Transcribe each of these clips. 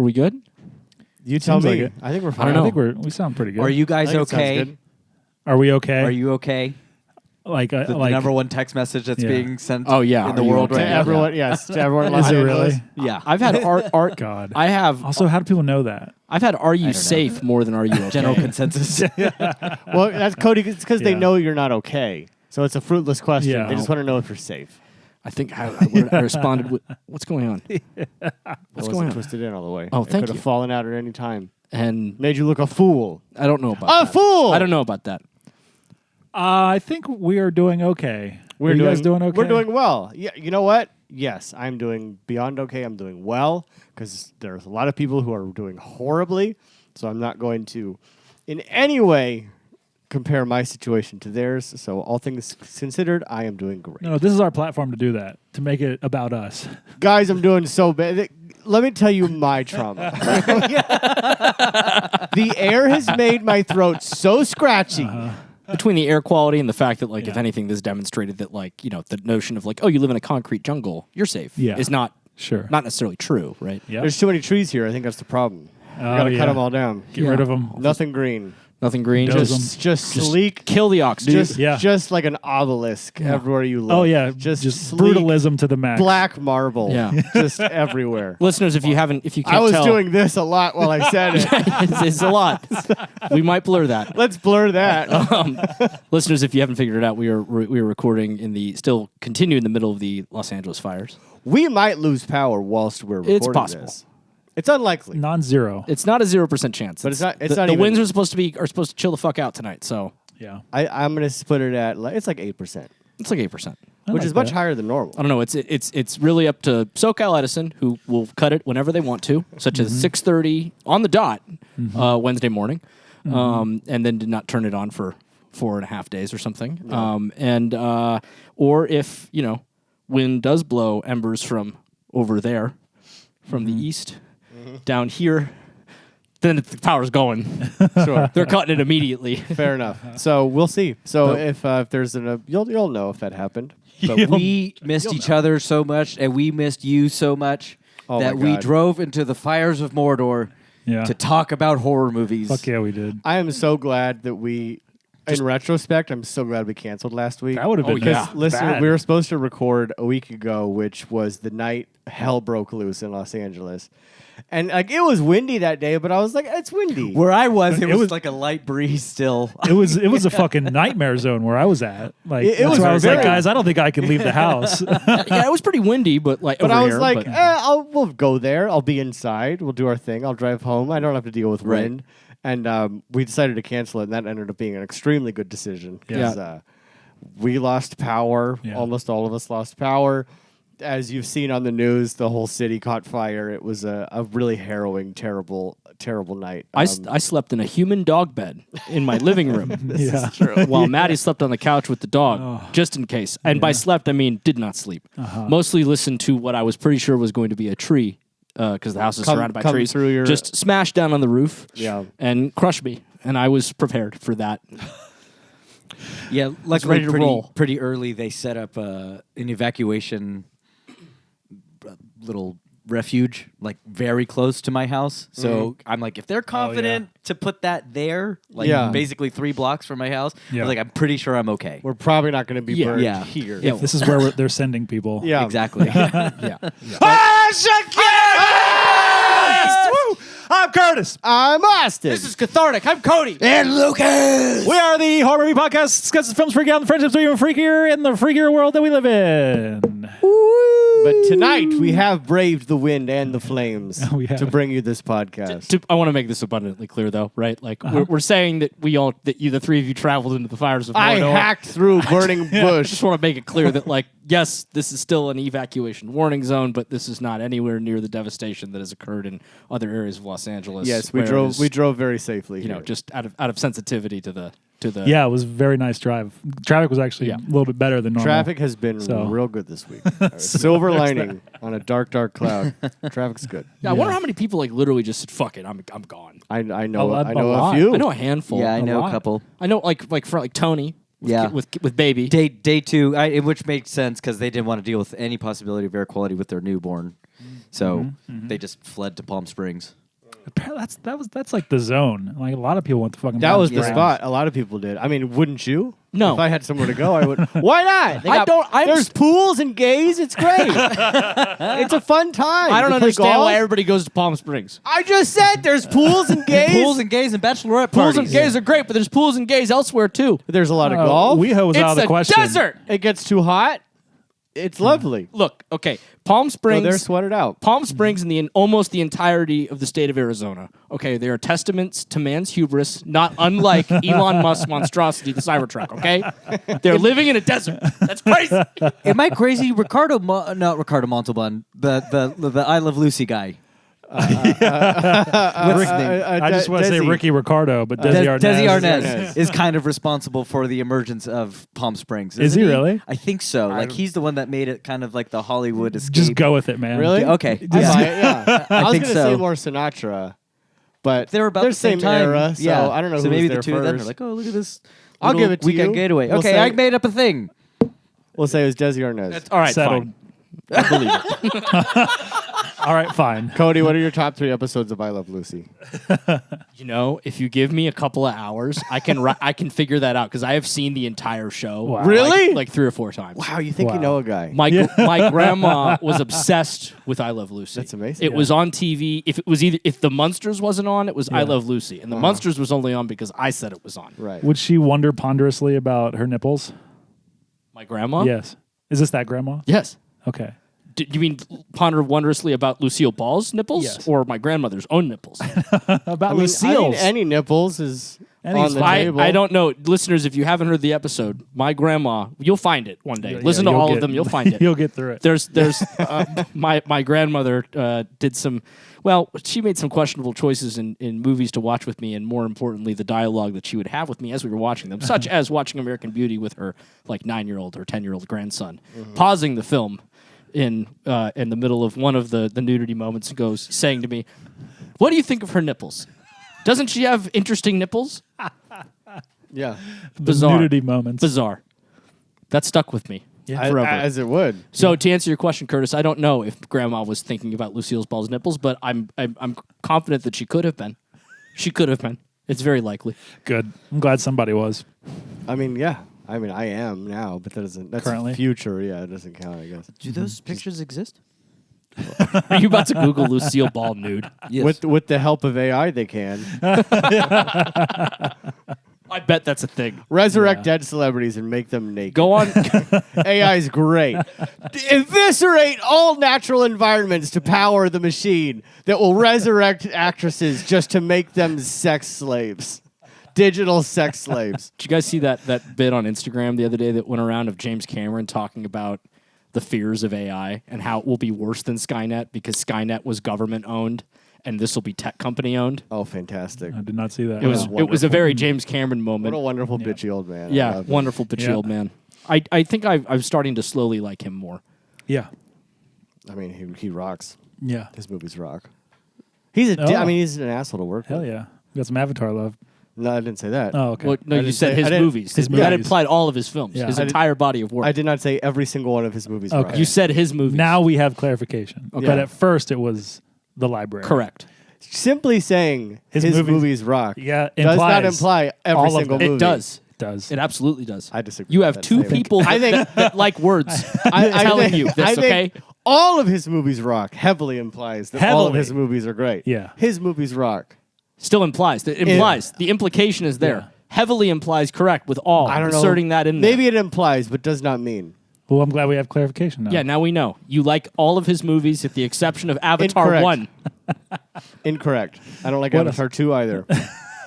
Are we good? You tell Seems me. like it. I think we're I fine. don't know. I think we sound pretty good. Are you I guys think it sounds okay? good. Are we okay? Are you okay? Like, The number one text message that's Yeah. being sent Oh, yeah. in the Are you world To okay? right now. everyone, yes, to everyone in Los Is it Angeles. really? Yeah. I've had art. God. I have. Also, how do people know that? I've had "Are you know. safe" more than "Are you okay?" General consensus. Well, that's Cody. It's because they Yeah. know you're not okay. So it's a fruitless question. Yeah. They just want to know if you're safe. I think I responded with, "What's going on?" I What's wasn't going on? twisted in all the way. Oh, It thank could have you. fallen out at any time. And Made you look a fool. I don't know about A that. fool! I don't know about that. I think we are doing okay. We're are you guys doing okay? We're doing well. Yeah, you know what? Yes, I'm doing beyond okay. I'm doing well because there's a lot of people who are doing horribly. So I'm not going to, in any way, compare my situation to theirs. So all things considered, I am doing great. No, this is our platform to do that, to make it about us. Guys, I'm doing so bad. Let me tell you my trauma. The air has made my throat so scratchy. Between the air quality and the fact that, like, if Yeah. anything, this demonstrated that, like, the notion of, like, oh, you live in a concrete jungle, you're safe, Yeah. is not Sure. not necessarily true, right? Yep. There's too many trees here. I think that's the problem. We Oh, gotta yeah. cut them all down. Get rid of them. Nothing green. Nothing green, Doze just 'em. Just sleek. kill the oxygen. Just, Yeah. just like an obelisk everywhere you look. Oh, yeah. Just sleek, brutalism to the max. black marble. Yeah. Just everywhere. Listeners, if you can't I was tell, doing this a lot while I said it. it's a lot. We might blur that. Let's blur that. Listeners, if you haven't figured it out, we are recording still continue in the middle of the Los Angeles fires. We might lose power whilst we're recording It's possible. this. It's unlikely. Non-zero. It's not a 0% chance. But it's not- it's the, not the even- winds are supposed to chill the fuck out tonight. So Yeah. I'm going to split it at, it's like 8%, it's like 8%. I which like is much that. higher than normal. I don't know. It's really up to SoCal Edison, who will cut it whenever they want to, such as 6:30 on the dot Wednesday morning, and then did not turn it on for 4.5 days or something. Or if wind does blow embers from over there, from the east down here, then the power's going. Sure. They're cutting it immediately. Fair enough. So we'll see. So if there's you'll know if that happened. But we missed each other so much, and we missed you so much Oh that my we God. drove into the fires of Mordor Yeah. to talk about horror movies. Fuck yeah, we did. I am so glad that in retrospect, I'm so glad we canceled last week. That would have been yeah. Listen, bad. we were supposed to record a week ago, which was the night hell broke loose in Los Angeles. And like it was windy that day, but I was like, it's windy. Where I was, it was was- like a light breeze still. It was a fucking nightmare zone where I was at. Like It that's was where I was very- like, guys, I don't think I can leave the house. Yeah, it was pretty windy, but like. But over I was here, like, but- we'll go there. I'll be inside. We'll do our thing. I'll drive home. I don't have to deal with Right. wind. And we decided to cancel it, and that ended up being an extremely good decision. Yeah. 'Cause, we lost power. Yeah. Almost all of us lost power. As you've seen on the news, the whole city caught fire. It was a really harrowing, terrible night. I slept in a human dog bed in my living room. Yeah. While Maddie slept on the couch with the dog, just in case. And by slept, I mean did not sleep. Mostly listened to what I was pretty sure was going to be a tree, because the house is surrounded by come trees. through your- Just smashed down on the roof Yeah. and crushed me. And I was prepared for that. Yeah, ready luckily to roll. pretty early they set up an evacuation little refuge like very close to my house. So I'm like, if they're confident to put that there, like Yeah. basically 3 blocks from my house, I Yeah. was like, I'm pretty sure I'm okay. We're probably not going to be Yeah. burned Yeah. here. Yeah. This is where they're sending people. Yeah. Exactly. Yeah. I'm Curtis. I'm Austin. This is cathartic. I'm Cody. and Lucas. We are the horror movie podcast discusses films freaking out and friendships are even freakier in the freakier world that we live in. But tonight we have braved the wind and the flames We have. to bring you this podcast. I want to make this abundantly clear, though, right? Like we're saying that the three of you traveled into the fires of I Mordor. hacked through burning I just bush. want to make it clear that, like, yes, this is still an evacuation warning zone, but this is not anywhere near the devastation that has occurred in other areas of Los Angeles. Yes, we where it drove. is, We drove very safely. you know, here. just out of sensitivity to the. Yeah, it was a very nice drive. Traffic was actually Yeah. a little bit better than normal. Traffic has been So- real good this week. Silver lining on a dark, dark cloud. Traffic's good. Yeah, I wonder how many people like literally just said, "Fuck it, I'm gone." I know. A I know lot. a few. I know a handful. Yeah, I know lot. a couple. I know like Tony. With Yeah. with baby. Day 2, which made sense because they didn't want to deal with any possibility of air quality with their newborn. So they just fled to Palm Springs. That's like the zone. Like a lot of people went to fucking. That was the Yeah. spot. A lot of people did. I mean, wouldn't you? No. If I had somewhere to go, I would. Why not? There's pools and gays. It's great. It's a fun time. I don't to play understand golf. why everybody goes to Palm Springs. I just said there's pools and gays. Pools and gays and bachelorette Pools parties. and gays are great, but there's pools and gays elsewhere too. There's a lot of golf. WeHo was out of the It's a question. desert. It gets too hot. It's lovely. Look, okay, Palm So Springs. they're sweated out. Palm Springs and almost the entirety of the state of Arizona. Okay, they are testaments to man's hubris, not unlike Elon Musk's monstrosity, the Cybertruck. Okay, they're living in a desert. That's crazy. Am I crazy? Not Ricardo Montalban, the I Love Lucy guy. What's his name? I just want to say Desi. Ricky Ricardo, but Desi Arnaz. Desi Arnaz Arnaz. is kind of responsible for the emergence of Palm Springs. Is isn't he really? I think so. Like he's the one that made it kind of like the Hollywood escape. Just go with it, man. Really? Okay. I buy it, yeah. I was think gonna so. say more Sinatra, but They were about they're the same time. era. So yeah. I don't know So who maybe was the there two of them are first. like, oh, look at this. I'll little give it to weekend you. getaway. We'll Okay, say- I made up a thing. We'll say it was Desi Arnaz. All right, Settled. fine. I believe it. All right, fine. Cody, what are your top 3 episodes of I Love Lucy? You know, if you give me a couple of hours, I can figure that out because I have seen the entire show. Wow. Really? Like 3 or 4 times. Wow, you think Wow. you know a guy? My grandma was obsessed with I Love Lucy. That's amazing. It was on TV. If the Munsters wasn't on, it was I Yeah. Love Lucy, and the Munsters was only on because I said it was on. Right. Would she wonder ponderously about her nipples? My grandma. Yes. Is this that grandma? Yes. Okay. You mean ponder wondrously about Lucille Ball's nipples, Yes. or my grandmother's own nipples? About I mean, Lucille's. any nipples is Any's on the fine. table. I don't know, listeners. If you haven't heard the episode, my grandma, you'll find it one day. Listen to you'll all get- of them, you'll find it. You'll get through it. There's my grandmother did some. Well, she made some questionable choices in movies to watch with me, and more importantly, the dialogue that she would have with me as we were watching them, such as watching American Beauty with her 9-year-old or 10-year-old grandson, pausing the film in the middle of one of the nudity moments, and goes saying to me, "What do you think of her nipples? Doesn't she have interesting nipples?" Yeah. Bizarre. Nudity moments. Bizarre. That stuck with me forever. As it would. So to answer your question, Curtis, I don't know if Grandma was thinking about Lucille Ball's nipples, but I'm confident that she could have been. She could have been. It's very likely. Good. I'm glad somebody was. I mean, yeah. I mean, I am now, but that doesn't. That's Currently? future. Yeah, it doesn't count. I guess. Do those pictures exist? Are you about to Google Lucille Ball nude? Yes. With the help of AI, they can I bet that's a thing. resurrect dead celebrities and make them naked. Go on. AI is great. Eviscerate all natural environments to power the machine that will resurrect actresses just to make them sex slaves. Digital sex slaves. Did you guys see that bit on Instagram the other day that went around of James Cameron talking about the fears of AI and how it will be worse than Skynet because Skynet was government owned and this will be tech company owned? Oh, fantastic. I did not see that. It was wonderful. a very James Cameron moment. What a wonderful bitchy old man. I Yeah, love it. wonderful bitchy Yeah. old man. I think I'm starting to slowly like him more. Yeah. I mean, he rocks. Yeah. His movies rock. He's a. Oh. I mean, he's an asshole to work Hell with. yeah. We got some Avatar love. No, I didn't say that. Oh, okay. Well, no, I you didn't said say- his I didn't- movies. his That movies. implied all of his films, Yeah. his I entire body of work. I did not say every single one of his movies. Okay. rock. You said his movies. Now we have clarification. Okay. But at first it was the library. Correct. Simply saying His his, movies- movies rock Yeah, does not implies imply every all of single them. movie. It does. It does. It absolutely does. I disagree. You with have that two statement. people I think that like words I telling think- you this, I think okay? all of his movies rock heavily implies that all of Heavily. his movies are great. Yeah. His movies rock. Still implies. It implies. The implication is there. Yeah. Heavily implies correct with all. I don't know. Inserting that in there. Maybe it implies, but does not mean. Well, I'm glad we have clarification now. Yeah, now we know. You like all of his movies with the exception of Avatar Incorrect. 1. Incorrect. I don't like What Avatar 2 either.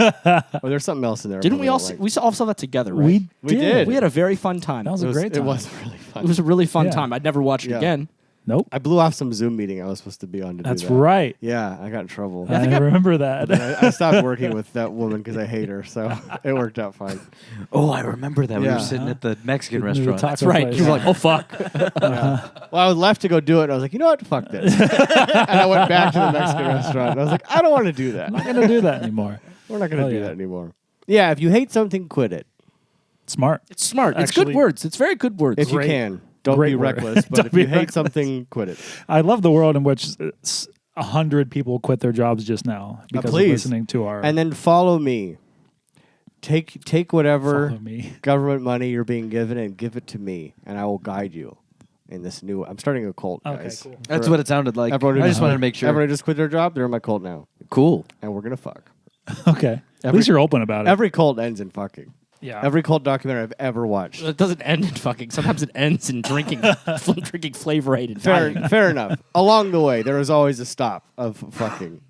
Or there's something else in there. I Didn't we probably all don't like. we all saw that together, right? We We did. We had a very fun time. That was It a was, great it time. was really fun. It was a really fun Yeah. time. I'd never watch it Yeah. again. Nope. I blew off some Zoom meeting I was supposed to be on to That's do that. right. Yeah, I got in trouble. I remember that. I stopped working with that woman because I hate her, so it worked out fine. Oh, I remember that. We Yeah. were sitting at the Mexican The restaurant. taco That's right. place. You were like, oh, fuck. Well, I was left to go do it, and I was like, you know what? Fuck this. And I went back to the Mexican restaurant, and I was like, I don't want to do that. I'm not going to do that anymore. We're not going Hell to do yeah. that anymore. Yeah, if you hate something, quit it. Smart. It's smart. It's Actually- good words. It's very good words. If you Great. can. Don't Great be word. reckless, but Don't if be you hate reckless. something, quit it. I love the world in which 100 people quit their jobs just now because of please. listening to our. And then follow me. Take whatever Follow me. government money you're being given and give it to me, and I will guide you in this new. I'm starting a cult, Okay, guys. cool. That's what it sounded like. Everyone who I just wanted to make sure. Everyone who just quit their job, they're in my cult now, Cool. and we're gonna fuck. Okay. At least you're open about it. Every cult ends in fucking. yeah. Every cult documentary I've ever watched. It doesn't end in fucking. Sometimes it ends in drinking, drinking Flavor Aid and dying. Fair enough. Along the way, there is always a stop of fucking.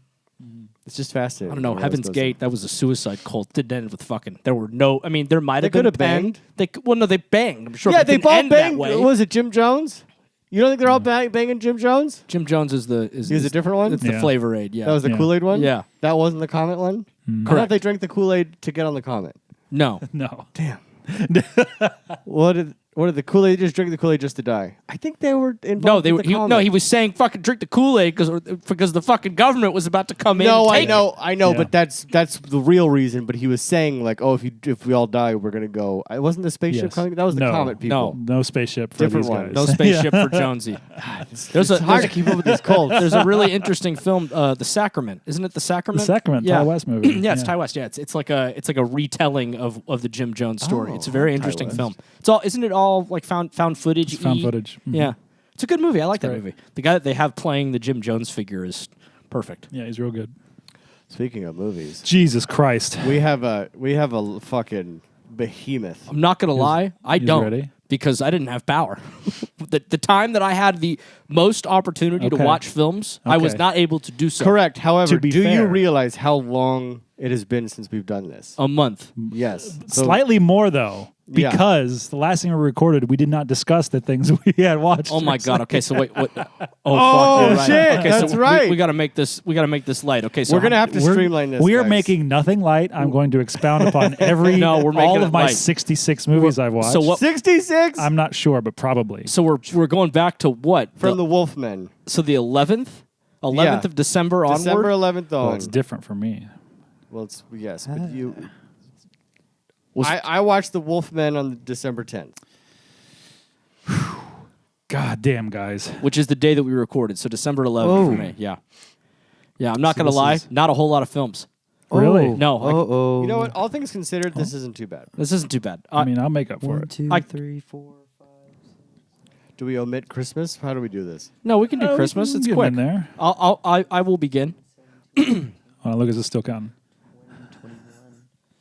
It's just fascinating. I don't know. when Heaven's goes Gate. That was a suicide cult. Didn't end with fucking. There were no. I mean, there might They have been could have banged. banged. Well, no, they banged. I'm sure. Yeah, but it they didn't all end that banged. way. Was it Jim Jones? You don't think they're all banging Jim Jones? Jim Jones is the is. He's a different one? It's the Yeah. Flavor Aid. Yeah. That was the Yeah. Kool-Aid one? Yeah. That wasn't the Comet one? I thought they drank the Kool-Aid to get on the Comet. No. No. Damn. What did the Kool-Aid just drink the Kool-Aid just to die? I think they were involved No, they with were. the Comet. No, he was saying fucking drink the Kool-Aid because the fucking government was about to come in. No, and I take know, it. I know, Yeah. but that's the real reason. But he was saying like, oh, if we all die, we're gonna go. It wasn't the spaceship Yes. coming. That was the No. Comet people. No spaceship for Different these one. guys. No spaceship for Jonesy. There's It's hard to keep up with these cults. There's a really interesting film, The Sacrament. Isn't it The The Sacrament? Sacrament, Yeah. Ty West movie. Yeah, it's Ty West. Yeah, it's like a retelling of the Jim Jones story. Oh, It's a very Ty interesting West. film. It's all isn't it all like found footage? It's found footage. Mhm. Yeah, it's a good movie. I like that great. movie. The guy that they have playing the Jim Jones figure is perfect. Yeah, he's real good. Speaking of movies, Jesus Christ. we have a fucking behemoth. I'm not gonna lie, I he's don't ready? because I didn't have power. the time that I had the most opportunity to Okay. watch films, I was Okay. not able to do so. Correct. However, To be do you fair. realize how long it has been since we've done this? A month. Yes. So- Slightly more, though, Yeah. because the last thing we recorded, we did not discuss the things we had watched. Oh my god. Okay, so wait. What? Oh, Oh, fuck, you're right. shit, Okay, that's so right. We got to make this. We got to make this light. Okay, so We're gonna have to We're- streamline this. We are guys. making nothing light. I'm going to expound upon every No, we're making all it of my light. 66 movies I've watched. So what? 66 I'm not sure, but probably. So we're going back to what? from the Wolfmen. So the 11th Yeah. of December onward. December 11th on. Well, it's different for me. Well, it's yes, but you. I watched the Wolfmen on December 10th. God damn, guys. which is the day that we recorded. So December 11th for me. Yeah. Yeah, I'm not So gonna this lie. is- Not a whole lot of films. Really? No, like, Oh. You know what? All things considered, this isn't too bad. this isn't too bad. I mean, I'll make up for One, it. two, I- 3, 4, 5. Do we omit Christmas? How do we do this? no, we can do We Christmas. can It's get 'em quick. in there. I will begin. Oh, look, is it still counting?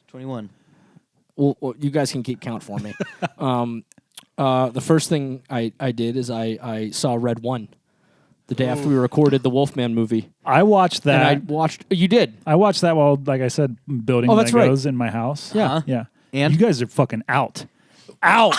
21. Well, you guys can keep count for me. The first thing I did is I saw Red One the day after we recorded the Wolfman movie. I watched that. And I watched. You did. I watched that while, like I said, building Oh, that's right. Legos in my house. Yeah. Huh? Yeah. And? you guys are fucking out. Out.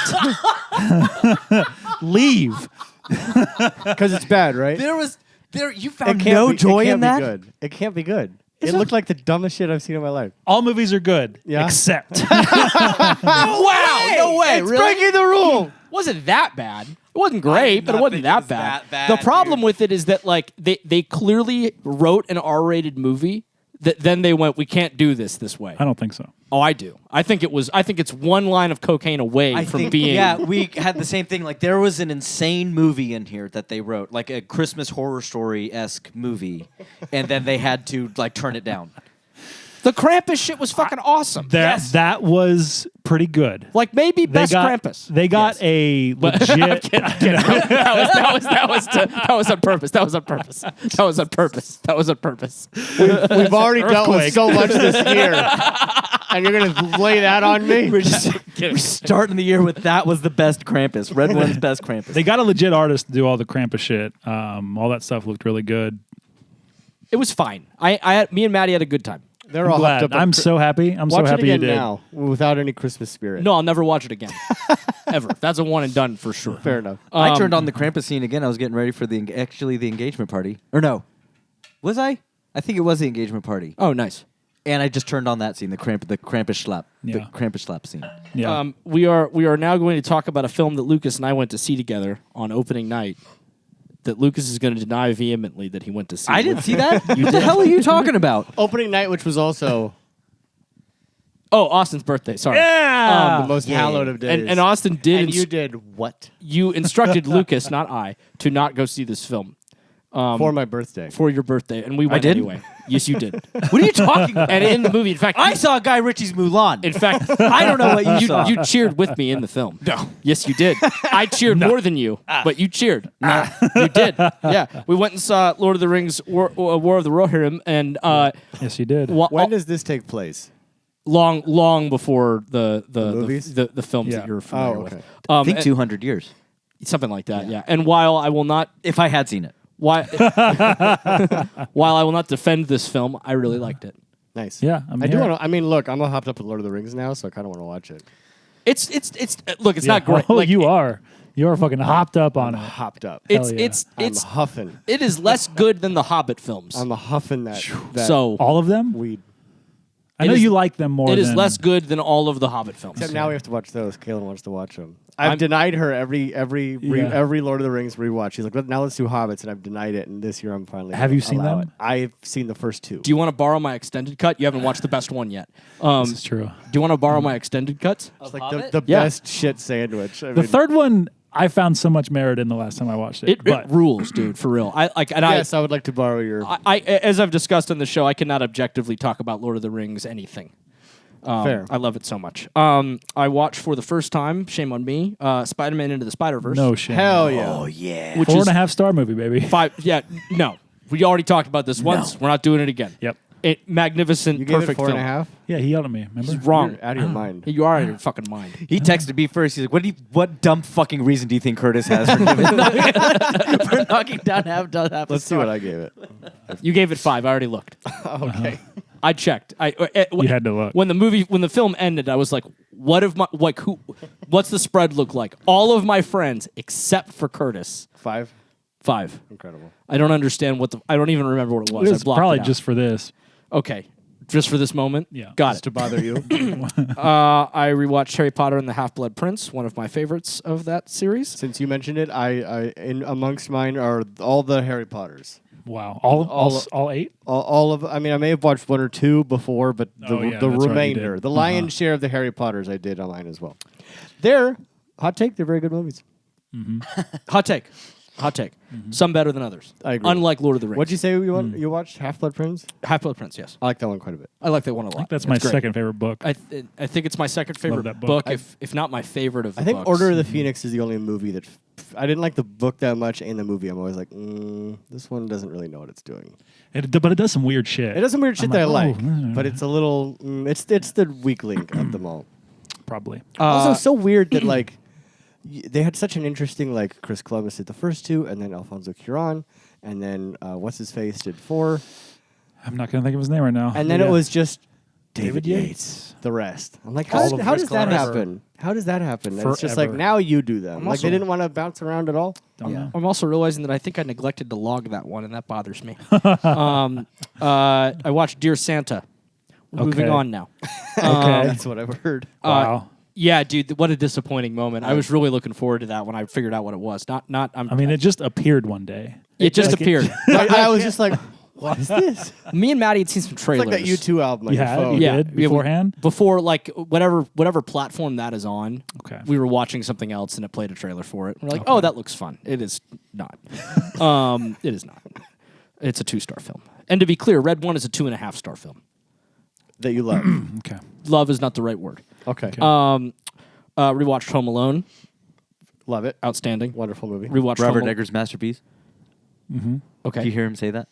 Leave. Because it's bad, right? You It found can't no be- joy it can't in be that? Good. It can't be good. It looked like the dumbest shit I've seen in my life. All movies are good. Yeah? Except. Wow! No way! It's really? breaking the rule. Wasn't that bad. It wasn't great, but it not wasn't think that it was bad. that bad, The problem dude. with it is that like they clearly wrote an R-rated movie that then they went, we can't do this way. I don't think so. Oh, I do. I think it's one line of cocaine away I from think, being. yeah, we had the same thing. Like, there was an insane movie in here that they wrote, like a Christmas horror story-esque movie, and then they had to, like, turn it down. The Krampus shit was fucking awesome. That was pretty good. Like maybe best Krampus. They got a legit. That was on purpose. That was on purpose. That was on purpose. That was on purpose. We've already dealt with Earthquake. so much this year. And you're going to lay that on me? We're starting the year with that was the best Krampus. Red One's best Krampus. They got a legit artist to do all the Krampus shit. All that stuff looked really good. It was fine. Me and Maddie had a good time. They're I'm all glad. hooked up on I'm so happy. I'm so Watch it happy you again did. now without any Christmas spirit. No, I'll never watch it again. Ever. That's a one and done for sure. Fair enough. I turned on the Krampus scene again. I was getting ready for the engagement party. Or no. Was I? I think it was the engagement party. Oh, nice. And I just turned on that scene, the Krampus slap. The Yeah. Krampus slap scene. Yeah. We are now going to talk about a film that Lucas and I went to see together on opening night. That Lucas is going to deny vehemently that he went to see. I didn't see that. What the hell are you talking about? Opening night, which was also... Oh, Austin's birthday. Sorry. Yeah. The most hallowed of days. And Austin did. And you did what? You instructed Lucas, not I, to not go see this film For my birthday. for your birthday, and we went didn't? anyway. Yes, you did. What are you talking about? And in the movie, in fact, I saw Guy Ritchie's Mulan. in fact, I don't know what you saw. you cheered with me in the film. No. Yes, you did. I cheered more than you, but you cheered. You did. Yeah. We went and saw Lord of the Rings, War of the Rohirrim, and Yes, you did. When does this take place? long before the movies? the films Yeah. that you're familiar okay. with. I think and- 200 years. something like that. Yeah. And while I will not If I had seen it. while I will not defend this film, I really liked it. Nice. Yeah, I'm I do here. want to. I mean, look, I'm all hopped up with Lord of the Rings now, so I kind of want to watch it. It's look, it's not great. Oh, Like, you are. You are fucking hopped up on I'm it. hopped up. It's Hell yeah. it's I'm huffing. it is less good than the Hobbit films. I'm huffing that. So All of them? weed. I know is- you like them more. it is than, less good than all of the Hobbit films. Except now we have to watch those. Kaylin wants to watch them. I've I'm- denied her every Yeah. Lord of the Rings rewatch. She's like, now let's do Hobbits, and I've denied it. And this year I'm finally. Have gonna you seen allow them? it. I've seen the first two. Do you want to borrow my extended cut? You haven't watched the best one yet. This is true. Do you want to borrow my extended cuts? It's like Hobbit? the Yeah. best shit sandwich. I The mean, third one, I found so much merit in the last time I watched it. It but rules, dude, for real. I like, and Yes, I would like to borrow your. I, as I've discussed on the show, I cannot objectively talk about Lord of the Rings anything. Fair. I love it so much. I watched for the first time, shame on me, Spider-Man Into the Spider-Verse. no shit. Hell yeah. Oh, yeah. which 4.5 star movie, baby. 5. Yeah, no. We already talked about this once. We're not doing it again. Yep. Magnificent, You gave perfect it 4.5? film. Yeah, he yelled at me. Remember? He's wrong. You're out of your mind. You are out of your fucking mind. He texted me first. He's like, what dumb fucking reason do you think Curtis has for, for knocking down half a Let's see star? what I gave it. You gave it 5. I already looked. Okay. I checked. You had to look. When the film ended, I was like, what's the spread look like? All of my friends, except for Curtis, 5. 5. Incredible. I don't understand I don't even remember what it was. It I was blocked probably it out. just for this. Okay. Just for this moment? Yeah. Got Just it. to bother you. I rewatched Harry Potter and the Half-Blood Prince, one of my favorites of that series. Since you mentioned it, I in amongst mine are all the Harry Potters. Wow. All- All 8? All of. I mean, I may have watched 1 or 2 before, but the Oh, yeah, that's right, you remainder, did. the lion's share of the Harry Potters, I did on mine as well. They're hot take. They're very good movies. Hot take. Some better than others. I agree. Unlike Lord of the Rings. What'd you say you watched? Half-Blood Prince. Half-Blood Prince, yes. I like that one quite a bit. I like that one a lot. That's It's my great. second favorite book. I think it's my second favorite that book, book. if not my favorite of the I think books. Order of the Phoenix is the only movie that I didn't like the book that much, and the movie I'm always like, this one doesn't really know what it's doing. But it does some weird shit. It does some weird shit I'm that I like, like, oh, but it's a little. It's the weak link of them all. Probably. Also, so weird that like they had such an interesting like Chris Columbus did the first 2, and then Alfonso Cuarón, and then what's his face did 4, I'm not going to think of his name right now. and then Yeah. it was just David Yates. The rest. I'm like, All of how Chris does that Columbus. happen? How does that happen? And it's just like Forever. now you do them. I'm Like also- they didn't want to bounce around at all. Don't know. I'm also realizing that I think I neglected to log that one, and that bothers me. I watched Dear Santa. Moving Okay. on now. Okay. That's what I've heard. Wow. Yeah, dude, what a disappointing moment. I was really looking forward to that when I figured out what it was. I mean, it just appeared one day. it just like it- appeared. I was just like, what is this? Me and Maddie had seen some It's trailers. like that U2 album on You your had? phone. You Yeah, did yeah, we- beforehand? Before, like, whatever platform that is on. Okay. We were watching something else, and it played a trailer for it. We're like, oh, that looks fun. It is not. It is not. It's a 2-star film. And to be clear, Red 1 is a 2.5-star film. That you love. Okay. Love is not the right word. Okay. Rewatched Home Alone. Love it. Outstanding. Wonderful movie. Rewatched Robert Home Eggers' masterpiece. Okay. Did you hear him say that?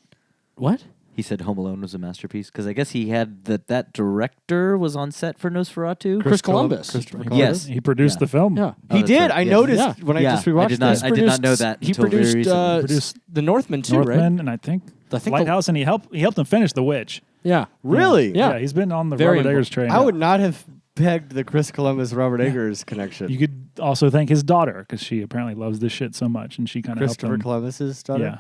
What? He said Home Alone was a masterpiece because I guess he had that director was on set for Nosferatu. Chris Columbus. Christopher Yes. He produced Yeah. the film. Yeah. Oh, He that's did. right. I Yes. noticed Yeah. when I Yeah, just rewatched I did not. this. I did not know that He until very produced, recently. Produced The Northman too, right? Northman, and I think Lighthouse, and he helped him finish The Witch. Yeah. Really? Yeah. He's been on the Very Robert Eggers involved. train. I would not have pegged the Chris Columbus Robert Eggers connection. You could also thank his daughter because she apparently loves this shit so much, and she kind of helped Christopher him. Columbus's daughter. Yeah.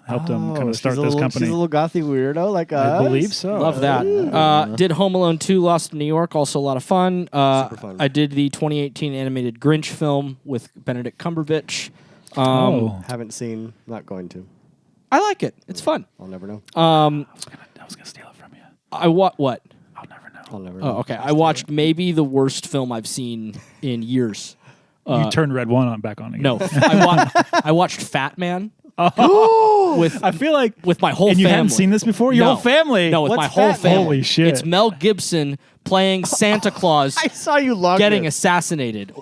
Helped him kind Oh, of start she's a this little, company. She's a little gothy weirdo like I us. believe so. Love that. Did Home Alone 2 Lost in New York, also a lot of fun. Super fun. I did the 2018 animated Grinch film with Benedict Cumberbatch. Haven't seen. Not going to. I like it. It's fun. I'll never know. I was gonna steal it from you. What? I'll never know. I'll never. Oh, know. okay. I watched maybe the worst film I've seen in years. You turned Red One on back on again. No, I watched Fatman with I feel like with my whole and you family. hadn't seen this before. Your No. whole family. No, with What's my whole Fatman? family. Holy shit. It's Mel Gibson playing Santa Claus I saw you log getting this. assassinated.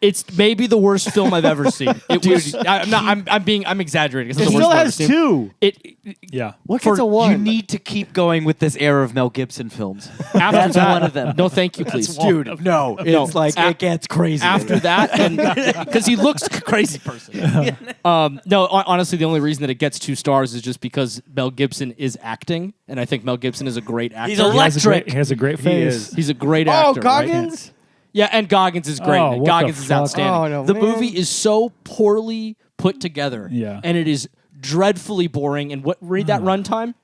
It's maybe the worst film I've ever seen. It was. I'm exaggerating. It's not It the worst still film I've has seen. two. Yeah. What For- gets a one? You need to keep going with this era of Mel Gibson films. After That's that, one of them. No, thank you, please, Dude, no. It's like, it gets crazy. After that, and because he looks like a crazy person. No, honestly, the only reason that it gets 2 stars is just because Mel Gibson is acting, and I think Mel Gibson is a great actor. He's He has a electric. great, he has a great face. is. He's a great Oh, actor. right? Goggins. Yeah, and Goggins is great. Oh, and what Goggins the is fuck? outstanding. Oh, no, the man. movie is so poorly put together. Yeah. And it is dreadfully boring. And read that runtime?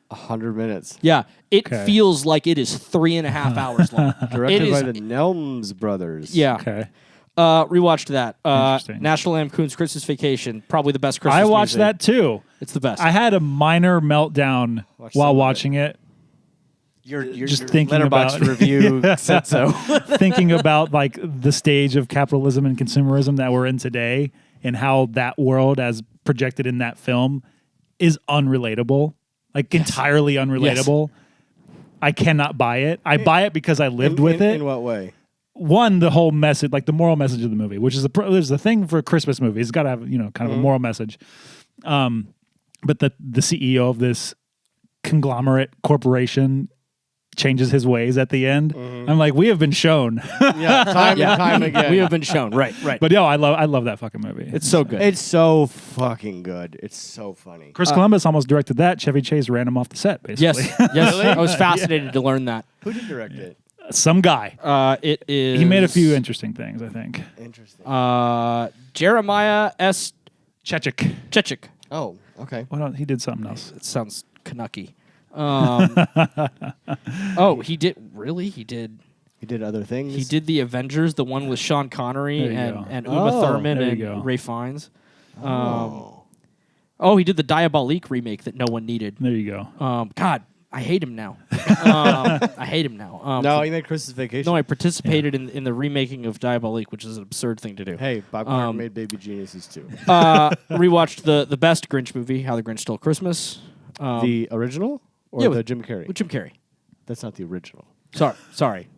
100 minutes. Yeah. It Okay. feels like it is 3.5 hours long. Directed It by is- the Nelms brothers. Yeah. Okay. Rewatched that. Interesting. National Lampoon's Christmas Vacation. Probably the best Christmas I watched movie. that too. It's the best. I had a minor meltdown Watch while some of watching it. Your Just thinking Letterboxd about- review said so. Thinking about like the stage of capitalism and consumerism that we're in today and how that world as projected in that film is unrelatable, like entirely unrelatable. I cannot buy it. I buy it because I lived with it. In what way? One, the whole message, like the moral message of the movie, which is there's a thing for a Christmas movie. It's got to have, kind of a moral message. But the CEO of this conglomerate corporation changes his ways at the end. I'm like, we have been shown. Yeah, time and time again. we have been shown. Right. But I love that fucking movie. It's so good. It's so fucking good. It's so funny. Chris Columbus almost directed that. Chevy Chase ran him off the set, basically. Yes. I was fascinated to learn that. Who did direct it? Some guy. It is. He made a few interesting things, I think. Interesting. Jeremiah S. Chechik. Chechik. Oh, okay. What else? He did something else. It sounds Canucky. He did. Really? He did. He did other things. He did the Avengers, the one with Sean Connery There you and, go. and Uma Thurman there and you go. Ray Fiennes. Oh. He did the Diabolique remake that no one needed. There you go. God, I hate him now. I hate him now. No, he made Christmas Vacation. No, I participated in the remaking of Diabolique, which is an absurd thing to do. Hey, Bob Clark made Baby Geniuses too. Rewatched the best Grinch movie, How the Grinch Stole Christmas. The original or yeah, the with- Jim Carrey? With Jim Carrey. That's not the original. Sorry.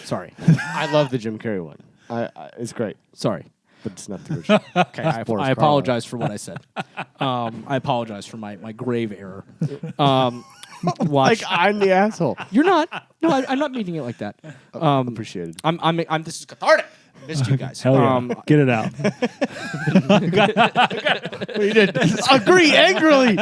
I love the Jim Carrey one. It's great, Sorry. but it's not the original. Okay, I Boris apologize for what I said. I apologize for my grave error. Watch. Like I'm the asshole. You're not. No, I'm not meaning it like that. Appreciated. I'm. This is cathartic. Missed you guys. Hell yeah. Get it out. You did agree angrily.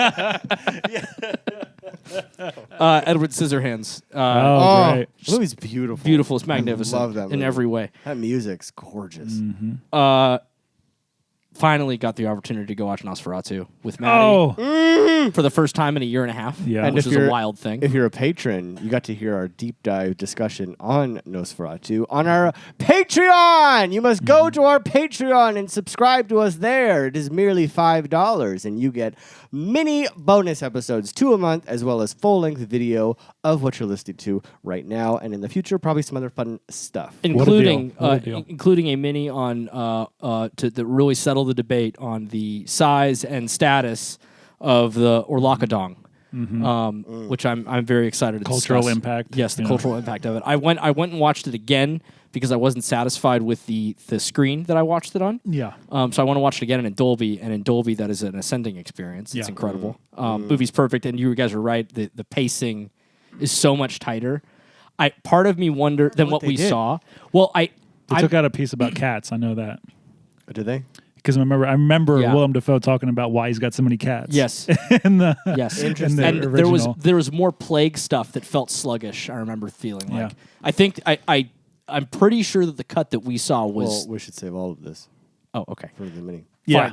Edward Scissorhands. Oh, great. The movie's beautiful. Beautiful. It's magnificent. love that in movie. every way. That music's gorgeous. Finally got the opportunity to go watch Nosferatu with Maddie Oh, for the first time in a year and a half. Yeah. And which if is a you're- wild thing. If you're a patron, you got to hear our deep dive discussion on Nosferatu on our Patreon. You must go to our Patreon and subscribe to us there. It is merely $5, and you get mini bonus episodes, 2 a month, as well as full-length video of what you're listening to right now, and in the future, probably some other fun stuff. including What a deal. including a mini on to really settle the debate on the size and status of the Orlakadong, which I'm very excited to Cultural discuss. impact. Yes, the Yeah. cultural impact of it. I went and watched it again because I wasn't satisfied with the screen that I watched it on. yeah. So I want to watch it again in Dolby, and in Dolby that is an ascending experience. It's Yeah. incredible. Movie's perfect, and you guys are right. The pacing is so much tighter. Part of me wonder than what they we did. saw. Well, They took out a piece about cats. I know that. Did they? Because I remember Yeah. Willem Dafoe talking about why he's got so many cats. yes, in the yes, Interesting. in and the there original. was more plague stuff that felt sluggish. I remember feeling like. Yeah. I think I'm pretty sure that the cut that we saw was. Well, we should save all of this oh, okay. for the mini. yeah.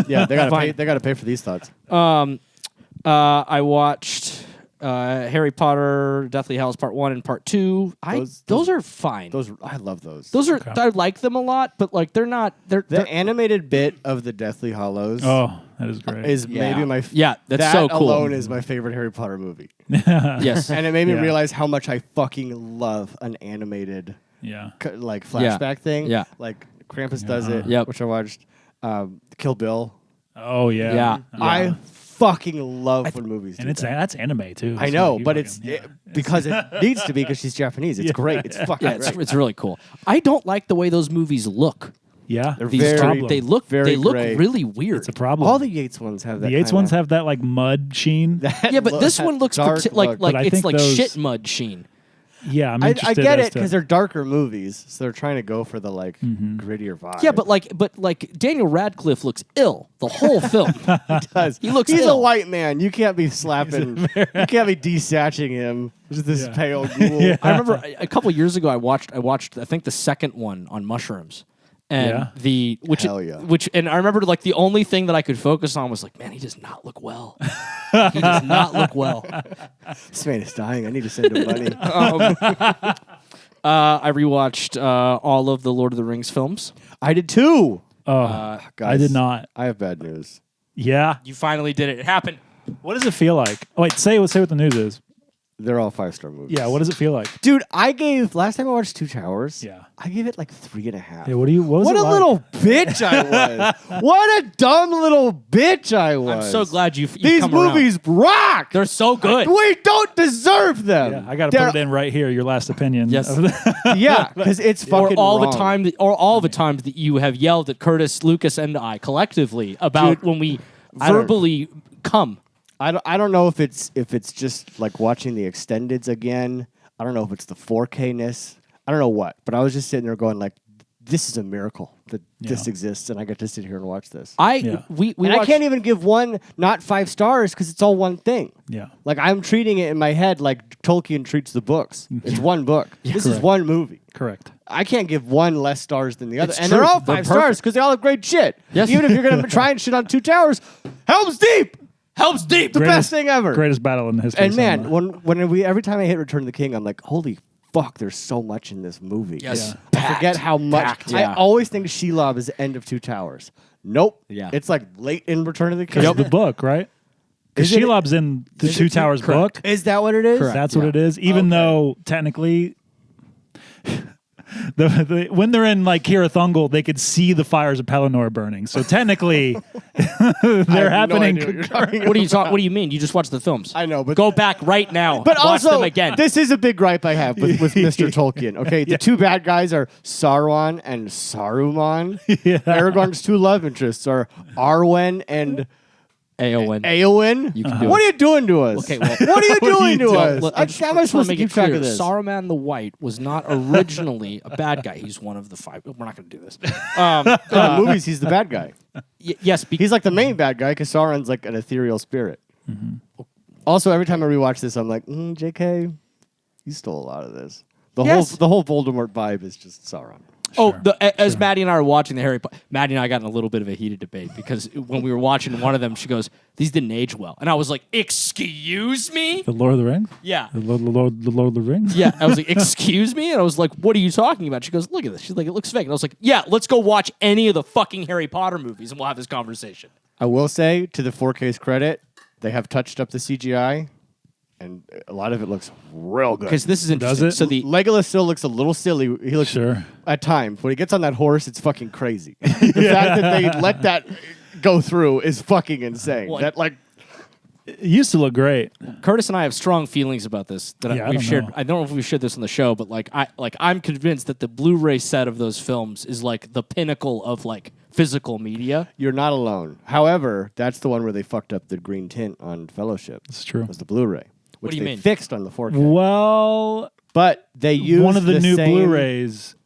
Yeah, they gotta Fine. pay. They gotta pay for these thoughts. I watched Harry Potter, Deathly Hallows Part 1 and Part 2. Those are fine. I love those. Those are I like them a lot, but like they're not. They're animated bit of the Deathly Hallows. Oh, that is great. Is maybe my that's that so cool. alone is my favorite Harry Potter movie. Yes, And it made me Yeah. realize how much I fucking love an animated Yeah. like flashback thing. Yeah. Like Krampus does it, Yep. which I watched. Kill Bill. Oh yeah. Yeah. I fucking love when movies do And it's that. that's anime too. I so know, you but fucking- because it needs to be because she's Japanese. It's great. It's fucking yeah, great. it's really cool. I don't like the way those movies look. yeah. They're These very- problem. they look very really gray. weird. It's a problem. All the Yates ones have that. the Yates kinda- ones have that like mud sheen. Yeah, but this one looks dark like look. But I it's think like those- shit mud sheen. Yeah, I'm I interested. get as it to- because they're darker movies, so they're trying to go for the like grittier vibe. Yeah, but like Daniel Radcliffe looks ill the whole film. he does. He looks He's ill. a white man. You can't be slapping. You can't be desatching him. Just this pale ghoul. I remember a couple years ago I watched I think the second one on mushrooms. And Yeah. Hell yeah. and I remember like the only thing that I could focus on was like, man, he does not look well. He does not look well. This man is dying. I need to send him money. I rewatched all of the Lord of the Rings films. I did too. I Guys, did not. I have bad news. Yeah. You finally did it. It happened. What does it feel like? Oh, wait, say what the news is. They're all 5-star movies. Yeah, what does it feel like? Dude, I gave last time I watched Two Towers. Yeah. I gave it like 3.5. Yeah, what was What it a like? little bitch I was. What a dumb little bitch I was. I'm so glad you've These come around. movies rock. They're so good. We don't deserve them. Yeah, I got to put it in right here. Your last opinion. Yes. of the- Yeah, because it's Or fucking all wrong. the time, all the times that you have yelled at Curtis, Lucas, and I collectively about Dude, when we I don't- verbally come. I don't know if it's just like watching the extendeds again. I don't know if it's the 4K-ness. I don't know what, but I was just sitting there going like, this is a miracle that this exists, and I get to sit here and watch this. We and I can't even give one not 5 stars because it's all one thing. yeah. Like I'm treating it in my head like Tolkien treats the books. It's one book. This is Correct. one movie. Correct. I can't give one less stars than the other. It's And true. they're all They're 5 stars because they all have great shit. Yes. Even if you're going to try and shit on Two Towers, Helm's Deep! Helps deep. The best thing ever. Greatest battle in the history. And of man, cinema. when every time I hit Return of the King, I'm like, holy fuck, there's so much in this movie. Yes. Yeah. I forget how much. Packed, I yeah. always think Shelob is the end of Two Towers. Nope. Yeah. It's like late in Return of the King. Because the book, right? Because Is it- Shelob's in the Two Towers book. Is that what it is? Correct. That's what it is. Even though technically, when they're in like Kirathungel, they could see the fires of Pelennor burning. So technically, they're happening. What do you talk? What do you mean? You just watched the films. I know, but Go back right now. But watch also, them again. this is a big gripe I have with Mr. Tolkien. Okay, the two bad guys are Sauron and Saruman. Aragorn's two love interests are Arwen and Aowen. Eowyn. You can do What it. are you doing to us? Okay, well, what are you doing to Well, us? look, How just am I wanna supposed to make keep it track clear, of this? Saruman the White was not originally a bad guy. He's one of the 5. We're not going to do this. In the movies, he's the bad guy. Yes, He's like the main bad guy because Sauron's like an ethereal spirit. Also, every time I rewatch this, I'm like, JK, you stole a lot of this. Yes. The whole Voldemort vibe is just Sauron. As Maddie and I were watching the Harry Potter, Maddie and I got in a little bit of a heated debate because when we were watching one of them, she goes, "These didn't age well," and I was like, "Excuse me?" The Lord of the Rings. Yeah. The Lord of the Rings. Yeah, I was like, "Excuse me," and I was like, "What are you talking about?" She goes, "Look at this." She's like, "It looks fake," and I was like, "Yeah, let's go watch any of the fucking Harry Potter movies, and we'll have this conversation." I will say, to the 4K's credit, they have touched up the CGI, and a lot of it looks real good. Because this is Does interesting. it? So the Legolas still looks a little silly. He looks Sure. at times. When he gets on that horse, it's fucking crazy. The fact that they let that go through is fucking insane. Well, that like It used to look great. Curtis and I have strong feelings about this that Yeah, I we've don't shared. know. I don't know if we've shared this on the show, but I'm convinced that the Blu-ray set of those films is like the pinnacle of like physical media. you're not alone. However, that's the one where they fucked up the green tint on Fellowship. It's true. Was the Blu-ray, which do you they mean? fixed on the 4K. Well, But they used one of the new same- Blu-rays.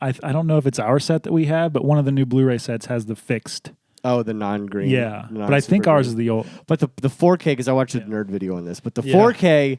I don't know if it's our set that we have, but one of the new Blu-ray sets has the fixed. Oh, the non-green. Yeah, the but I think non-super ours green. is the old. But the 4K, because I watched a nerd video on this, but the Yeah. 4K,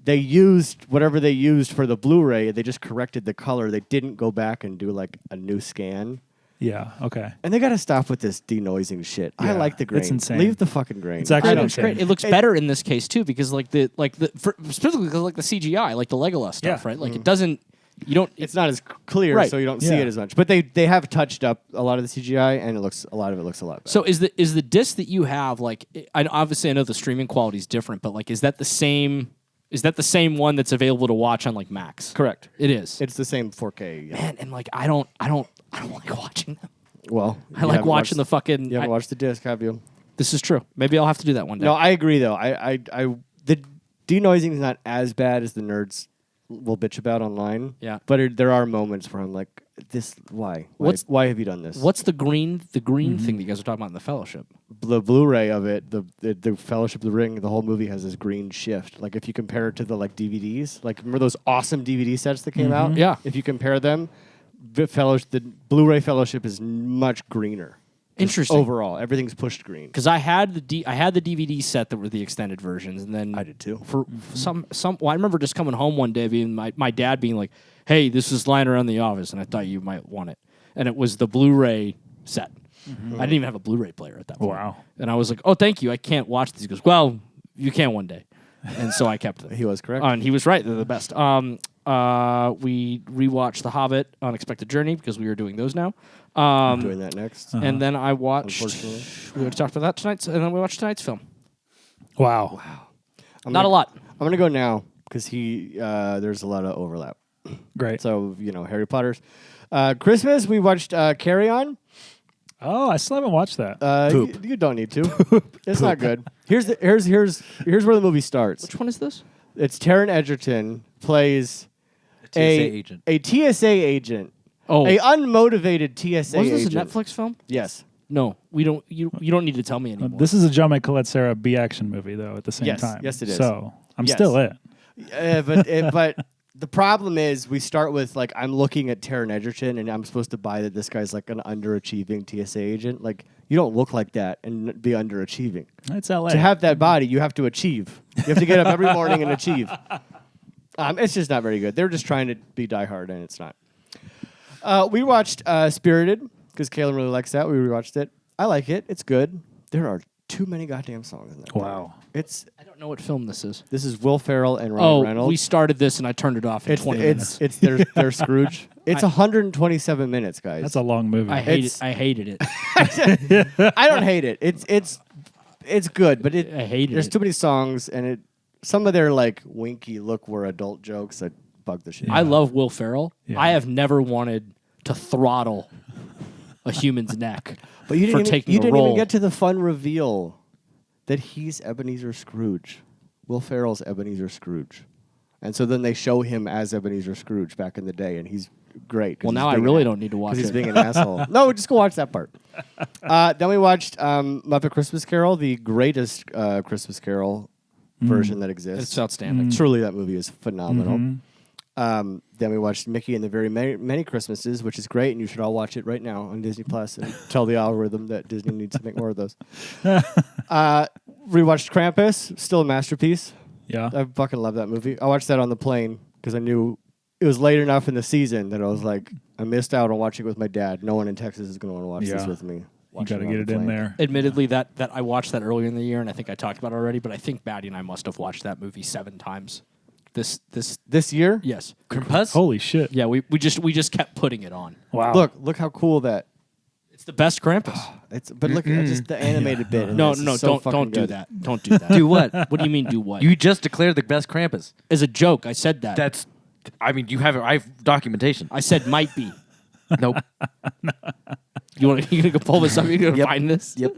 they used whatever they used for the Blu-ray. They just corrected the color. They didn't go back and do like a new scan. Yeah. Okay. And they got to stop with this denoising shit. I Yeah, like the grain. it's insane. Leave the fucking grain. It's actually It looks insane. great. It looks better in this case too because specifically because like the CGI, like the Legolas stuff, Yeah. right? Like it doesn't. You don't. It's not as clear, Right. so you don't see Yeah. it as much. But they have touched up a lot of the CGI, and a lot of it looks a lot better. So is the disc that you have like? Obviously I know the streaming quality is different, but like, is that the same? Is that the same one that's available to watch on like Max? Correct. It is. It's the same 4K. Yeah. Man, and like I don't like watching them. Well, I like watching the fucking. You haven't watched the disc, have you? This is true. Maybe I'll have to do that one day. No, I agree though. The denoising is not as bad as the nerds will bitch about online. Yeah. But there are moments where I'm like, this. Why? Why have you done this? What's the green thing that you guys are talking about in the Fellowship? The Blu-ray of it? The Fellowship of the Ring. The whole movie has this green shift. Like if you compare it to the like DVDs, like remember those awesome DVD sets that came out? Yeah. If you compare them, the Blu-ray Fellowship is much greener. Interesting. Overall, everything's pushed green. Because I had the DVD set that were the extended versions, and then I did too. For some, well, I remember just coming home one day, being my dad being like, "Hey, this is lying around the office, and I thought you might want it." And it was the Blu-ray set. I didn't even have a Blu-ray player at that point. Wow. And I was like, "Oh, thank you. I can't watch these." He goes, "Well, you can one day," and so I kept them. He was correct. And he was right. They're the best. We rewatched The Hobbit, Unexpected Journey, because we are doing those now. I'm doing that next. And then I watched. Unfortunately. We already talked about that tonight, and then we watched tonight's film. Wow. Not a lot. I'm gonna go now because there's a lot of overlap. Great. So Harry Potter's Christmas. We watched Carry On. Oh, I still haven't watched that. You don't need to. It's not good. Here's where the movie starts. Which one is this? It's Taron Egerton plays TSA agent. a TSA agent, Oh, a unmotivated TSA was this agent. a Netflix film? Yes. No, we don't. You don't need to tell me anymore. This is a John Michael Sarah B action movie though. At the same Yes. time. Yes, it is. So I'm Yes. still it. But the problem is we start with like I'm looking at Taron Egerton and I'm supposed to buy that this guy's like an underachieving TSA agent. Like you don't look like that and be underachieving. It's L.A. To have that body, you have to achieve. You have to get up every morning and achieve. It's just not very good. They're just trying to be Die Hard, and it's not. We watched Spirited because Kayla really likes that. We rewatched it. I like it. It's good. There are too many goddamn songs in there. Wow. I don't know what film this is. This is Will Ferrell and Ryan Reynolds. We started this and I turned it off in 20 minutes. It's their Scrooge. It's 127 minutes, guys. That's a long movie. I hated it. I don't hate it. It's good, but I hated there's it. too many songs, and some of their like winky look were adult jokes that bug the shit. I love Will Ferrell. Yeah. I have never wanted to throttle a human's neck But you for didn't, taking you a didn't role. even get to the fun reveal that he's Ebenezer Scrooge. Will Ferrell's Ebenezer Scrooge. And so then they show him as Ebenezer Scrooge back in the day, and he's great. Well, now I really don't need to watch Because he's it. being an asshole. No, just go watch that part. Then we watched Muppet Christmas Carol, the greatest Christmas Carol version that exists. It's outstanding. Truly, that movie is phenomenal. Then we watched Mickey and the Very Many Christmases, which is great, and you should all watch it right now on Disney Plus and tell the algorithm that Disney needs to make more of those. Rewatched Krampus, still a masterpiece. Yeah. I fucking love that movie. I watched that on the plane because I knew it was late enough in the season that I was like, I missed out on watching it with my dad. No one in Texas is going to want to watch this Yeah. with me. You Watch got to on get the it in plane. there. Admittedly, that I watched that earlier in the year, and I think I talked about it already, but I think Maddie and I must have watched that movie 7 times. This year? Yes. Krampus? Holy shit. Yeah, we just kept putting it on. Wow. Look how cool that. It's the best Krampus. But look at just the animated bit. in No, this no, is so fucking don't do good. that. Don't do that. Do what? What do you mean do what? You just declared the best Krampus. As a joke, I said that. That's, I mean, you have it. I have documentation. I said might be. Nope. You gonna go pull this up? You gonna Yep. find this? Yep.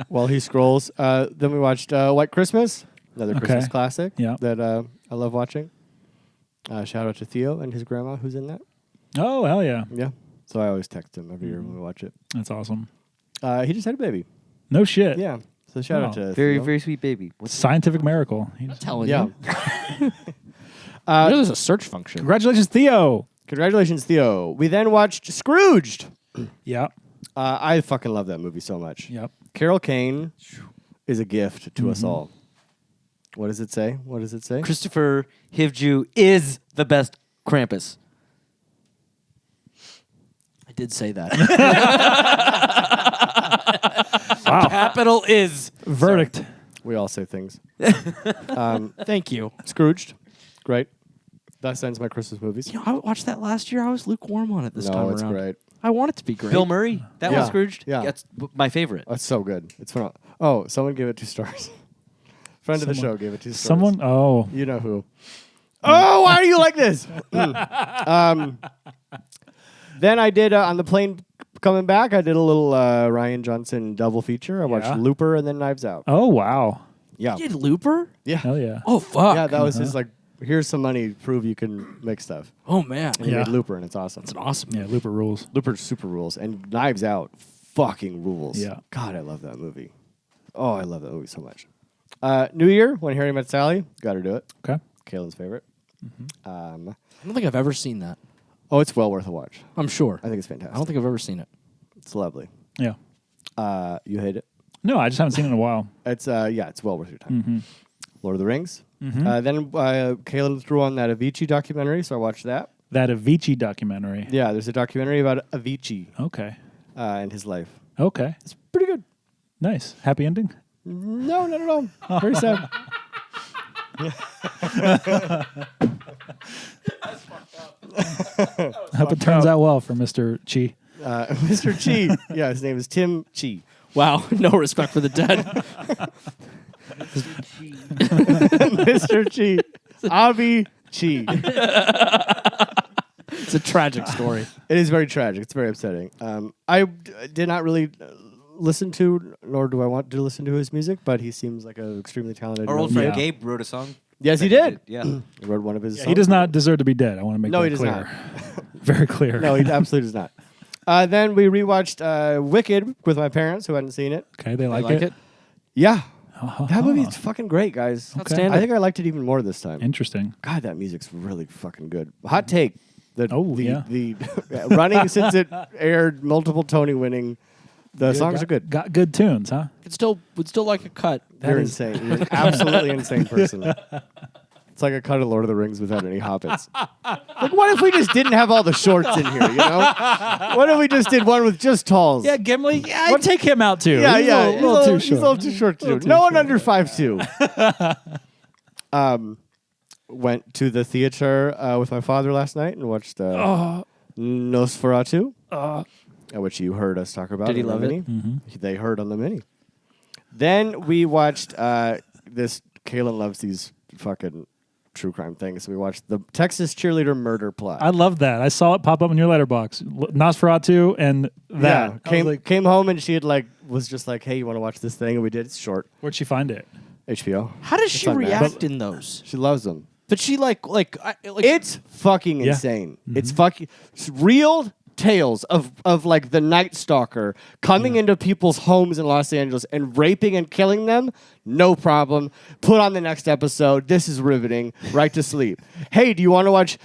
While he scrolls, then we watched White Christmas, another Christmas Okay. classic Yeah. that I love watching. Shout out to Theo and his grandma who's in that. Oh, hell yeah. Yeah. So I always text him every year when we watch it. That's awesome. He just had a baby. No shit. Yeah. So shout out Oh. to Very, Theo. very sweet baby. What's Scientific miracle. I'm telling Yeah. you. You know there's a search function. Congratulations, Theo. Congratulations, Theo. We then watched Scrooged. Yeah. I fucking love that movie so much. Yep. Carol Kane is a gift to us all. What does it say? What does it say? Christopher Hivju is the best Krampus. I did say that. Wow. Capital is. Verdict. We all say things. Thank you. Scrooged. Great. That ends my Christmas movies. You know, I watched that last year. I was lukewarm on it this time No, it's around. great. I want it to be great. Bill Murray. That Yeah. was Scrooged. Yeah. That's my favorite. That's so good. It's phenomenal. Oh, someone gave it 2 stars. Friend of the show gave it 2 stars. Someone. Oh. You know who. Oh, why are you like this? Then I did, on the plane coming back, I did a little Ryan Johnson double feature. I watched Yeah. Looper and then Knives Out. Oh wow. Yeah. You did Looper? Yeah. Hell yeah. Oh, fuck. Yeah, that was his, like, here's some money, prove you can make stuff. Oh, man. And he Yeah. made Looper, and it's awesome. That's an awesome. Yeah. Looper rules. Looper super rules, and Knives Out fucking rules. Yeah. God, I love that movie. Oh, I love that movie so much. New Year, When Harry Met Sally. Got to do it. Okay. Kaylin's favorite. I don't think I've ever seen that. Oh, it's well worth a watch. I'm sure. I think it's fantastic. I don't think I've ever seen it. It's lovely. Yeah. You hate it? No, I just haven't seen it in a while. It's it's well worth your time. Lord of the Rings. Then Kaylin threw on that Avicii documentary, so I watched that. That Avicii documentary. Yeah, there's a documentary about Avicii Okay. and his life. Okay. It's pretty good. Nice. Happy ending. No, not at all. Very sad. I hope it turns out well for Mr. Chi. Mr. Chi. Yeah, his name is Tim Chi. Wow. No respect for the dead. Mr. Chi. Avi Chi. It's a tragic story. It is very tragic. It's very upsetting. I did not really listen to, nor do I want to listen to his music, but he seems like an extremely talented Our old musician. friend Yeah. Gabe wrote a song. Yes, he that did. Yeah. He wrote one of his songs. He does not deserve to be dead. I want to make No, that he does clear. not. Very clear. No, he absolutely does not. Then we rewatched Wicked with my parents who hadn't seen it. Okay, they I like, like it. it. Yeah. Uh-huh. That movie is fucking great, guys. Outstanding. I think I liked it even more this time. Interesting. God, that music's really fucking good. Hot take. The running since it aired, multiple Tony winning. The songs are good. Got good tunes, huh? Would still like a cut. You're is- insane. You're an absolutely insane person. It's like a cut of Lord of the Rings without any hobbits. Like, what if we just didn't have all the shorts in here, you know? What if we just did one with just talls? Yeah, Gimli. Yeah, I'd take him out too. Yeah, He's yeah. A little too He's short. a little too short to do. too No one short. under 5'2". Went to the theater with my father last night and watched Nosferatu, which you heard us talk about. Did he on the love it? mini. Mm-hmm. They heard on the mini. Then we watched this. Kaylin loves these fucking true crime things. We watched the Texas cheerleader murder plot. I love that. I saw it pop up in your letterbox. Nosferatu and that. I was like, came home and she had was just like, hey, you want to watch this thing? And we did. It's short. where'd she find it? HBO. How does she on Max. react in those? She loves them. But she like It's fucking Yeah. insane. It's fucking real tales of like the Night Stalker coming into people's homes in Los Angeles and raping and killing them. No problem. Put on the next episode. This is riveting. Right to sleep. Hey, do you want to watch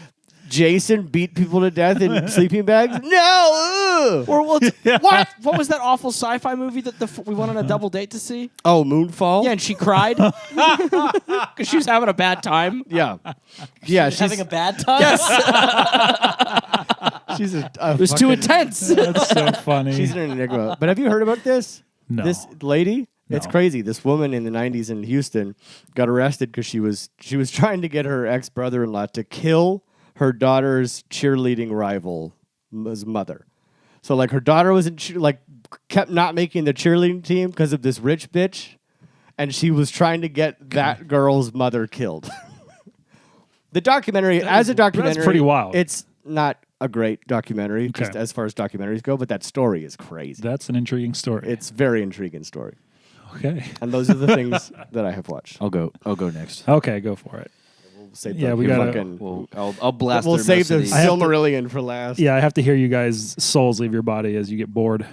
Jason beat people to death in sleeping bags? No. or what was that awful sci-fi movie that we went on a double date to see? Oh, Moonfall. Yeah, and she cried because she was having a bad time. Yeah. Yeah. She's Having a bad time? She's a It was too intense. That's so funny. She's an enigma. But have you heard about this? No. This lady? No. It's crazy. This woman in the 90s in Houston got arrested because she was trying to get her ex-brother-in-law to kill her daughter's cheerleading rival's mother. So like her daughter was kept not making the cheerleading team because of this rich bitch, and she was trying to get that girl's mother killed. The documentary, as a documentary, that's pretty wild. It's not a great documentary, just Okay. as far as documentaries go, but that story is crazy. That's an intriguing story. It's very intriguing story. Okay. And those are the things that I have watched. I'll go next. Okay, go for it. We'll save Yeah, the we gotta- fucking, I'll blast. we'll through save most the of these. I have to- Silmarillion for last. Yeah, I have to hear you guys' souls leave your body as you get bored.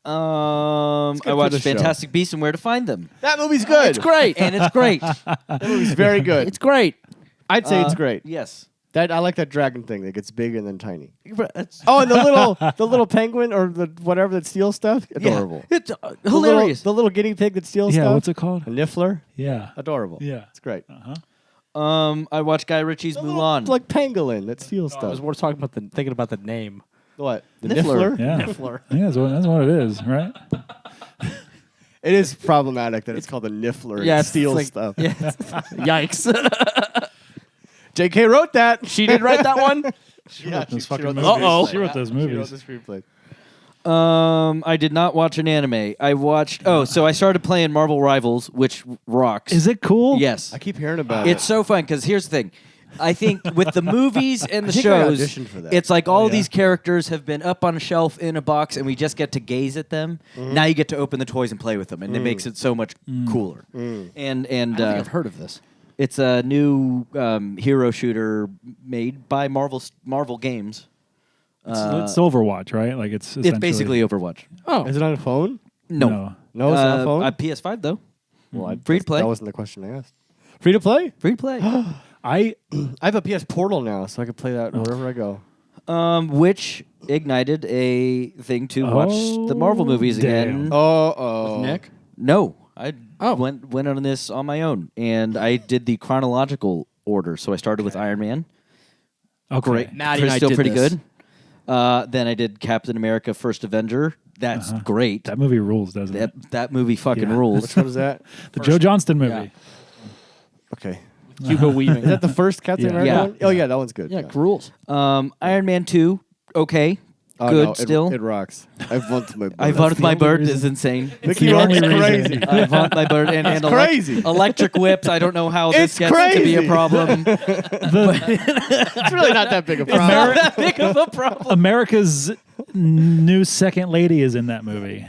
I for watched the show. Fantastic Beasts and Where to Find Them, That movie's good. It's great. and it's great. That movie's very good. It's great. I'd say it's great. Yes. That I like that dragon thing that gets big and then tiny. It's Oh, and the little penguin or the whatever that steals stuff. Adorable. It's The hilarious. little guitty pig that steals Yeah, stuff. what's it called? A niffler. Yeah. Adorable. Yeah. It's great. I watched Guy Ritchie's Mulan. Like pangolin that steals I stuff. was more talking about thinking about the name. What? The Niffler. Niffler? Yeah. Niffler. I think that's what it is, right? It is problematic that it's called a Niffler. Yeah, It it's steals like- stuff. Yeah. Yikes. J.K. wrote that. She did write that one? Yeah, Those she fucking wrote the movies. Uh-oh. She wrote those She wrote movies. the screenplay. I did not watch an anime. I watched. Oh, so I started playing Marvel Rivals, which rocks. Is it cool? Yes, I keep hearing about it's it. so fun because here's the thing. I think with the movies and the think I shows, auditioned for that. it's like all yeah. these characters have been up on a shelf in a box, and we just get to gaze at them. Now you get to open the toys and play with them, and it makes it so much cooler. And I think uh, I've heard of this. it's a new hero shooter made by Marvel Games. It's Overwatch, right? Like it's It's basically Overwatch. Oh. Is it on a phone? No, No, it's not a phone. PS5 though. Well, Free to play. That wasn't the question I asked. Free to play? Free to play. I I have a PS Portal now, so I can play that wherever I go. Which ignited a thing to watch the Marvel movies again. damn. Oh. Nick? No, I Oh. went on this on my own, and I did the chronological order. So I started with Iron Man. okay. Great, Maddie and I still did pretty this. good. Then I did Captain America: First Avenger. That's great. That movie rules, doesn't it? That movie fucking Yeah. rules. Which one is that? The Joe Johnston movie. Yeah. Okay. Hugo Weaving. Is that the first Captain Yeah. America Yeah. one? Oh, yeah, that one's good. Yeah, rules. Iron Man 2, okay, Oh, good no, it- still. It rocks. I've won my bird. I voted my the bird only is insane. Mickey the Rourke only is reason. crazy. I want my bird and crazy. electric whips. I don't know how this It's gets to be a crazy. problem. It's really not that big a problem. Not that big of a problem. America's new second lady is in that movie.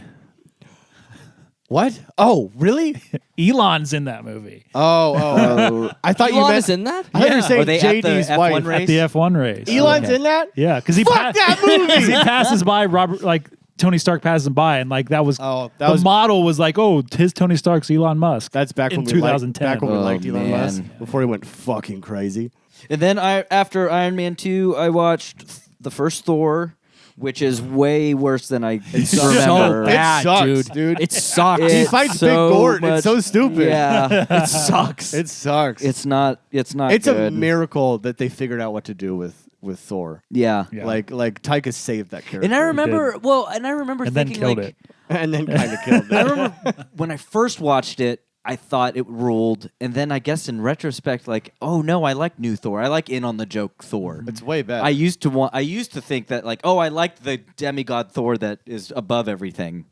What? Oh, really? Elon's in that movie Oh. I thought you Elon meant. is in that? I thought you were Yeah. saying Are they at the JD's F1 wife. race? at the F1 race. Elon's Okay. in that? Yeah, because he Fuck that movie! he passes by Robert, like Tony Stark passes him by, and like that was Oh, that the was- model was like, oh, his Tony Stark's Elon Musk. That's back in when we 2010. Liked, back when we Oh, liked Elon man. Musk before he went fucking crazy. And then after Iron Man 2, I watched the first Thor, which is way worse than I remember. So bad, sucks, dude. dude. It sucks. He It's fights so Big Gort. much- It's so stupid. Yeah, it sucks. It sucks. it's not. It's not. It's good. a miracle that they figured out what to do with Thor. Yeah. Yeah. Like Taika saved that character. And I remember, and and then thinking killed like, it. and then kind of killed I it. remember when I first watched it, I thought it ruled, and then I guess in retrospect, like, oh no, I like new Thor. I like in on the joke Thor. It's way better. I used to think that like, oh, I liked the demigod Thor that is above everything,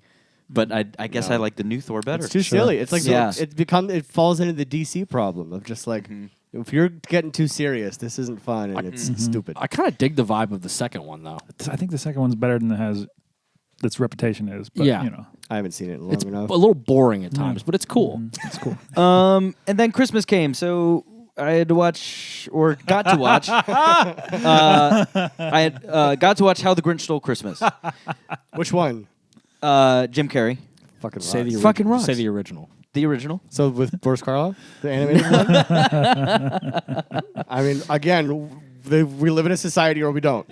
but I guess No. I like the new Thor better. It's too silly. It's like Yeah. it falls into the DC problem of just like if you're getting too serious, this isn't fun and it's stupid. I kind of dig the vibe of the second one, though. I think the second one's better than its reputation is. But, Yeah. you know, I haven't seen it in long It's enough. a little boring at times, but it's cool. it's cool. And then Christmas came, so I had to watch, or got to watch. I had got to watch How the Grinch Stole Christmas. Which one? Jim Carrey, Fucking Say rocks. the Fucking rocks. Say the original. the original. So with Boris Karloff, the animated one. I mean, again, we live in a society or we don't.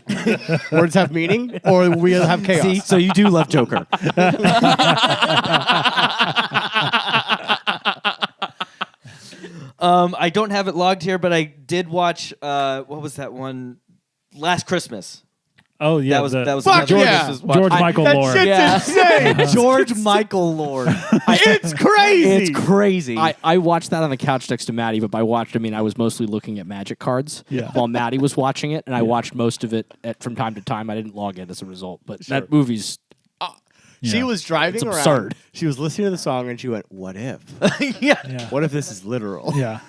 Words have meaning or we have chaos. See, so you do love Joker. I don't have it logged here, but I did watch. What was that one? Last Christmas. Oh yeah, That was Fuck George, yeah. George Michael that Lord. shit's Yeah. insane. George Michael Lord. It's crazy. It's crazy. I watched that on the couch next to Maddie, but by watched I mean I was mostly looking at Magic cards Yeah. while Maddie was watching it, and I watched most of it from time to time. I didn't log in as a result, but that movie's She Yeah. was driving It's around. absurd. She was listening to the song and she went, "What if? yeah. Yeah. What if this is literal?" Yeah.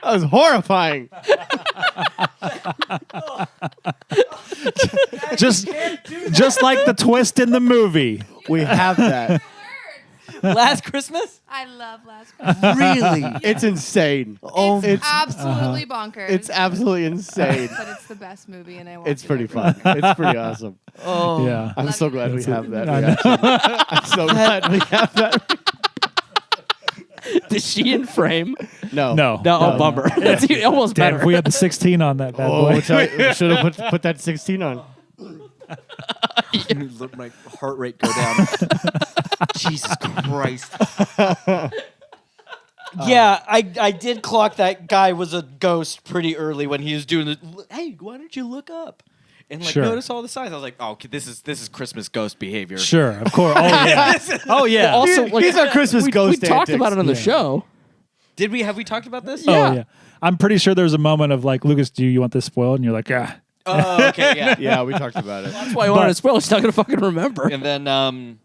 That was horrifying. just like the twist in the movie. We have that. Last Christmas? I love Last Christmas. Really? It's insane. It's absolutely bonkers. It's absolutely insane. but it's the best movie, and I watch It's it pretty every fun. It's pretty awesome. Oh. Yeah. I'm Love so you. glad we have that. I know. reaction. I'm so glad we have that. Is she in frame? No. No. No, oh, bummer. That's almost Damn, better. if we had the 16 on that bad Oh, boy. we should have put that 16 on. Let my heart rate go down. Jesus Christ. Yeah, I did clock that guy was a ghost pretty early when he was doing the. Hey, why don't you look up and like Sure. notice all the signs? I was like, oh, okay, this is Christmas ghost behavior. Sure, of course. Oh yeah. Oh yeah. Also, like, These are Christmas we ghost talked antics. about it on the Yeah. show. Have we talked about this? Oh Yeah. yeah. I'm pretty sure there's a moment of like, Lucas, do you want this spoiled? And you're like, ah. Oh, okay, yeah. Yeah, we talked about it. That's why I wanted to spoil. He's not gonna fucking remember. And then,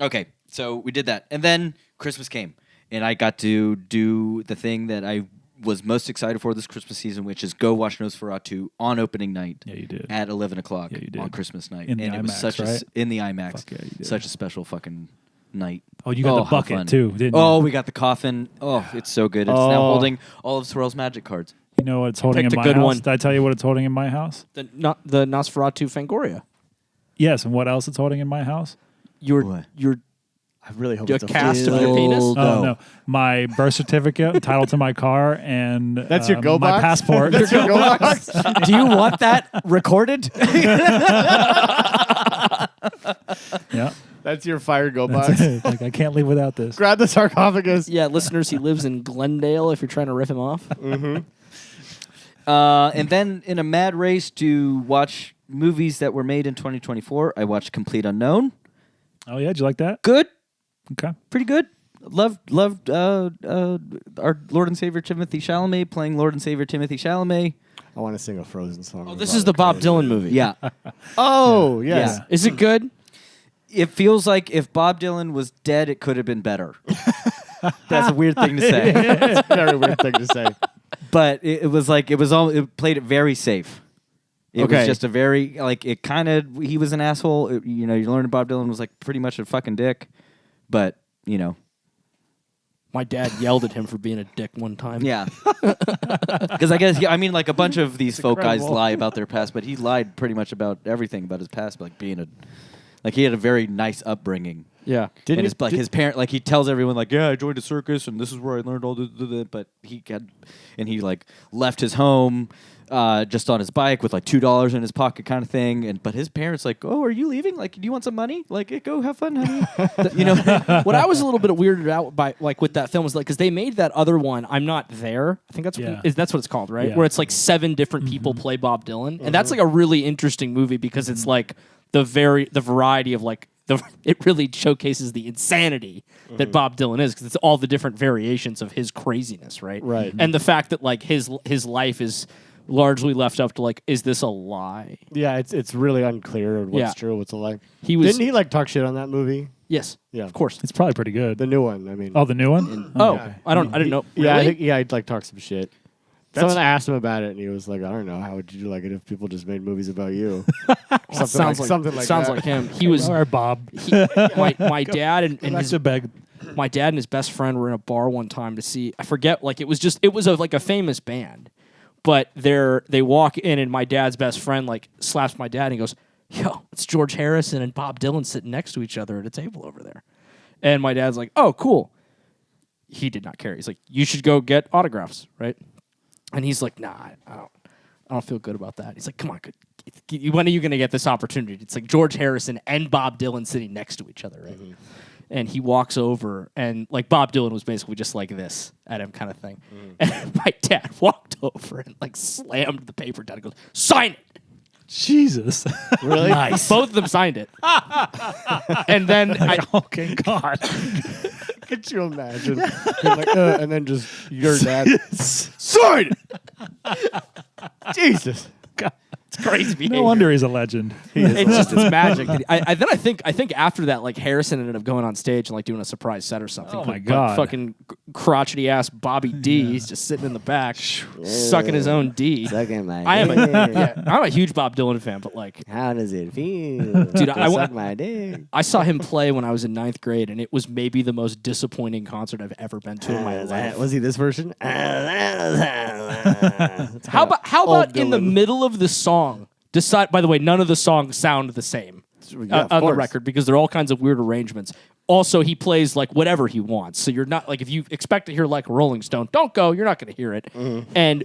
okay, so we did that, and then Christmas came, and I got to do the thing that I was most excited for this Christmas season, which is go watch Nosferatu on opening night. Yeah, you did. At 11 o'clock Yeah, you did. on Christmas night, In the and it was IMAX, such right? in the IMAX. Fuck yeah, you did. Such a special fucking night. Oh, you got the how bucket fun. too, didn't Oh, you? we got the coffin. Oh, it's so good. It's now holding all of Swirl's magic cards. You know what it's holding Picked in a my good house? one. Did I tell you what it's holding in my house? The Nosferatu Fangoria. Yes, and what else it's holding in my house? Your I really hope a it's a cast of your penis. Oh no, my birth certificate, title to my car, and That's your go my box? passport. That's your go box? Do you want that recorded? Yeah, That's your fire go that's box. it. Like I can't live without this. Grab the sarcophagus. Yeah, listeners, he lives in Glendale. If you're trying to rip him off, And then in a mad race to watch movies that were made in 2024, I watched Complete Unknown. Oh yeah, did you like that? Good. Okay. Pretty good. Loved our Lord and Savior Timothy Chalamet playing Lord and Savior Timothy Chalamet. I want to sing a Frozen song. oh, this is the Bob Dylan movie. Yeah. Oh, yes. Yeah. Is it good? It feels like if Bob Dylan was dead, it could have been better. That's a weird thing to say. It's a very weird thing to say. But it was like, it played it very safe. It Okay. was just a very, like, it kind of, he was an asshole. You learned Bob Dylan was like pretty much a fucking dick. But, My dad yelled at him for being a dick one time. yeah. Because I guess, like a bunch of these folk guys incredible. lie about their past, but he lied pretty much about everything about his past, like being he had a very nice upbringing. Yeah. Didn't And his parent, like he tells everyone, like, yeah, I joined a circus and this is where I learned all the but he like left his home just on his bike with like $2 in his pocket kind of thing. But his parents like, oh, are you leaving? Like, do you want some money? Like, go have fun, honey. What I was a little bit weirded out by, like, with that film was like, because they made that other one, I'm Not There. I think that's Yeah. that's what it's called, right? Yeah. Where it's like 7 different people play Bob Dylan, and that's like a really interesting movie because it's like the variety of like it really showcases the insanity that Bob Dylan is because it's all the different variations of his craziness, right? Right. And the fact that like his life is largely left up to like, is this a lie? Yeah, it's really unclear what's Yeah. true, what's a lie. Didn't he like talk shit on that movie? Yes. Yeah. Of course. It's probably pretty good. The new one, I mean. Oh, the new one? I didn't know. Yeah, Really? I think he'd like talk some shit. Someone asked him about it, and he was like, "I don't know. How would you like it if people just made movies about you?" something like sounds that. like him. He was All right, Bob. my dad and Back his to beg. my dad and his best friend were in a bar one time to see. I forget. Like it was like a famous band, but they walk in and my dad's best friend like slaps my dad and he goes, "Yo, it's George Harrison and Bob Dylan sitting next to each other at a table over there," and my dad's like, "Oh, cool." He did not care. He's like, "You should go get autographs, right?" And he's like, "Nah, I don't feel good about that." He's like, "Come on, when are you going to get this opportunity?" It's like George Harrison and Bob Dylan sitting next to each other, right? And he walks over, and like Bob Dylan was basically just like this at him, kind of thing. And my dad walked over and like slammed the paper down and goes, "Sign it!" Jesus. Really? Nice. Both of them signed it. And then Okay, God. Could you imagine? You're like, and then just your dad. Sign it! Jesus. it's crazy behavior. No wonder he's a legend. It's magic. I think after that, like Harrison ended up going on stage and like doing a surprise set or something. Oh But- my but God. fucking crotchety ass Bobby D. He's just sitting in the back, sucking his own D. Sucking my I'm a huge Bob Dylan fan, but like, How does it feel? Dude, I wa- suck my dick. I saw him play when I was in 9th grade, and it was maybe the most disappointing concert I've ever been to in my life. Was he this version? How about Old in the Dylan. middle of the song? Decide. By the way, none of the songs sound the same. on the record because they're all kinds of weird arrangements. Also, he plays like whatever he wants. So you're not like if you expect to hear like a Rolling Stone, don't go. You're not going to hear it.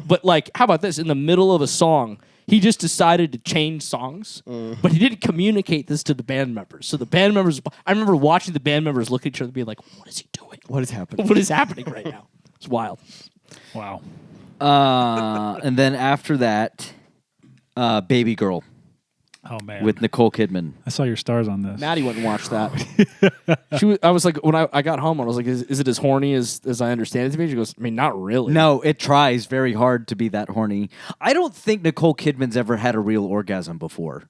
But like, how about this? In the middle of a song, he just decided to change songs, but he didn't communicate this to the band members. So the band members, I remember watching the band members look at each other and be like, "What is he doing? What is happening? What is happening right now?" It's wild. Wow. And then after that, Baby Girl Oh man. with Nicole Kidman. I saw your stars on this. Maddie went and watched that. I was like, when I got home, I was like, is it as horny as I understand it to be? She goes, I mean, not really. No, it tries very hard to be that horny. I don't think Nicole Kidman's ever had a real orgasm before.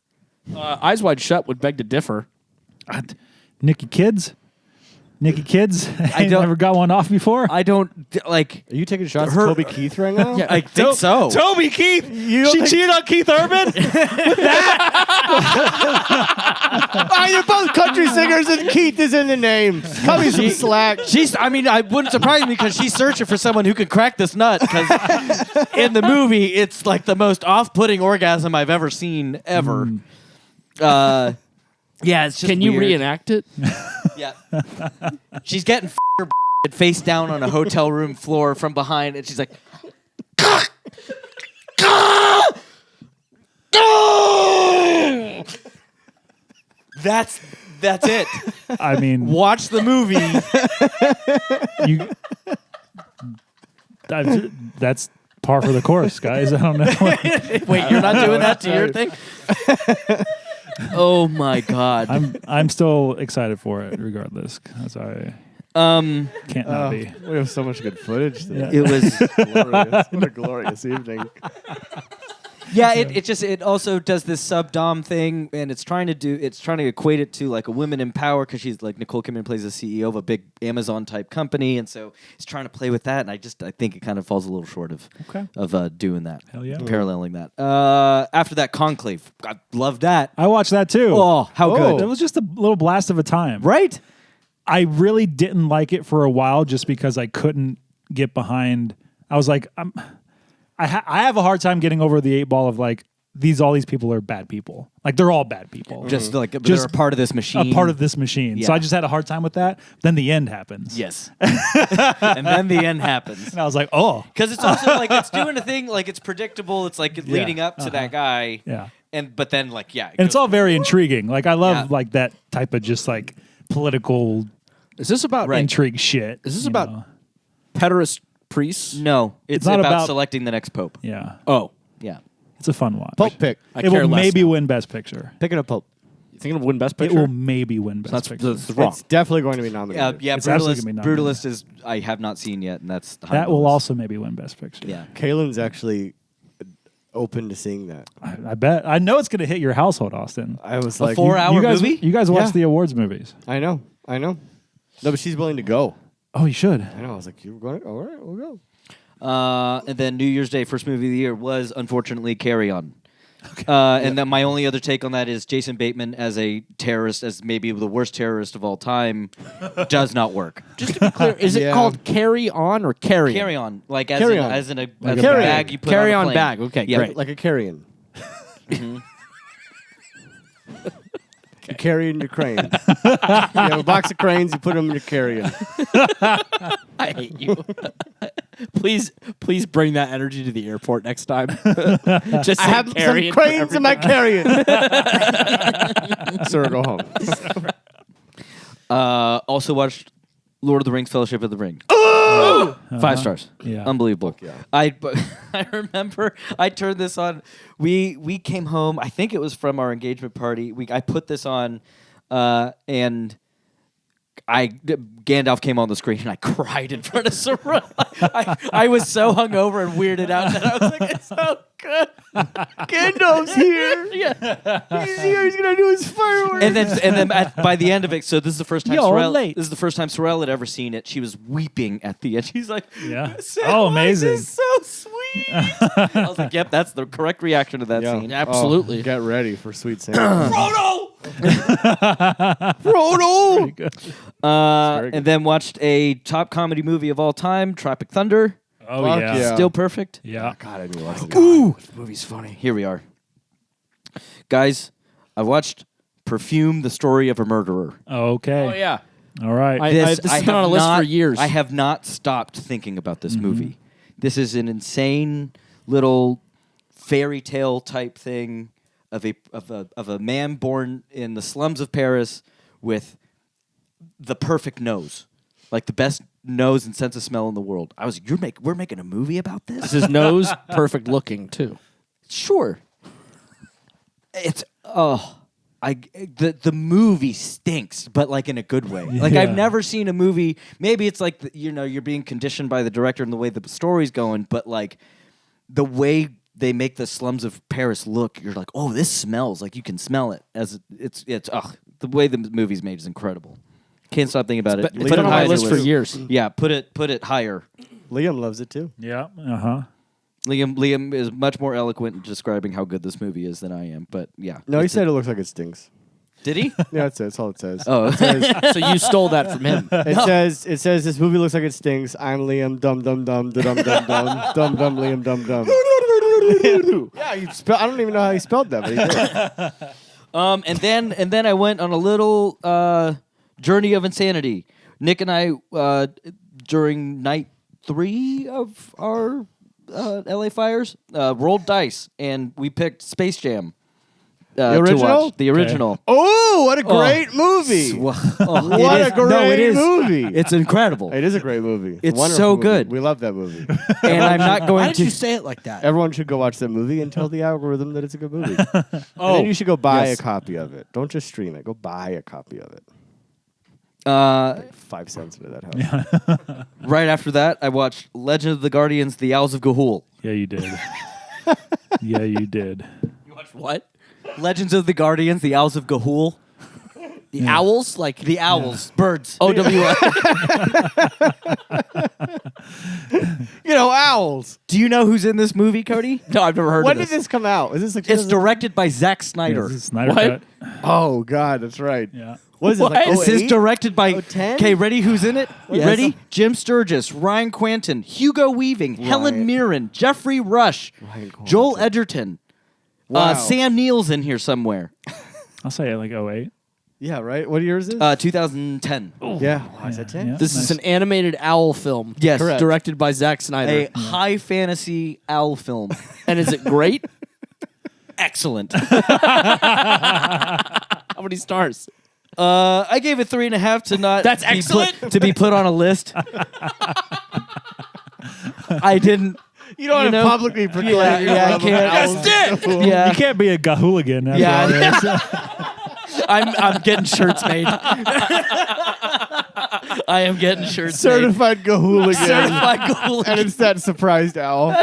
Eyes Wide Shut would beg to differ. Nikki Kids? Nikki Kids? I don't- never got one off before? I don't like. Are you taking shots Her- at Toby Keith right now? Yeah, I think so. Toby Keith! You don't She think- cheated on Keith Urban? You're both country singers and Keith is in the name. Cut me some slack. I mean, I wouldn't surprise me because she's searching for someone who can crack this nut. Because in the movie, it's like the most off-putting orgasm I've ever seen ever. Yeah, it's just. Can you weird. reenact it? Yeah. She's getting face down on a hotel room floor from behind, and she's like, That's it. I mean, Watch the movie. you, that's par for the course, guys. I don't know. Wait, you're not doing that to your thing? Oh my god. I'm still excited for it, regardless. Because I can't not be. We have so much good footage today. It was Glorious. What a glorious evening. yeah, it also does this sub-dom thing, and it's trying to equate it to like a women in power because she's like Nicole Kidman plays the CEO of a big Amazon type company, and so it's trying to play with that, and I think it kind of falls a little short of doing that. Hell yeah. Paralleling that. After that, Conclave, I loved that. I watched that too. Oh, how Oh. good! It was just a little blast of a time. Right? I really didn't like it for a while just because I couldn't get behind. I was like, I have a hard time getting over the 8 ball of like, all these people are bad people. Like, they're all bad people. Just like Just they're a part of this machine. a part of this machine. So Yeah. I just had a hard time with that. Then the end happens. Yes. And then the end happens. And I was like, oh. Because it's also like it's doing a thing, like it's predictable. It's like leading up to that guy. Yeah. But then like And it's all very intriguing. Like, I love like that type of just like political Is this about intrigue shit. Is this you about know? pederast priests? No, it's not about about- selecting the next pope. Yeah. Oh, Yeah. It's a fun watch. Pope pick. I It care will less maybe now. win Best Picture. Picking a Pope. You thinking of win Best It Picture? will maybe win Best That's Picture. wrong. It's definitely going to be nominated. Yeah. It's absolutely Brutalist. gonna be nominated. Brutalist is I have not seen yet, and that's high That on the will list. also maybe win Best Picture. Yeah. Kaylin's actually open to seeing that. I bet. I know it's going to hit your household, Austin. I was A like, 4-hour you guys, movie? You guys watch Yeah. the awards movies. I know. No, but she's willing to go. Oh, you should. I know. I was like, you're going? All right, we'll go. And then New Year's Day, first movie of the year was unfortunately Carry On. And then my only other take on that is Jason Bateman as a terrorist, as maybe the worst terrorist of all time, does not work. Just to be clear, is it Yeah. called Carry On or Carry? Carry on, like as Carry in, on. as in a, Like as a a bag. bag you put Carry on a on plane. bag. Okay, Yeah. great. Like a carrion. You carry in your crane. You have a box of cranes, you put them in your carrion. I hate you. please bring that energy to the airport next time. Just I say have some carrying cranes in my carrion. Sir, go home. Also watched Lord of the Rings: Fellowship of the Ring. 5 stars. Yeah. Unbelievable. I remember I turned this on. We came home. I think it was from our engagement party. I put this on, and Gandalf came on the screen, and I cried in front of Sarah. I was so hungover and weirded out that I was like, "It's so good." Gandalf's here. Yeah. He's here. He's going to do his fireworks. And then by the end of it, so this is the first time You're Sorrel. late. This is the first time Sorrel had ever seen it. She was weeping at the end. She's like, Yeah. "Sam, Oh, why is amazing. this so sweet." I was like, "Yep, that's the correct reaction to that scene." Absolutely. Oh, get ready for Sweet Sam. Frodo. Pretty good. very good. And then watched a top comedy movie of all time, Tropic Thunder. Oh, Fuck yeah. yeah. Still perfect. Yeah. God, I need to watch it. Ooh, this movie's funny. Here we are, guys. I watched perfume the story of a murderer. Okay. Oh yeah. All right. This has been on a list for years. I have not stopped thinking about this movie. This is an insane little fairy tale type thing of a man born in the slums of Paris with the perfect nose, like the best nose and sense of smell in the world. We're making a movie about this. Is his nose perfect looking too? Sure. It's the movie stinks, but like in a good way. Like Yeah. I've never seen a movie. Maybe it's like you're being conditioned by the director and the way the story's going, but like the way they make the slums of Paris look, you're like, oh, this smells like you can smell it. As it's the way the movie's made is incredible. Can't stop thinking about it. It's been on my list for years. Yeah, put it higher. Liam loves it too. Yeah. Uh-huh. Liam is much more eloquent in describing how good this movie is than I am. But yeah, No, he said it looks like it stinks. did he? Yeah, that's all it says. Oh, So you stole that from him. It says this movie looks like it stinks. I'm Liam dum dum dum dum dum dum dum dum Liam dum dum. Yeah, I don't even know how he spelled that, but he did. and then I went on a little journey of insanity. Nick and I during night 3 of our LA Fires rolled dice and we picked Space Jam. The to original? watch. The original. Oh, what a great movie! What What a great movie! It's incredible. It is a great movie. It's a wonderful so movie. good. We love that movie. And I'm not Why going did to you say it like that? Everyone should go watch that movie and tell the algorithm that it's a good movie. And then you should go buy a copy of it. Don't just stream it. Go buy a copy of it. 5 cents into that house. right after that, I watched Legend of the Guardians: The Owls of Ga'Hoole. Yeah, you did. Yeah, you did. You watched what? Legends of the Guardians: The Owls of Ga'Hoole. The owls, like The owls, birds. OWL. Owls. Do you know who's in this movie, Cody? No, I've never heard When of did this. this come out? Is this like It's directed by Zack Snyder. Yeah, this is Snyder What? Cut. Oh God, that's right. Yeah. What is it? What? Like This is 08? directed by. 010? Okay, ready? Who's in it? Yes. Ready? Jim Sturgis, Ryan Quanten, Hugo Weaving, Helen Mirren, Jeffrey Rush, Ryan Quanten. Joel Edgerton. Wow. Sam Neill's in here somewhere. I'll say it like 08. Yeah, right. What year is this? 2010. Yeah. Why is that 10? Yeah. This is an animated owl film. Yes. Correct. Directed by Zack Snyder. A high fantasy owl film. And is it great? Excellent. How many stars? I gave it 3.5 to not. That's be put- excellent. to be put on a list. I didn't. You don't You want to know? publicly proclaim. Yeah, your I love of can't. owls. That's it. Yeah, You can't be a gahooligan. After Yeah. all this. I'm getting shirts made. I am getting shirts Certified Gahooligan. made. Certified gold. And it's that surprised owl.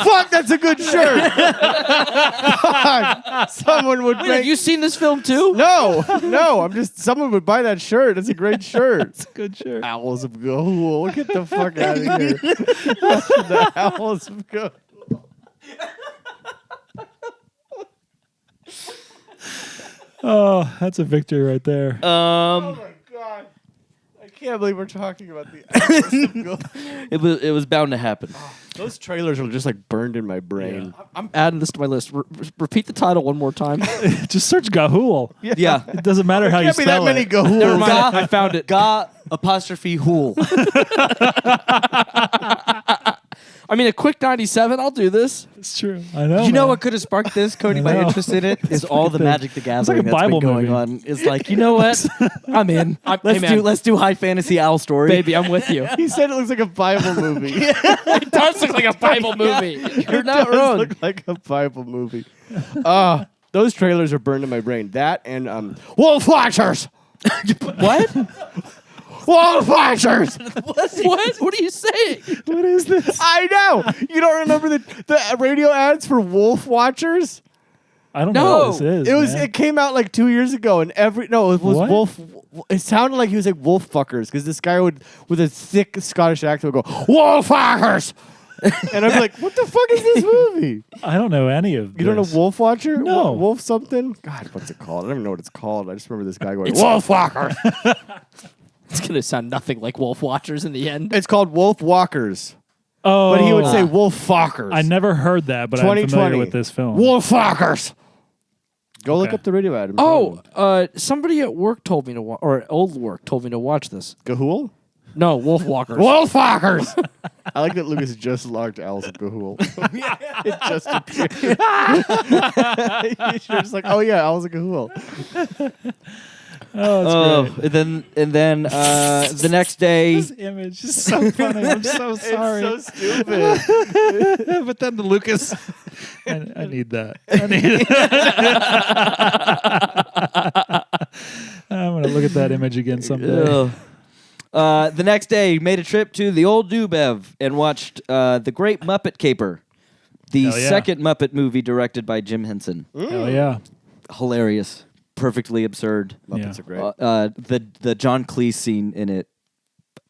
Fuck, that's a good shirt. Fuck, someone would Wait, make. have you seen this film too? No. I'm just. Someone would buy that shirt. It's a great shirt. It's a good shirt. Owls of Gahool. Get the fuck out of here. The Owls of Gahool. Oh, that's a victory right there. Oh my god. I can't believe we're talking about the Owls of Gahool. It was bound to happen. Those trailers are just like burned in my brain. I'm adding this to my list. Repeat the title one more time. Just search Gahool. Yeah. It doesn't matter how you Can't be that spell many it. Gahools. Never mind. I found it. Ga apostrophe hool. I mean, a quick 97. I'll do this. It's true. I know. You know man. what could have sparked this, Cody, I by know. interest in it? Is all the thing. Magic the Gathering like a Bible that's been going movie. on. It's like, you know what? I'm in. Hey, man. Let's do high fantasy owl story. Baby, I'm with you. He said it looks like a Bible movie. It does look like a Bible movie. You're not It does wrong. look like a Bible movie. Those trailers are burned in my brain. That and Wolf Watchers. What? Wolf Watchers. What? What are you saying? What is this? I know. You don't remember the radio ads for Wolf Watchers? I don't know No. what this is. It was. man. It came out like 2 years ago, and it was What? Wolf. It sounded like he was like Wolf Fuckers because this guy would, with a thick Scottish accent, would go Wolf Fuckers, and I'd be like, "What the fuck is this movie? I don't know any of You don't know this. Wolf Watcher? No. Wolf something? God, what's it called? I don't even know what it's called. I just remember this guy going Wolf Walkers. It's going to sound nothing like Wolf Watchers in the end. It's called Wolf Walkers, Oh, but he would say Wolf Fuckers. I never heard that, but I'm 2020 familiar with this film. Wolf Fuckers. Go look Okay. up the radio ad. Somebody at work told me to watch, or old work told me to watch this. Gahool? No, Wolfwalkers. Wolfwalkers! I like that Lucas just logged Owls of Gahool. It just appeared. You're just like, oh yeah, Owls of Gahool. Oh, that's great. and then the next day, This image is so funny. I'm so sorry. It's so stupid. But then the Lucas. I need that. I need it. I'm going to look at that image again someday. the next day, made a trip to the old Dubev and watched The Great Muppet Caper, the Hell yeah. second Muppet movie directed by Jim Henson. Hell yeah. Hilarious, perfectly absurd. Muppets are great. The John Cleese scene in it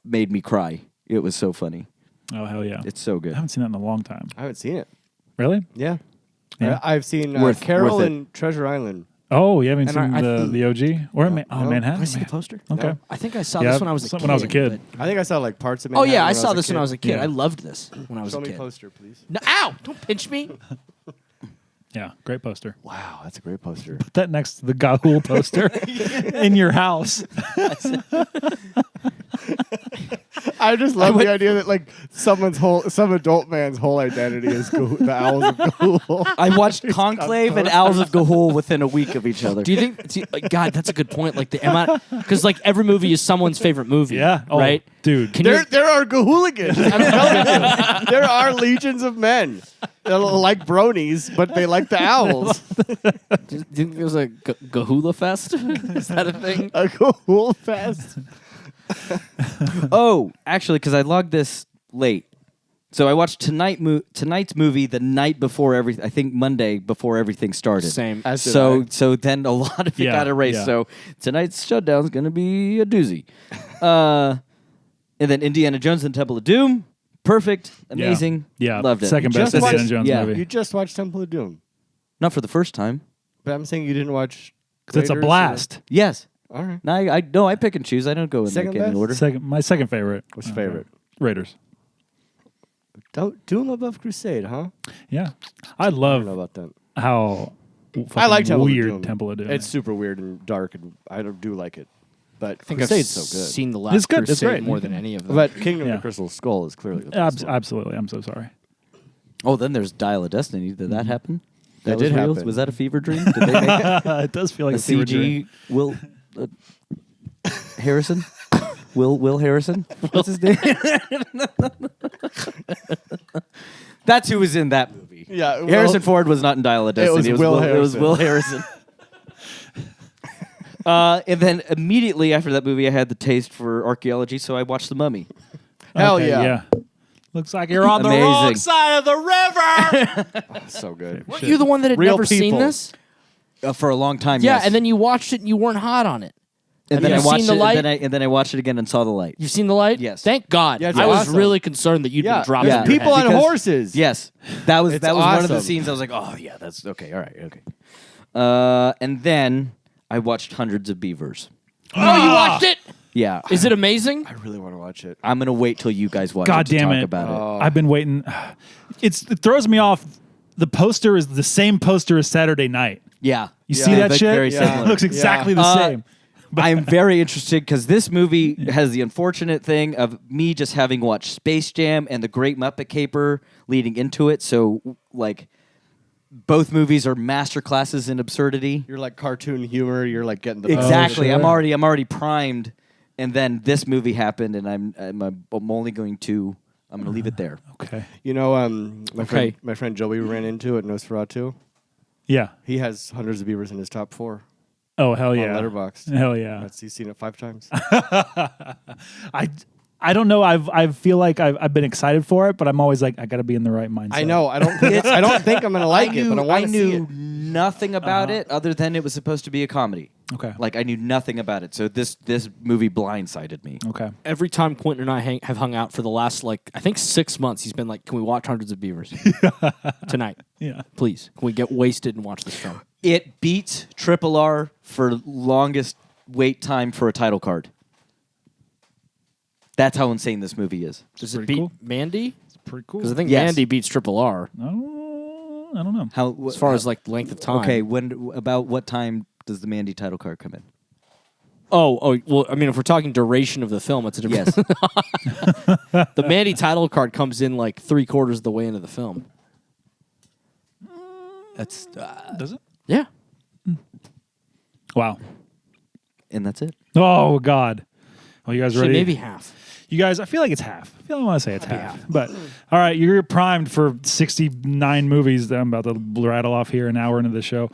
made me cry. It was so funny. Oh, hell yeah. It's so I good. haven't seen that in a long time. I haven't seen it. Really? Yeah. Yeah. I've seen Worth Carol it. and Treasure Island. Oh, you haven't And seen the OG? Or No. Manhattan? Did I see the poster? Okay. No. I think I saw Yeah, this when I was a kid. when I was a kid. but- I think I saw like parts of Oh Manhattan yeah, I when saw this a when I was a kid. Yeah. I loved this when I was Show a me kid. poster, please. No, ow! Don't pinch me. Yeah, great poster. Wow, that's a great poster. Put that next to the Gahool poster in your house. I just love the idea that like some adult man's whole identity is the Owls of Gahool. I watched Conclave and Owls of Gahool within a week of each other. Do you think? God, that's a good point. Like the amount, because like every movie is someone's favorite movie. Yeah. Oh, right. Dude. Can you? There are Gahooligans. I'm telling you, there are legions of men that like bronies, but they like the owls. Do you think there's a Gahula Fest? Is that a thing? A Gahool fest. Oh, actually, because I logged this late. So I watched tonight's movie the night before everything. I think Monday before everything started. Same. As did So then a lot of it Yeah, got erased. yeah. So tonight's shutdown is going to be a doozy. And then Indiana Jones and Temple of Doom. Perfect. Amazing. Yeah. Loved it. Second best Just Indiana watched- Jones yeah. movie. You just watched Temple of Doom, Not for the first time. but I'm saying you didn't watch. Because it's a Raiders or- blast. Yes. All right. No, I pick and choose. I don't go in Second any best? order. My second favorite. What's your favorite? Raiders. Don't Doom above Crusade, huh? Yeah. I I don't know love about that. how I like Temple weird of Doom. Temple of Doom. It's super weird and dark, and I do like it. But I think Crusade's I've so good. seen the last It's good. It's Crusade great. more than any of them. But Kingdom Yeah. of the Crystal Skull is clearly the best one. Absolutely. I'm so sorry. Oh, then there's Dial of Destiny. Did that happen? That was did real? happen. Was that a fever dream? Did they make It does feel like a a fever dream. CG Will Harrison? Will Harrison? What's his name? That's who was in that movie. Yeah, Will- Harrison Ford was not in Dial of Destiny. was Will It was Harrison. Will Harrison. And then immediately after that movie, I had the taste for archaeology, so I watched The Mummy. Hell Okay, yeah. Looks like you're on the wrong Amazing. side of the river. So good. weren't you the one that had Real never seen people. this? For a long time, Yeah, yes. and then you watched it and you weren't hot on it. And Have then you I watched seen The it, Light? and then I watched it again and saw The Light. You've seen The Light? Yes. Thank God. Yeah, it's I was awesome. really concerned that you'd Yeah, been dropping there's your people head. on Because- horses. Yes, that was It's one of the awesome. scenes. I was like, oh yeah, that's okay. All right, okay. And then I watched Hundreds of Beavers. Oh, you watched it? Yeah, Is it amazing? I really want to watch it. I'm gonna wait till you guys watch God it to damn talk it. about it. I've been waiting. It throws me off. The poster is the same poster as Saturday Night. Yeah, You see that like shit? Very Yeah. similar. It looks exactly the same. I am very interested because this movie has the unfortunate thing of me just having watched Space Jam and The Great Muppet Caper leading into it. So, like, both movies are masterclasses in absurdity. You're like cartoon humor. You're like getting the Exactly. sure. I'm already primed, and then this movie happened, and I'm only going to leave it there. Okay. You know, Okay. my friend Joey ran into at Nosferatu. Yeah. He has Hundreds of Beavers in his top 4 Oh, hell on yeah. Letterboxd. Hell yeah. He's seen it 5 times. I don't know. I feel like I've been excited for it, but I'm always like, I got to be in the right mindset. I know. I don't think I'm gonna like it, but I want to see knew it. nothing about it other than it was supposed to be a comedy. Okay. Like I knew nothing about it, so this movie blindsided me. Okay. Every time Quentin and I have hung out for the last, I think 6 months, he's been like, can we watch Hundreds of Beavers tonight? Yeah. Please. Can we get wasted and watch this film? It beats Triple R for longest wait time for a title card. That's how insane this movie is. Does it pretty beat cool. Mandy? It's pretty cool. Because I think Yes. Mandy beats Triple R. Oh, I don't know. How As far as like length of time. Okay, about what time does the Mandy title card come in? Oh, well, I mean, if we're talking duration of the film, it's a different. Yes. The Mandy title card comes in like 3/4 of the way into the film. That's Does it? Yeah. Wow. and that's it. Oh God. Well, you guys Actually, ready? maybe half. You guys, I feel like it's half. I want to say it's half. But all right, you're primed for 69 movies that I'm about to rattle off here an hour into the show.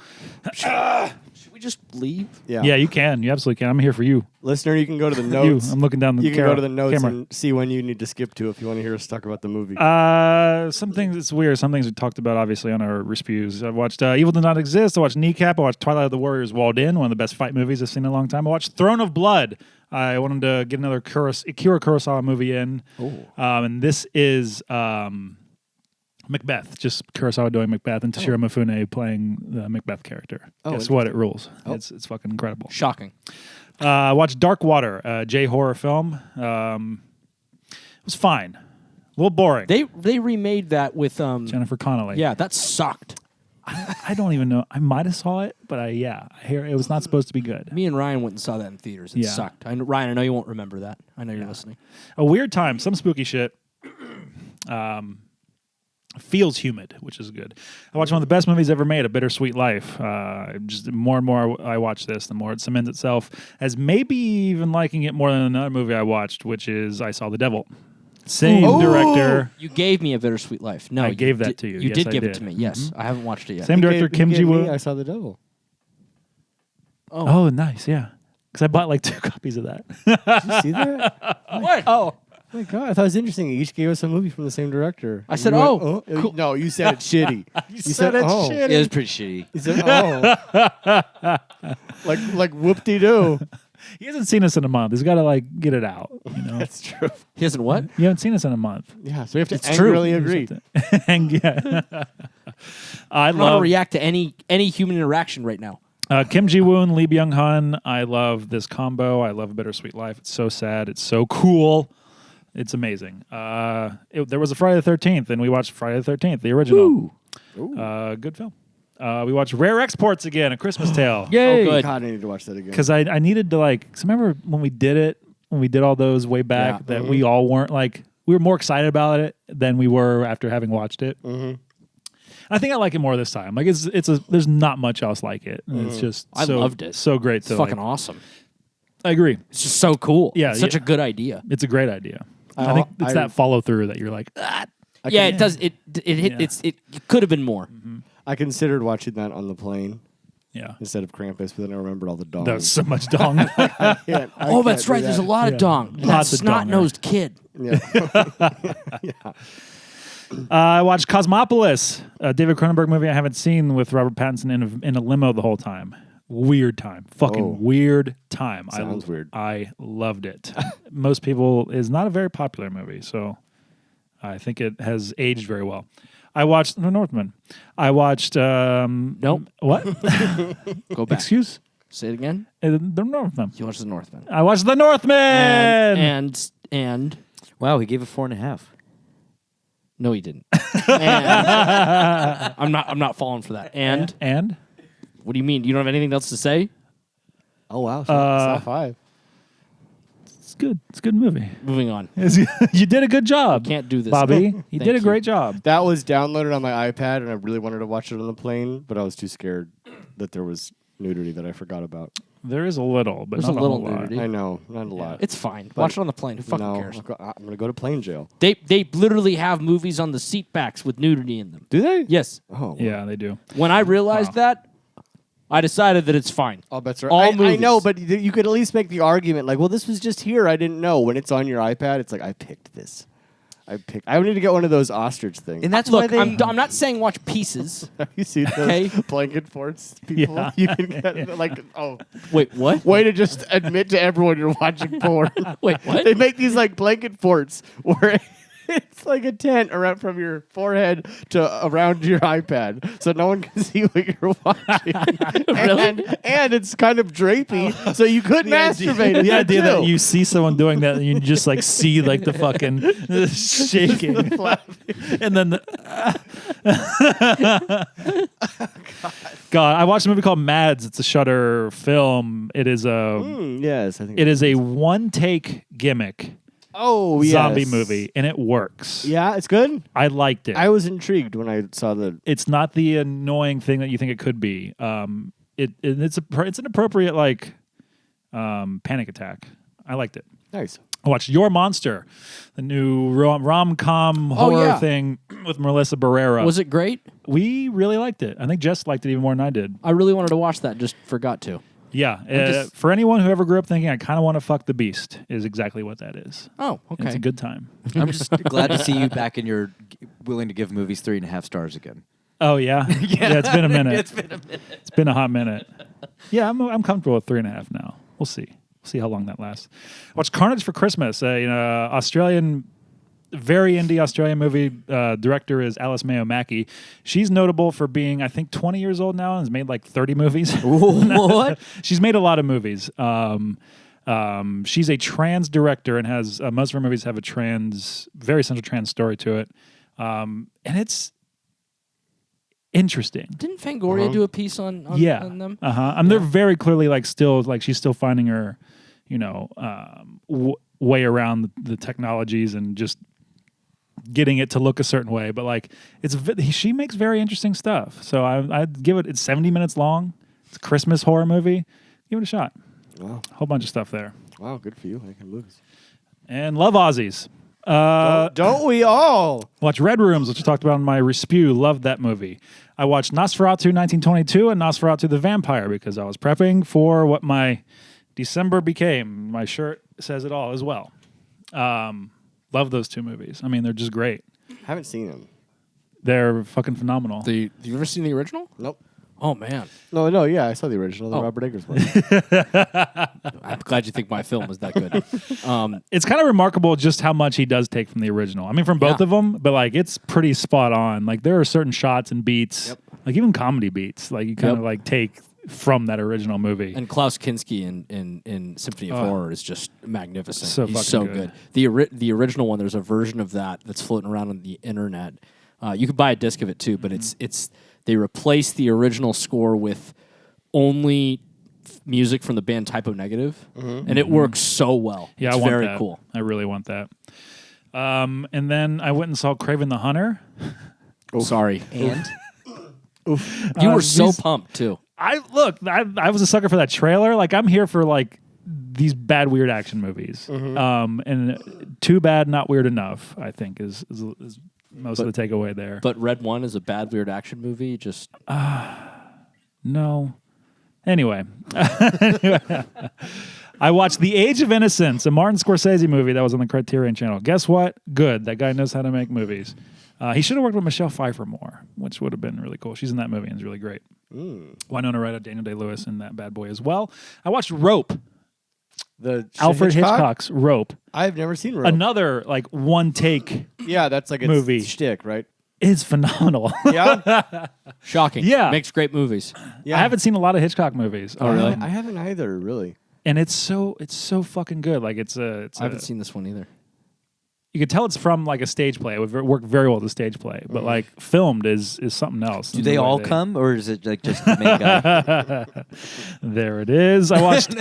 Should we just leave? Yeah, you can. You absolutely can. I'm here for you. Listener, you can go to the notes. I'm looking down the You can go to the camera. notes and see when you need to skip to if you want to hear us talk about the movie. Some things, it's weird. Some things we talked about, obviously, on our reviews. I watched Evil Does Not Exist. I watched Kneecap. I watched Twilight of the Warriors Walled In, one of the best fight movies I've seen in a long time. I watched Throne of Blood. I wanted to get another Akira Kurosawa movie in. And this is Macbeth, just Kurosawa doing Macbeth and Toshiro Mifune playing the Macbeth character. Guess what? It rules. It's fucking incredible. Shocking. I watched Dark Water, a J-horror film. It was fine. A little boring. They remade that with Jennifer Connelly. Yeah, that sucked. I don't even know. I might have saw it, but I hear it was not supposed to be good. Me and Ryan went and saw that in theaters. It Yeah. sucked. Ryan, I know you won't remember that. I know you're listening. A weird time, some spooky shit. Feels humid, which is good. I watched one of the best movies ever made, A Bittersweet Life. Just more and more I watch this, the more it cements itself as maybe even liking it more than another movie I watched, which is I Saw the Devil. Same director. You gave me A Bittersweet Life. No, I you gave that did- to you. You Yes, did I give did. it to me. Yes, I haven't watched it yet. Same director, Kim Ji-woon. I Saw the Devil. Oh, nice, yeah. Because I bought like 2 copies of that. Did you see that? What? Oh, Oh my God, I thought it was interesting. You each gave us a movie from the same director. I said, You went, oh, cool. No, you said it's shitty. You said it's oh. shitty. It was pretty shitty. You said, oh. like whoop-de-doo. He hasn't seen us in a month. He's got to like get it out. You know, That's true. he hasn't what? you haven't seen us in a month. Yeah, so we have to It's true. angrily agree. And yeah, I I don't know how to love react to any human interaction right now. Kim Ji-woon, Lee Byung-hun. I love this combo. I love Bittersweet Life. It's so sad. It's so cool. It's amazing. There was a Friday the 13th, and we watched Friday the 13th, the original. Good film. We watched Rare Exports again, A Christmas Tale. Yay! Oh, good. God, I need to watch that again. Because I needed to like, cause remember when we did all those way back, Yeah. that we all weren't like, we were more excited about it than we were after having watched it. I think I like it more this time. Like there's not much else like it. And it's just I loved it. So great. It's fucking awesome. I agree. It's just so cool. Yeah, It's such yeah. a good idea. It's a great idea. I think it's that follow through that you're like, Yeah, it does. It could have been more. I considered watching that on the plane yeah. instead of Krampus, but then I remembered all the dongs. That was so much dong. Oh, that's right. There's a lot of Yeah. dong. That Lots of dong snot-nosed kid. Yeah. I watched Cosmopolis, a David Cronenberg movie I haven't seen with Robert Pattinson in a limo the whole time. Weird time. Fucking weird time. Sounds weird. I loved it. Most people, is not a very popular movie, so I think it has aged very well. I watched The Northman. I watched... Nope. What? Go back. Excuse? Say it again. The Northman. You watched The Northman. I watched The Northman! And Wow, he gave it 4.5. no, he didn't. And I'm not falling for that. And what do you mean? You don't have anything else to say? Oh, wow. It's not 5. It's good. It's a good movie. Moving on. You did a good job. Can't do this, Bobby. You did a you. great job. That was downloaded on my iPad, and I really wanted to watch it on the plane, but I was too scared that there was nudity that I forgot about. There is a little, but There's not a little whole lot. nudity. I know, not a lot. It's fine. Watch it on the plane. Who fucking no, cares? I'm going to go to plane jail. They literally have movies on the seat backs with nudity in them. Do they? Yes. Oh, Yeah, they do. When I realized that, I decided that it's fine. I'll bet All I movies. know, but you could at least make the argument like, well, this was just here. I didn't know. When it's on your iPad, it's like, I picked this. I need to get one of those ostrich things. And that's Look, why they... I'm not saying watch pieces. Have you seen those Okay. blanket forts people? Yeah. You can get like, oh, Wait, what? way to just admit to everyone you're watching porn. Wait, what? They make these like blanket forts where It's like a tent around from your forehead to around your iPad, so no one can see what you're watching. and it's kind of drapey, so you could masturbate. The idea that you see someone doing that and you just like see like the fucking shaking, and then God, I watched a movie called Mads. It's a Shudder film. It is a yes, I think it is a one take gimmick. Oh, yes. Zombie movie, and it works. Yeah, it's good. I liked it. I was intrigued when I saw the. It's not the annoying thing that you think it could be. It's an appropriate like panic attack. I liked it. Nice. I watched Your Monster, the new rom-com horror yeah. thing with Melissa Barrera. Was it great? We really liked it. I think Jess liked it even more than I did. I really wanted to watch that, just forgot to. Yeah. For anyone who ever grew up thinking I kind of want to fuck the beast is exactly what that is. Oh, okay. It's a good time. I'm just glad to see you back in your willing to give movies 3.5 stars again. Oh, yeah? Yeah, it's been a minute. It's been a minute. It's been a hot minute. Yeah, I'm comfortable with 3.5 now. We'll see. See how long that lasts. Watch Carnage for Christmas, Australian, very indie Australian movie. Director is Alice Mayo Mackey. She's notable for being, I think, 20 years old now and has made like 30 movies. What? She's made a lot of movies. She's a trans director and has most of her movies have a very central trans story to it, and it's interesting. Didn't Fangoria do a piece on them? They're very clearly like still like she's still finding her, way around the technologies and just getting it to look a certain way. But like she makes very interesting stuff. So I'd give it. It's 70 minutes long. It's a Christmas horror movie. Give it a shot. Wow. A whole bunch of stuff there. Wow, good for you. I can lose. And love Aussies. Don't we all? Watch Red Rooms, which I talked about in my respew. Loved that movie. I watched Nosferatu 1922 and Nosferatu the Vampire because I was prepping for what my December became. My shirt says it all as well. Love those two movies. I mean, they're just great. Haven't seen them. They're fucking phenomenal. You ever seen the original? Nope. Oh, man. No, yeah, I saw the original, the Robert Eggers one. I'm glad you think my film was that good. It's kind of remarkable just how much he does take from the original. I mean, from both of them, but like it's pretty spot on. Like there are certain shots and beats, like even comedy beats, like you kind of like take from that original movie. And Klaus Kinski in Symphony of Horror is just magnificent. He's so so good. The original one, there's a version of that that's floating around on the internet. You could buy a disc of it too, but it's they replaced the original score with only music from the band Typo Negative, and it works so well. Yeah, it's I want very that. cool. I really want that. And then I went and saw Kraven the Hunter. Sorry. And You were so these- pumped too. I was a sucker for that trailer. Like I'm here for like these bad weird action movies. And too bad, not weird enough. I think is most of the takeaway there. But Red One is a bad weird action movie. Just No. Anyway, I watched The Age of Innocence, a Martin Scorsese movie that was on the Criterion Channel. Guess what? Good. That guy knows how to make movies. He should have worked with Michelle Pfeiffer more, which would have been really cool. She's in that movie and is really great. Winona Ryder, Daniel Day-Lewis in that bad boy as well. I watched Rope, The Alfred Hitchcock's Rope. I've never seen Rope. Another like one take Yeah, that's like a movie. shtick, right? is phenomenal. Yeah. shocking. Yeah. Makes great movies. Yeah. I haven't seen a lot of Hitchcock movies. Oh, really? I haven't either, really. And it's so fucking good. Like it's I haven't seen this one either. You could tell it's from like a stage play. It would work very well as a stage play, but like filmed is something else. do they all come, or is it like just the main guy? There it is. I watched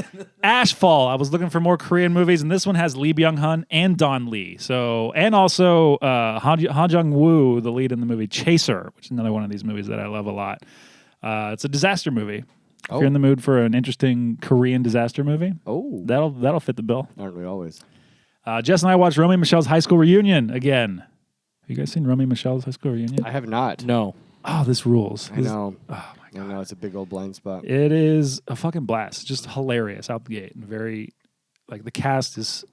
Ashfall. I was looking for more Korean movies, and this one has Lee Byung-hun and Don Lee. So, and also Ha Jung-woo, the lead in the movie Chaser, which is another one of these movies that I love a lot. It's a disaster movie. If you're in the mood for an interesting Korean disaster movie, that'll fit the bill. Aren't we always? Jess and I watched Romy and Michelle's High School Reunion again. Have you guys seen Romy and Michelle's High School Reunion? I have not. No. Oh, this rules. I know. Oh my god. I know, it's a big old blind spot. It is a fucking blast. Just hilarious out the gate. And very, like, the cast is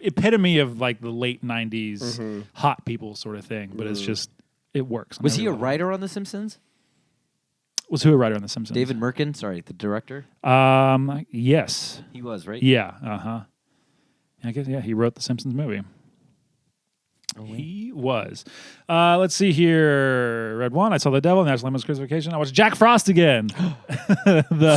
epitome of, like, the late 90s hot people sort of thing. But it's just, it works. Was he a writer on The Simpsons? Was who a writer on The Simpsons? David Merkin? Sorry, the director? Yes. He was, right? Yeah. Uh-huh. I guess, yeah, he wrote the Simpsons movie. He was. Let's see here. Red One. I saw The Devil. National Lampoon's Christmas Vacation. I watched Jack Frost again.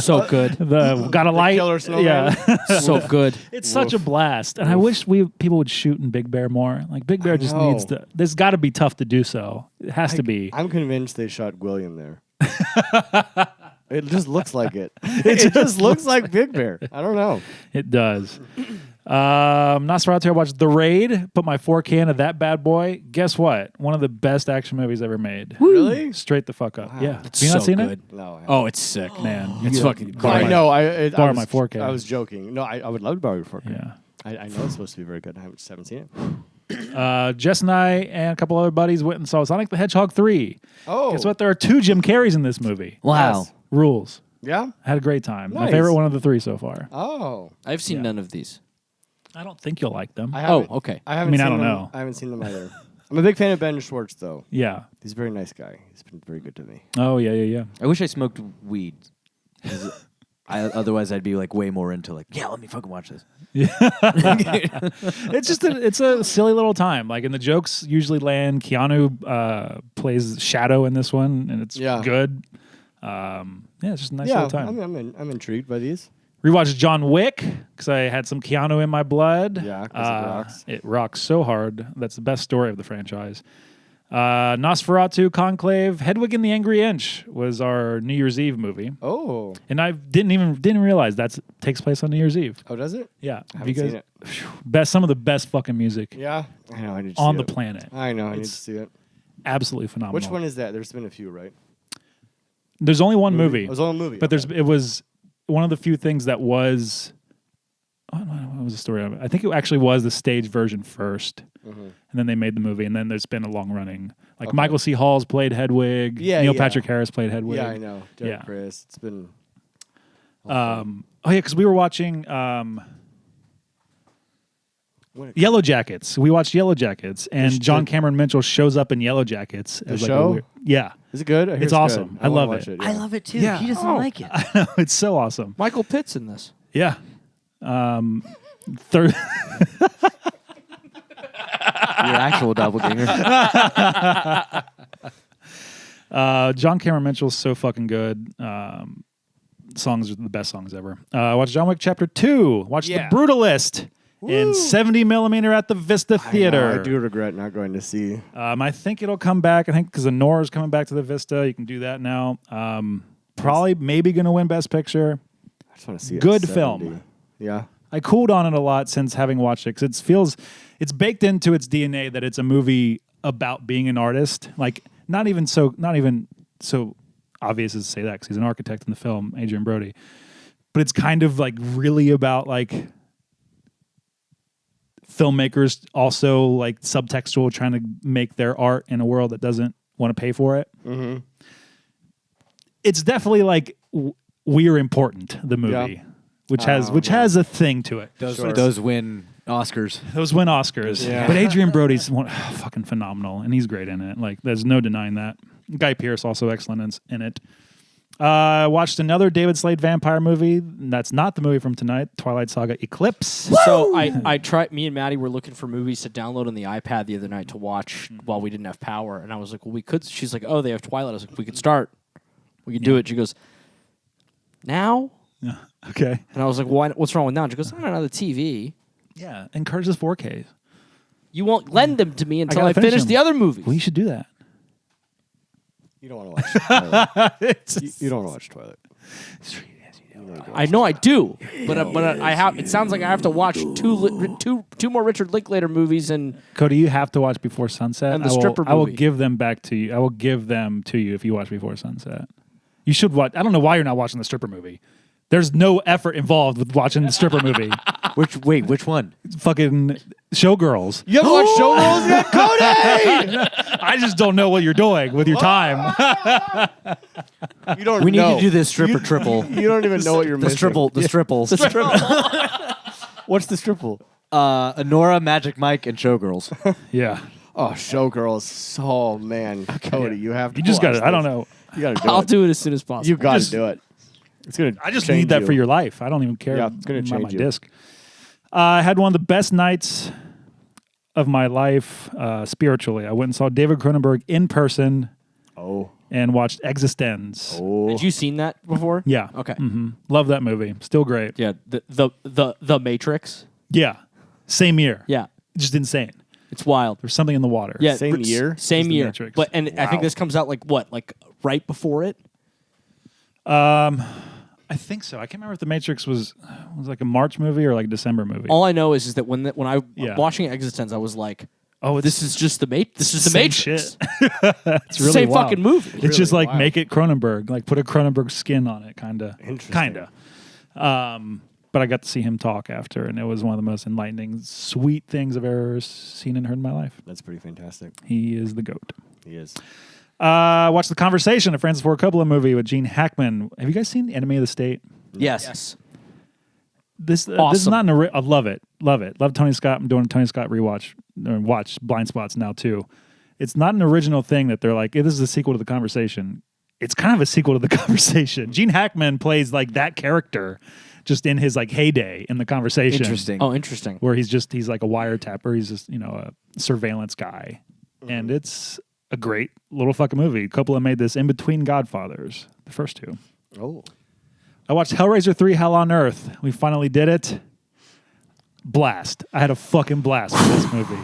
So good. The got a light. Killer Snowman. Yeah, So good. it's such a blast, and I wish people would shoot in Big Bear more. Like Big Bear just know. needs to. There's got to be tough to do so. It has to be. I'm convinced they shot William there. It just looks like it. It just looks like Big Bear. I don't know. It does. Nosferatu. I watched The Raid. Put my 4K into that bad boy. Guess what? One of the best action movies ever made. Really? Straight the fuck up. Wow. Yeah. It's Have you not so seen good. it? No. Oh, it's sick. Man, It's fucking Borrow great. my- I know. I borrow was, my 4K. I was joking. No, I would love to borrow your 4K. Yeah. I know it's supposed to be very good. I just haven't seen it. Jess and I and a couple other buddies went and saw Sonic the Hedgehog 3. Oh. Guess what? There are 2 Jim Carreys in this movie. Wow. Yes. Rules. Yeah? I had a great time. My Nice. favorite one of the 3 so far. Oh. I've seen Yeah. none of these. I don't think you'll like them. I Oh, haven't, okay. I haven't mean, I seen don't them. know. I haven't seen them either. I'm a big fan of Ben Schwartz, though. Yeah. He's a very nice guy. He's been very good to me. Oh, yeah. I wish I smoked weed. 'Cause otherwise, I'd be like way more into like, yeah, let me fucking watch this. It's just it's a silly little time. Like, and the jokes usually land. Keanu plays Shadow in this one, and it's Yeah. good. Yeah, it's just a nice Yeah, little time. I'm intrigued by these. Rewatched John Wick because I had some Keanu in my blood. Yeah, 'cause it rocks. It rocks so hard. That's the best story of the franchise. Nosferatu, Conclave, Hedwig and the Angry Inch was our New Year's Eve movie, Oh. and I didn't realize that takes place on New Year's Eve. Oh, does it? Yeah, I haven't seen it. Some of the best fucking music Yeah. I know. I need to on see the it. planet. I know. I need to It's see it. Absolutely phenomenal. Which one is that? There's been a few, right? There's only one movie. It was only a movie. But okay. it was one of the few things that was. What was the story of it? I think it actually was the stage version first, and then they made the movie, and then there's been a long running. Like Okay. Michael C. Hall's played Hedwig. Yeah, Neil yeah. Patrick Harris played Hedwig. Yeah, I know. Derek Yeah. Chris. It's been. Oh yeah, because we were watching When it- Yellow Jackets. We watched Yellow Jackets, and Which John did- Cameron Mitchell shows up in Yellow Jackets. The as show? Yeah, Is it good? I hear It's good. awesome. I wanna love watch it. yeah. I love it too. Yeah. He doesn't Oh. like it. I know, it's so awesome. Michael Pitt's in this. Yeah. Third. Your actual doppelganger. John Cameron Mitchell's so fucking good. Songs are the best songs ever. Watched John Wick Chapter 2. Watched Yeah. The Brutalist in Woo. 70 millimeter at the Vista I know, Theater. I do regret not going to see. I think it'll come back. I think because Nora's coming back to the Vista. You can do that now. Probably maybe going to win Best Picture. I just want to see it. Good at 70. film. Yeah. I cooled on it a lot since having watched it because it's baked into its DNA that it's a movie about being an artist. Like not even so obvious as to say that because he's an architect in the film, Adrian Brody. But it's kind of like really about like filmmakers also like subtextual trying to make their art in a world that doesn't want to pay for it. Mm-hmm. It's definitely like We're Important, the movie. Yeah. Which has yeah. has a thing to it. Those win Oscars. Those win Oscars. Yeah. But Adrian Brody's fucking phenomenal, and he's great in it. Like, there's no denying that. Guy Pearce also excellent in it. Watched another David Slade vampire movie. That's not the movie from tonight. Twilight Saga Eclipse. So I tried. Me and Maddie were looking for movies to download on the iPad the other night to watch while we didn't have power, and I was like, "Well, we could." She's like, "Oh, they have Twilight." I was like, "We could start. We could do it." She goes, "Now?" Yeah. Okay. And I was like, "Why? What's wrong with now?" She goes, "I don't know, the TV. Yeah. Encourages 4K. You won't lend them to me until gotta I finish finish them. the other movies." Well, you should do that. You don't want to watch Twilight. You don't want to watch Twilight. I know I do, but I have. It sounds like I have to watch two more Richard Linklater movies and Cody, you have to watch Before Sunset. And the stripper I will movie. give them back to you. I will give them to you if you watch Before Sunset. You should watch. I don't know why you're not watching the stripper movie. There's no effort involved with watching the stripper movie. Which one? Fucking Showgirls. You haven't watched Showgirls yet, Cody? I just don't know what you're doing with your time. You don't. We need know. to do this stripper triple. You don't even know what you're The missing. stripple. The stripples. What's the stripple? Nora, Magic Mike, and Showgirls. Yeah. Oh, Showgirls. Oh man, Cody, you have to. You just got watch to. I don't this. know. You got to do I'll it. do it as soon as possible. You got to do it. It's gonna. I just change need that you. for your life. I don't even care Yeah, it's gonna about change my you. disc. I had one of the best nights of my life spiritually. I went and saw David Cronenberg in person Oh. and watched Existenz. Oh. Had you seen that before? Yeah. Okay. Love that movie. Still great. Yeah. The Matrix. Yeah. Same year. Yeah. Just insane. It's wild. There's something in the water. Yeah. Same year? Same The year. Matrix. But I think Wow. this comes out like what? Like right before it? I think so. I can't remember if The Matrix was like a March movie or like a December movie. All I know is that when I Yeah. watching Existence, I was like, Oh, this is just the This is the same Matrix. shit. It's really Same wild. fucking movie. It's just really like wild. make it Cronenberg, like put a Cronenberg skin on it, kinda. Interesting. But I got to see him talk after, and it was one of the most enlightening, sweet things I've ever seen and heard in my life. That's pretty fantastic. He is the GOAT. He is. Watch The Conversation, a Francis Ford Coppola movie with Gene Hackman. Have you guys seen Enemy of the State? Yes. Yes. This is Awesome. not I love it. Love it. Love Tony Scott. I'm doing a Tony Scott rewatch. Or watch Blind Spots now too. It's not an original thing that they're like, hey, this is a sequel to The Conversation. It's kind of a sequel to The Conversation. Gene Hackman plays like that character just in his like heyday in The Conversation. Interesting. Oh, interesting. Where he's like a wiretapper. He's just, a surveillance guy. And it's a great little fucking movie. Coppola made this in between Godfathers, the first two. Oh. I watched Hellraiser 3 Hell on Earth. We finally did it. Blast. I had a fucking blast with this movie.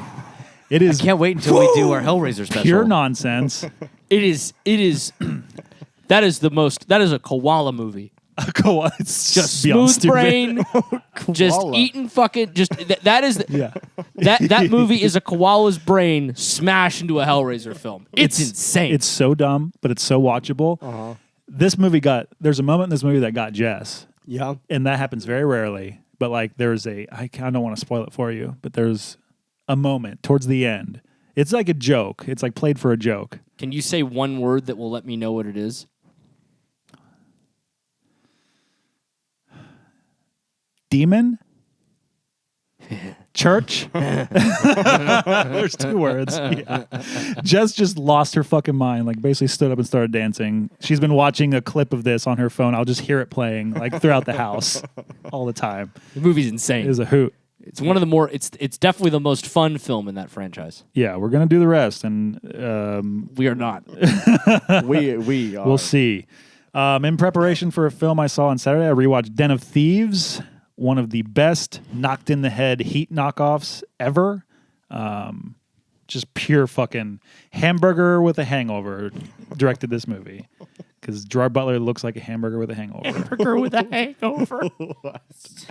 It is Can't wait until we do our Hellraiser special. pure nonsense. It is that is a koala movie. It's Just beyond smooth stupid. brain, just Koala. eating fucking that is Yeah. that movie is a koala's brain smashed into a Hellraiser film. It's insane. It's so dumb, but it's so watchable. This movie there's a moment in this movie that got Jess, Yeah. and that happens very rarely. But like I don't want to spoil it for you, but there's a moment towards the end. It's like a joke. It's like played for a joke. Can you say one word that will let me know what it is? Demon? Church? There's two words. Yeah. Jess just lost her fucking mind. Like basically stood up and started dancing. She's been watching a clip of this on her phone. I'll just hear it playing like throughout the house all the time. The movie's It insane. is a hoot. It's one of the more. It's definitely the most fun film in that franchise. Yeah, we're gonna do the rest, and We are not. We are. we'll see. In preparation for a film I saw on Saturday, I rewatched Den of Thieves, one of the best knocked in the head Heat knockoffs ever. Just pure fucking hamburger with a hangover. Directed this movie because Gerard Butler looks like a hamburger with a hangover. Hamburger with a hangover.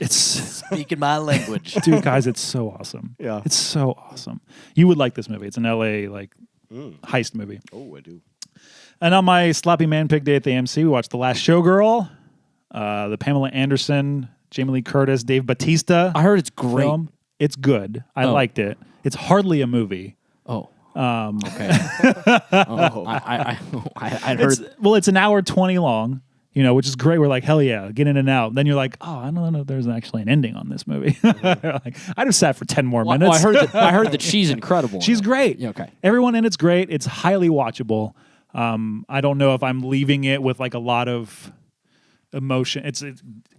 It's Speaking my language. dude, guys, it's so awesome. Yeah. It's so awesome. You would like this movie. It's an LA heist movie. Oh, I do. And on my sloppy man pig day at the AMC, we watched The Last Showgirl, the Pamela Anderson, Jamie Lee Curtis, Dave Bautista I heard it's great. film. It's good. I Oh. liked it. It's hardly a movie. Oh. Okay. I heard. It's an hour 20 long, which is great. We're like, hell yeah, get in and out. Then you're like, oh, I don't know if there's actually an ending on this movie. Like, I just sat for 10 more Well, minutes. I heard that she's incredible. She's great. Yeah, okay. Everyone in it's great. It's highly watchable. I don't know if I'm leaving it with like a lot of emotion. It's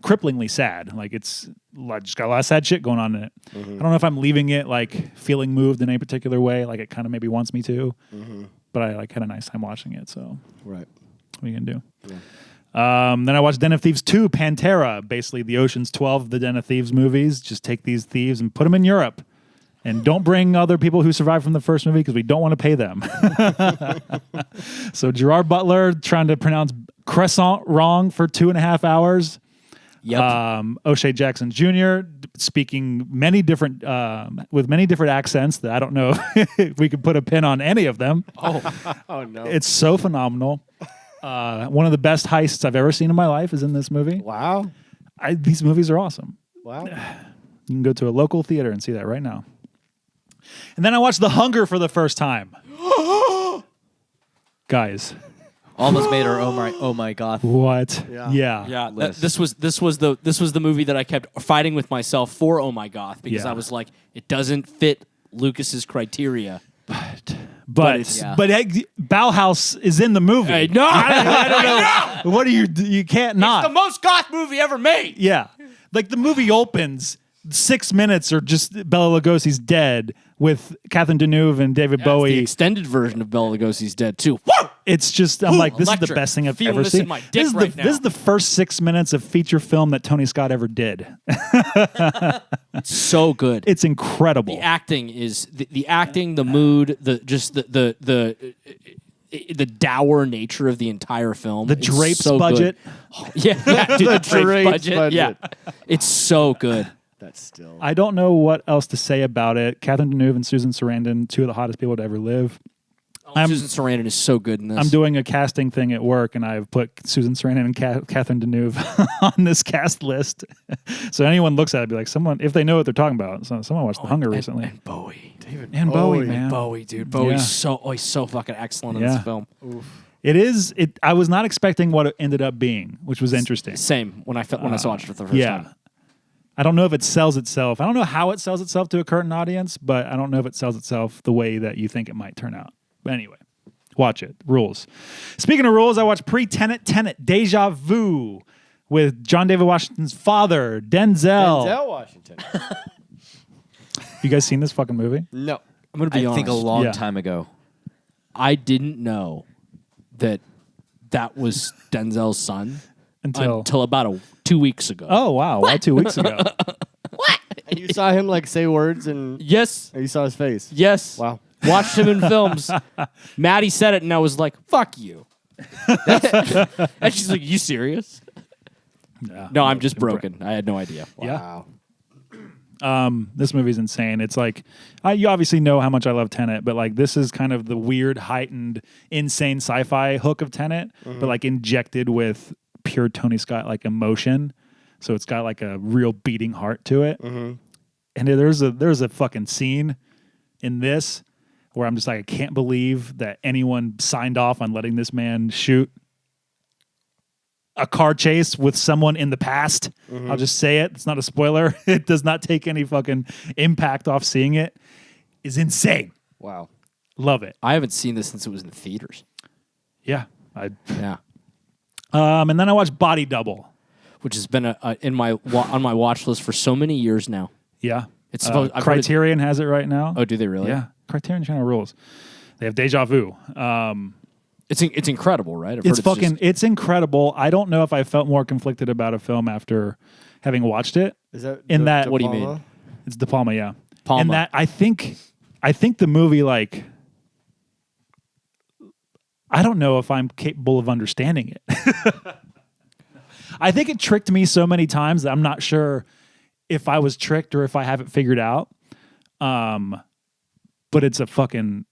cripplingly sad. Like it's just got a lot of sad shit going on in it. I don't know if I'm leaving it like feeling moved in any particular way. Like it kind of maybe wants me to, but I like had a nice time watching it. So Right. what are you gonna do? Yeah. Then I watched Den of Thieves 2, Pantera, basically the Ocean's 12 of the Den of Thieves movies. Just take these thieves and put them in Europe. And don't bring other people who survived from the first movie because we don't want to pay them. So Gerard Butler trying to pronounce croissant wrong for 2.5 hours. Yep. O'Shea Jackson Jr. speaking many different with many different accents that I don't know if we could put a pin on any of them. Oh, no. It's so phenomenal. One of the best heists I've ever seen in my life is in this movie. Wow. These movies are awesome. Wow. You can go to a local theater and see that right now. And then I watched The Hunger for the first time. Guys, Almost made our oh my god. what? Yeah. Yeah, List. this was the movie that I kept fighting with myself for Oh My Goth because Yeah. I was like, it doesn't fit Lucas's criteria. But it's- Yeah. Bauhaus is in the movie. I know. I don't know. What are you can't not. It's the most goth movie ever made. Yeah. Like the movie opens 6 minutes are just Bela Lugosi's dead with Catherine Deneuve and David The Bowie. extended version of Bela Lugosi's dead too. Woo! It's just, I'm like, this is the electric. best thing I've Feeling ever this seen. in my dick right now. This is the first 6 minutes of feature film that Tony Scott ever did. So good. It's incredible. The acting is the acting, the mood, the dour nature of the entire film. The is drapes so budget. Good. Yeah, dude, the drapes drapes budget. budget. Yeah, it's so good. That's still. I don't know what else to say about it. Catherine Deneuve and Susan Sarandon, two of the hottest people to ever live. Susan Sarandon is so good in this. I'm doing a casting thing at work, and I've put Susan Sarandon and Catherine Deneuve on this cast list. So anyone looks at it, be like, someone, if they know what they're talking about. So someone watched The Hunger recently. And Bowie, And Bowie, man. Bowie, dude, Bowie's Yeah. he's so fucking excellent in Yeah. this film. It is. I was not expecting what it ended up being, which was interesting. Same when I watched it for the first Yeah. time. I don't know if it sells itself. I don't know how it sells itself to a current audience, but I don't know if it sells itself the way that you think it might turn out. But anyway, watch it. Rules. Speaking of rules, I watched Tenet, Deja Vu with John David Washington's father, Denzel. Denzel Washington. You guys seen this fucking movie? No. I'm gonna be I honest. think a long Yeah. time ago. I didn't know that was Denzel's son until about 2 weeks ago. Oh, wow. Well, 2 weeks ago. And you saw him like say words and Yes, you saw his face. yes. Wow. Watched him in films. Maddie said it, and I was like, "Fuck you." And she's like, "You serious?" Yeah. No, I'm just broken. I had no idea. Yeah. Wow. This movie's insane. It's like, you obviously know how much I love Tenet, but like this is kind of the weird, heightened, insane sci-fi hook of Tenet, but like injected with pure Tony Scott like emotion. So it's got like a real beating heart to it. And there's a fucking scene in this where I'm just like, I can't believe that anyone signed off on letting this man shoot a car chase with someone in the past. I'll just say it. It's not a spoiler. It does not take any fucking impact off seeing it. Is insane. Wow. Love it. I haven't seen this since it was in the theaters. Yeah. Yeah, And then I watched Body Double. which has been on my watch list for so many years now. Yeah. It's supposed. I've heard Criterion has it right now. Oh, do they really? Yeah. Criterion Channel rules. They have Deja Vu. It's incredible, right? I've It's heard fucking, it's incredible. I don't know if I felt more conflicted about a film after having watched it. Is that In De- that- De What do you Palma? mean? It's De Palma, yeah. Palma. And that I think the movie, like, I don't know if I'm capable of understanding it. I think it tricked me so many times that I'm not sure if I was tricked or if I have it figured out. But it's a fucking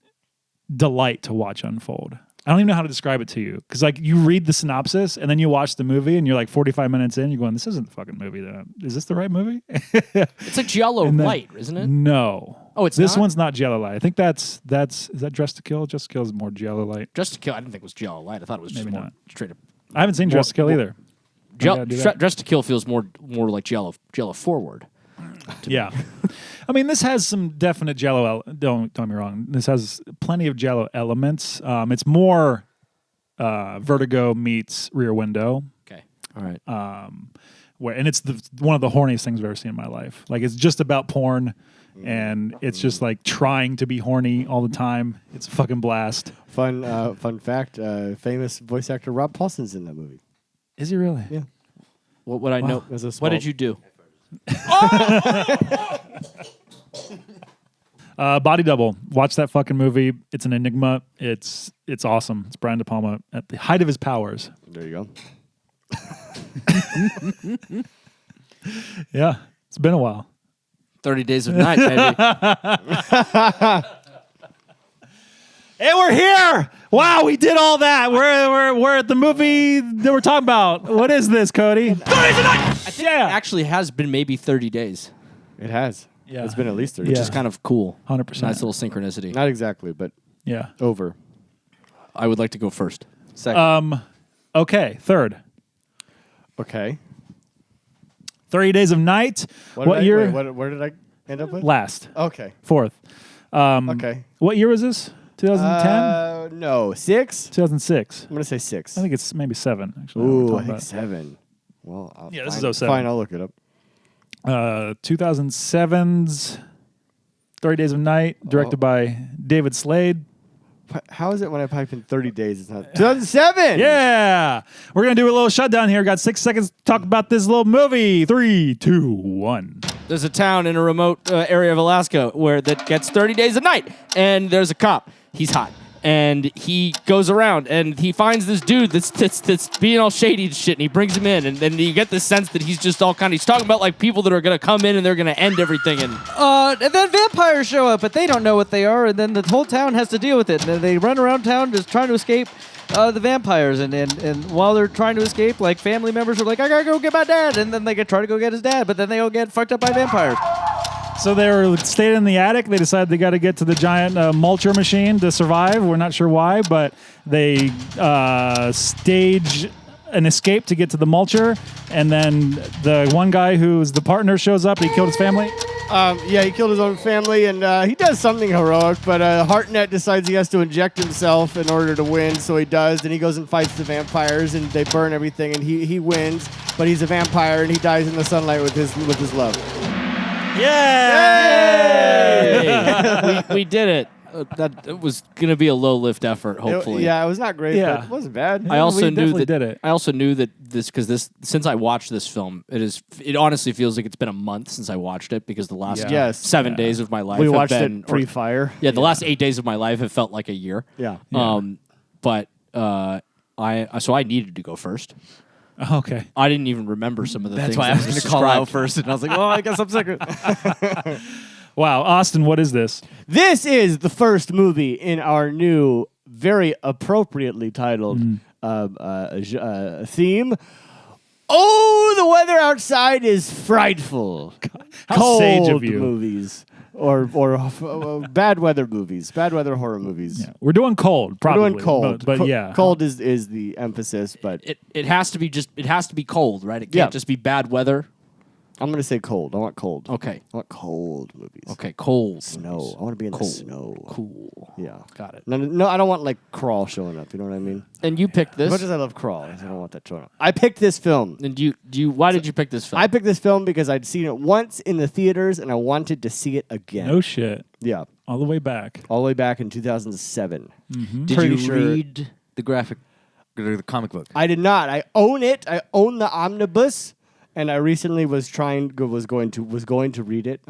delight to watch unfold. I don't even know how to describe it to you. Because, like, you read the synopsis and then you watch the movie and you're like 45 minutes in, you're going, this isn't the fucking movie. Is this the right movie? It's like Giallo And then- Light, isn't it? No. Oh, it's this not? one's not Giallo Light. I think is that Dress to Kill? Dress to Kill is more Giallo Light. Dress to Kill. I didn't think it was Giallo Light. I thought it was just Maybe more not. straight up. I haven't seen Dress to Kill either. gotta do that. Dress to Kill feels more like Giallo forward. Yeah. I mean, this has some definite Giallo. Don't get me wrong. This has plenty of Giallo elements. It's more Vertigo meets Rear Window. Okay. All right. And it's one of the horniest things I've ever seen in my life. Like, it's just about porn, and it's just like trying to be horny all the time. It's a fucking blast. Fun fact: famous voice actor Rob Paulson's in that movie. Is he really? Yeah. What would I know? There's a What small- did you do? Body Double. Watch that fucking movie. It's an enigma. It's awesome. It's Brian De Palma at the height of his powers. There you go. Yeah, it's been a while. 30 Days of Night, baby. Hey, we're here! Wow, we did all that. We're at the movie that we're talking about. What is this, Cody? 30 Days of Night! It actually has been maybe 30 days, It has. Yeah. It's been at least 30. Yeah. which is kind of cool. 100%. Nice little synchronicity. Not exactly, but Yeah. over. I would like to go first. Second. Okay, third. Okay. 30 Days of Night. What did year? where did I end up with? Last. Okay. Fourth. Okay. What year was this? 2010? No, 6. 2006. I'm gonna say 6. I think it's maybe 7. Actually. Ooh, We're I talking think about. 7. Well, Yeah, this is fine. 07. Fine, I'll look it up. 2007's 30 Days of Night, directed by David Slade. How is it when I type in 30 days? It's not 2007. Yeah. We're going to do a little shutdown here. Got 6 seconds to talk about this little movie. 3, 2, 1. There's a town in a remote area of Alaska where that gets 30 days a night, and there's a cop. He's hot. And he goes around and he finds this dude that's being all shady and shit, and he brings him in, and then you get the sense that he's just all he's talking about like people that are gonna come in and they're gonna end everything. And then vampires show up, but they don't know what they are, and then the whole town has to deal with it. And then they run around town just trying to escape the vampires. And while they're trying to escape, like family members are like, I gotta go get my dad, and then they try to go get his dad, but then they all get fucked up by vampires. So they were staying in the attic. They decided they got to get to the giant mulcher machine to survive. We're not sure why, but they stage an escape to get to the mulcher. And then the one guy who's the partner shows up. He killed his family. Yeah, he killed his own family, and he does something heroic, but Hartnett decides he has to inject himself in order to win, so he does, and he goes and fights the vampires, and they burn everything, and he wins, but he's a vampire, and he dies in the sunlight with his love. Yay! we did it. That was gonna be a low lift effort. Hopefully, It was not great, Yeah. but it wasn't bad. I also we knew definitely that. did it. I also knew that since I watched this film, it honestly feels like it's been a month since I watched it because the last Yeah. Yes. 7 days of my life We have watched been, it pre-fire. Yeah, the last 8 days of my life have felt like a year. Yeah. But I needed to go first. Okay. I didn't even remember some of the That's things why I that was going to described. call out first, and I was like, well, I guess I'm second. Wow. Austin, what is this? This is the first movie in our new, very appropriately titled theme. Oh, the weather outside is frightful. How Cold sage of you. movies. Or bad weather movies, bad weather horror movies. Yeah. We're doing cold, probably. We're doing cold, But yeah. cold is the emphasis. But It has to be cold, right? It can't Yeah. just be bad weather. I'm gonna say cold. I want cold. Okay. I want cold movies. Okay, cold. Snow. movies. I want to be in Cold. the snow. Cool. Yeah. Got it. No, I don't want like Crawl showing up. You know what I mean? And you picked As much this. as I love Crawl, I don't want that showing up. I picked this film. And why did you pick this film? I picked this film because I'd seen it once in the theaters and I wanted to see it again. No shit. Yeah. All the way back. All the way back in 2007. Did Pretty you sure- read the comic book? I did not. I own it. I own the omnibus, and I recently was going to read it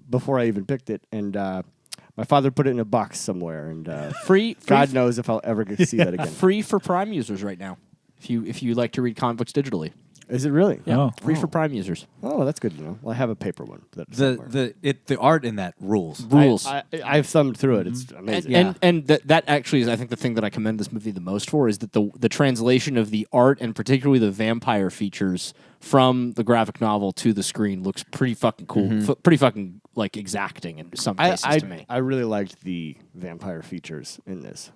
before I even picked it, and my father put it in a box somewhere, and free God knows if I'll ever get to see that again. free for Prime users right now. If you like to read comic books digitally. Is it really? Yeah. Oh. Free for Prime users. Oh, that's good to know. Well, I have a paper one. somewhere. The art in that rules. Rules. I've thumbed through it. It's amazing. And that actually is, I think, the thing that I commend this movie the most for is that the translation of the art and particularly the vampire features from the graphic novel to the screen looks pretty fucking cool, pretty fucking like exacting in some cases to me. I really liked the vampire features in this.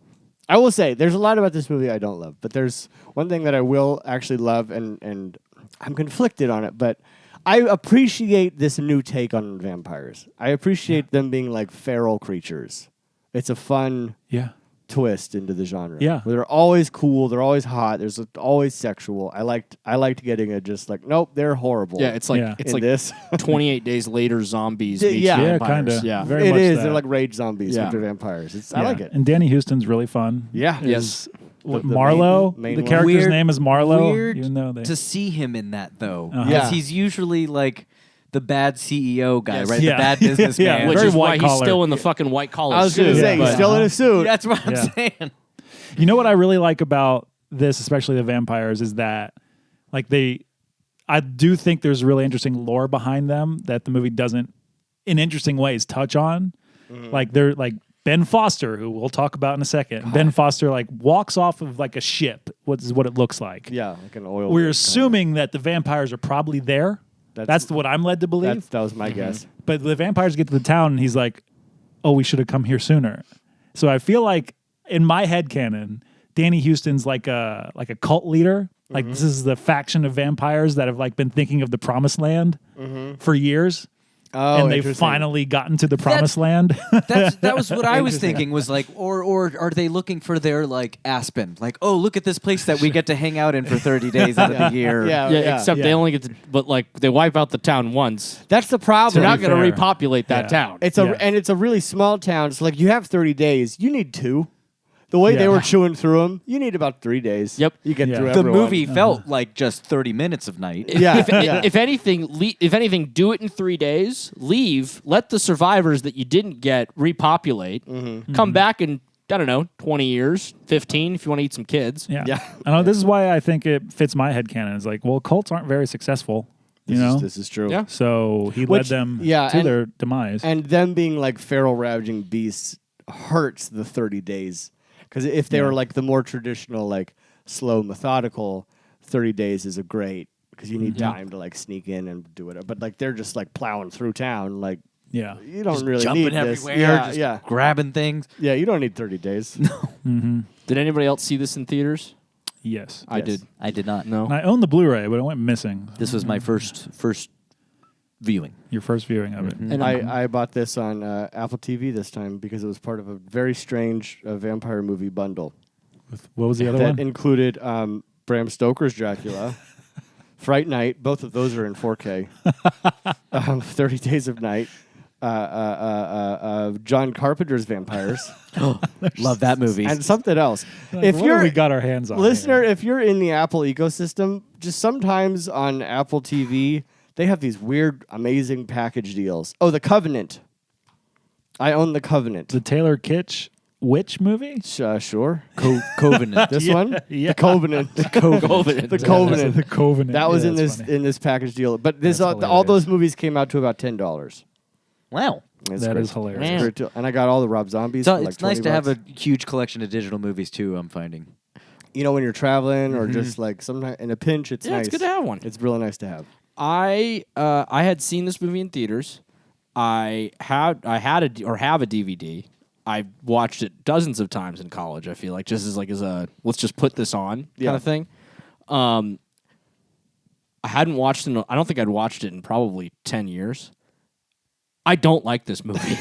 I will say there's a lot about this movie I don't love, but there's one thing that I will actually love, and I'm conflicted on it, but I appreciate this new take on vampires. I appreciate them being like feral creatures. It's a fun Yeah. twist into the genre. Yeah. Where they're always cool, they're always hot, there's always sexual. I liked getting a just like, nope, they're horrible. Yeah, it's like Yeah. it's in like this. 28 days later zombies Yeah, meets yeah. Yeah, vampires. kind of. Yeah. Very It much is. that. They're like rage zombies, Yeah. but they're vampires. I Yeah. like it. And Danny Houston's really fun. Yeah. Is what, The Marlowe? main the one. character's Weird- name is Marlowe. Weird Even though they to see him in that though, Uh-huh. because Yeah. he's usually like the bad CEO guy, Yes. right? Yeah. The bad Yeah, businessman. Which very is why white he's collar. still in the fucking white collar I was going suit. to say, he's but- still in a suit. That's what I'm Yeah. saying. You know what I really like about this, especially the vampires, is that like I do think there's really interesting lore behind them that the movie doesn't, in interesting ways, touch on. Like they're like Ben Foster, who we'll talk about in a second. Ben Foster like walks off of like a ship. What it looks like. Yeah, like an oil. We're rig assuming that the vampires are probably there. That's what I'm led to believe. That was my guess. But the vampires get to the town, and he's like, "Oh, we should have come here sooner." So I feel like in my head canon, Danny Houston's like a cult leader. Like this is the faction of vampires that have like been thinking of the promised land for years. Oh, and they've interesting. finally gotten to the promised land. That was what I was Interesting. thinking. Was like, or are they looking for their like Aspen? Like, oh, look at this place that we get to hang out in for 30 days out of the year. Yeah, except Yeah. they only get to, but like they wipe out the town once. That's the problem. They're not going to fair. repopulate that Yeah. town. It's Yeah. and it's a really small town. It's like you have 30 days. You need 2. The way they Yeah. were chewing through them, you need about 3 days. Yep. You get Yeah. through The everyone. movie felt like just 30 minutes of night. Yeah. if, yeah. if anything, do it in 3 days. Leave. Let the survivors that you didn't get repopulate. Come back in, I don't know, 20 years, 15 if you want to eat some kids. Yeah. Yeah. I know this is why I think it fits my headcanon. It's like, well, cults aren't very successful, you know? This is true. Yeah. So he Which- led them yeah, to and- their demise. And them being like feral ravaging beasts hurts the 30 days. Because if they were like the more traditional, like slow, methodical, 30 days is a great, because you need time to like sneak in and do it. But like they're just like plowing through town. Like yeah. you don't Just really jumping need this. everywhere, Yeah, just yeah. grabbing things. Yeah, you don't need 30 days. Did anybody else see this in theaters? Yes. I Yes. did. I did not. No. And I own the Blu-ray, but it went missing. This was my first viewing. Your first viewing of it. And I bought this on Apple TV this time because it was part of a very strange vampire movie bundle What was the other that one? included Bram Stoker's Dracula, Fright Night. Both of those are in 4K. 30 Days of Night. John Carpenter's Vampires, Love that movie. and something else. Like, If what you're have we got our hands on, listener, here? if you're in the Apple ecosystem, just sometimes on Apple TV, they have these weird, amazing package deals. Oh, The Covenant. I own The Covenant. The Taylor Kitsch witch movie? Sure. Covenant. This one? Yeah. The Covenant. The Covenant. The Covenant. The Covenant. That was Yeah, in that's this funny. package deal. But this That's all hilarious. those movies came out to about $10. Wow. It's That great. is hilarious. It's a great deal. And I got all the Rob Zombies. So for like it's nice 20 to have a bucks. huge collection of digital movies too. I'm finding. You know, when you're traveling or just like sometimes in a pinch, it's Yeah, nice. it's good to have one. It's really nice to have. I had seen this movie in theaters. I have a DVD. I watched it dozens of times in college. I feel like just as a let's just put this on Yeah. kind of thing. I hadn't watched it. I don't think I'd watched it in probably 10 years. I don't like this movie.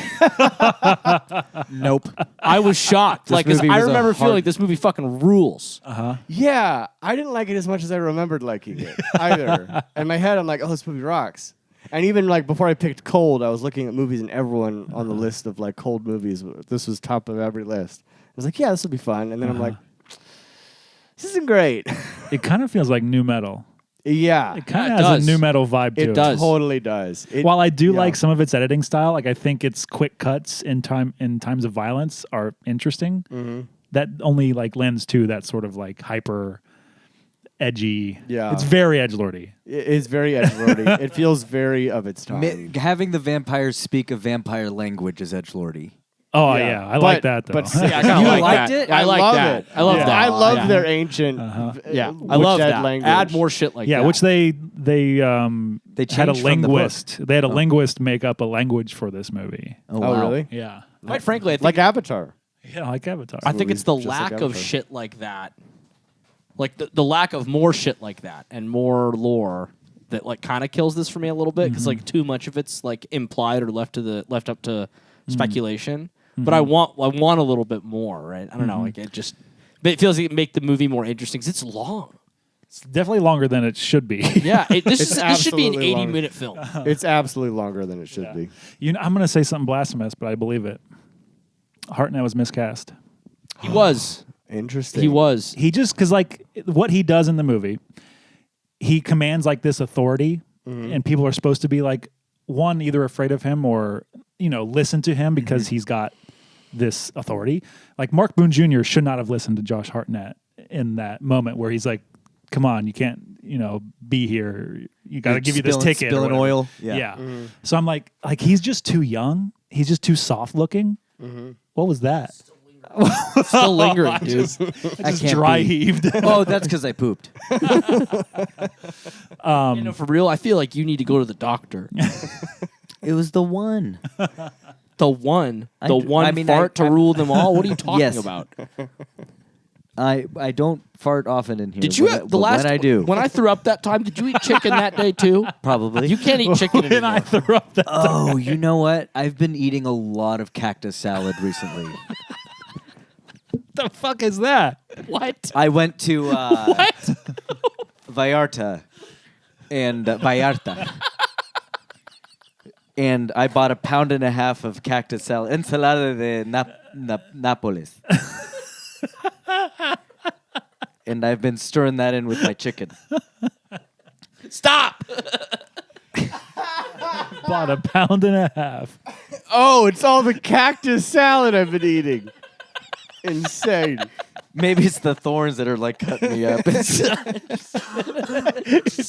Nope. I was shocked. This Like, 'cause movie I was a remember feeling hard- like this movie fucking rules. Yeah, I didn't like it as much as I remembered liking it either. In my head, I'm like, oh, this movie rocks. And even like before I picked Cold, I was looking at movies and everyone on the list of like Cold movies. This was top of every list. I was like, yeah, this will be fun. And then I'm like, this isn't great. It kind of feels like new metal. Yeah, It kind Yeah, of it has does. a new metal vibe to it. It does. totally does. It, While I do yeah. like some of its editing style, like I think its quick cuts in times of violence are interesting. Mm-hmm. That only like lends to that sort of like hyper edgy. Yeah. It's very edgelordy. It is very edgelordy. It feels very of its time. Having the vampires speak a vampire language is edgelordy. Oh Yeah. yeah, I like that though. But Yeah, I kinda You like liked that. it? I like love that. it. I love Yeah. that. I love Yeah. their ancient. Yeah, I witch love dead that. language. Add more shit like yeah, that. which they They had a changed from the book. linguist. They had a linguist make up a language for this movie. Oh, wow. really? Yeah, quite frankly, I think Like Avatar. yeah, like Avatar. I think it's the Just like lack of Avatar. shit like that. Like the lack of more shit like that and more lore that like kind of kills this for me a little bit because like too much of it's like implied or left up to speculation. But I want a little bit more, right? I don't know, like it just but it feels like it make the movie more interesting because it's long. It's definitely longer than it should be. Yeah, this should be an absolutely long. 80-minute film. It's absolutely longer than it should be. You know, I'm gonna say something blasphemous, but I believe it. Hartnett was miscast. He was. Interesting. He was. He just because like what he does in the movie, he commands like this authority, and people are supposed to be like one either afraid of him or listen to him because he's got this authority. Like Mark Boone Jr. should not have listened to Josh Hartnett in that moment where he's like, "Come on, you can't be here. You got to give you this ticket." or Spilling whatever." oil. Yeah. So I'm like he's just too young. He's just too soft looking. What was that? Still lingering, dude. I just can't dry be. heaved. Oh, that's because I pooped. For real, I feel like you need to go to the doctor. It was the one. The one I fart to I- rule them all. What are you talking Yes. about? I don't fart often in here. Did you but the last when I do? when I threw up that time? Did you eat chicken that day too? Probably. You can't eat chicken When I anymore. threw up that. Oh, you know what? I've been eating a lot of cactus salad recently. The fuck is that? What? I went to What? Vallarta and and I bought 1.5 pounds of cactus salad, ensalada de Nápoles. And I've been stirring that in with my chicken. Stop! Bought 1.5 pounds. Oh, it's all the cactus salad I've been eating. Insane. Maybe it's the thorns that are like cutting me up. It's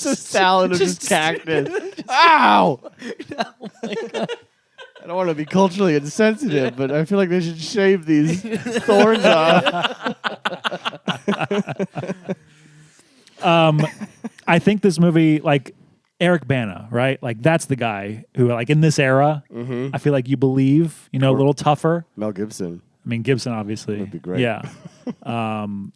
a salad of just cactus. Ow! I don't want to be culturally insensitive, but I feel like they should shave these thorns off. I think this movie, like Eric Bana, right? Like that's the guy who, like in this era, I feel like you believe, a little tougher. Mel Gibson. I mean, Gibson obviously Would be great. Yeah,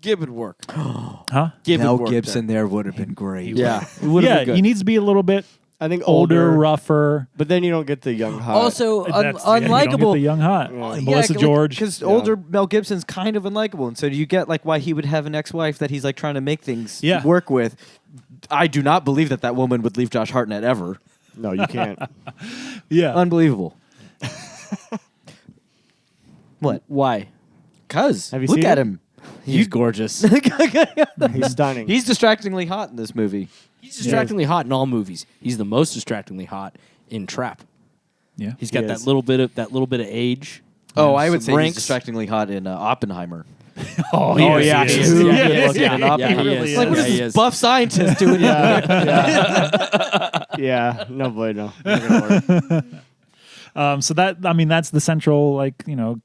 Gib would work. huh? Gib Mel would work Gibson there would have been great. Yeah, it would have Yeah, been good. he needs to be a little bit I think older, older, rougher. but then you don't get the young hot. Also, You don't get the unlikable. young hot. Melissa George. Because older Mel Gibson's kind of unlikable, and so you get like why he would have an ex-wife that he's like trying to make things work with. I do not believe that woman would leave Josh Hartnett ever. No, you can't. Yeah, Unbelievable. What? Why? Cuz Have you look seen at it? him. He's gorgeous. He's stunning. He's distractingly hot in this movie. He's distractingly hot in all movies. He's the most distractingly hot in Trap. yeah. He's got He that is. little bit of age. Oh, I would Some say ranks. he's distractingly hot in Oppenheimer. Oh, yeah, he he is. is. Yeah, Yeah, he is. yeah, Yeah, yeah, he he is. really Like, what is. is he this is. buff scientist doing? Yeah, no bueno. Not gonna work. So that's the central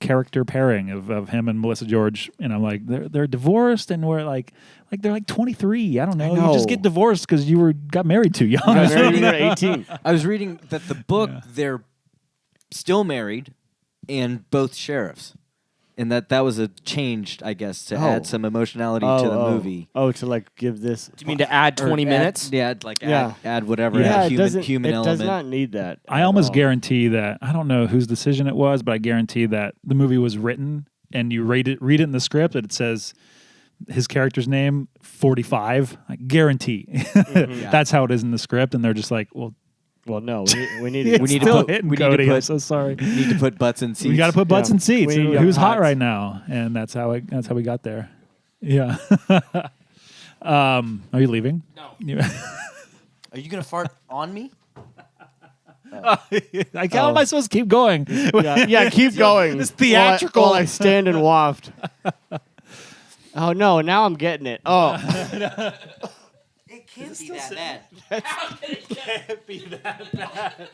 character pairing of him and Melissa George, and I'm like they're divorced and we're like they're like 23. I don't know. know. You just get divorced because you got married too young. Got married when you were 18. I was reading that the book they're still married and both sheriffs, and that was a change, I guess, to add some emotionality to the movie. Oh, to like give this. Do you mean to add 20 minutes? Add whatever Yeah, add it doesn't. human It element. does not need that. I at almost all. guarantee that I don't know whose decision it was, but I guarantee that the movie was written and you read it in the script and it says his character's name 45. I guarantee that's how it is in the script, and they're just like, well, Well, no, we need it's it. We need to still put- hitting we need to Cody. I'm put- so sorry. You need to put butts in seats. We got to put butts Yeah. in seats. We need young Who's hot hots. right now? And that's how we got there. Yeah. Are you leaving? No. Are you gonna fart on me? How am I supposed to keep going? Yeah, keep going. It's theatrical. While I stand and waft. Oh no! Now I'm getting it. Oh, It can't be that bad.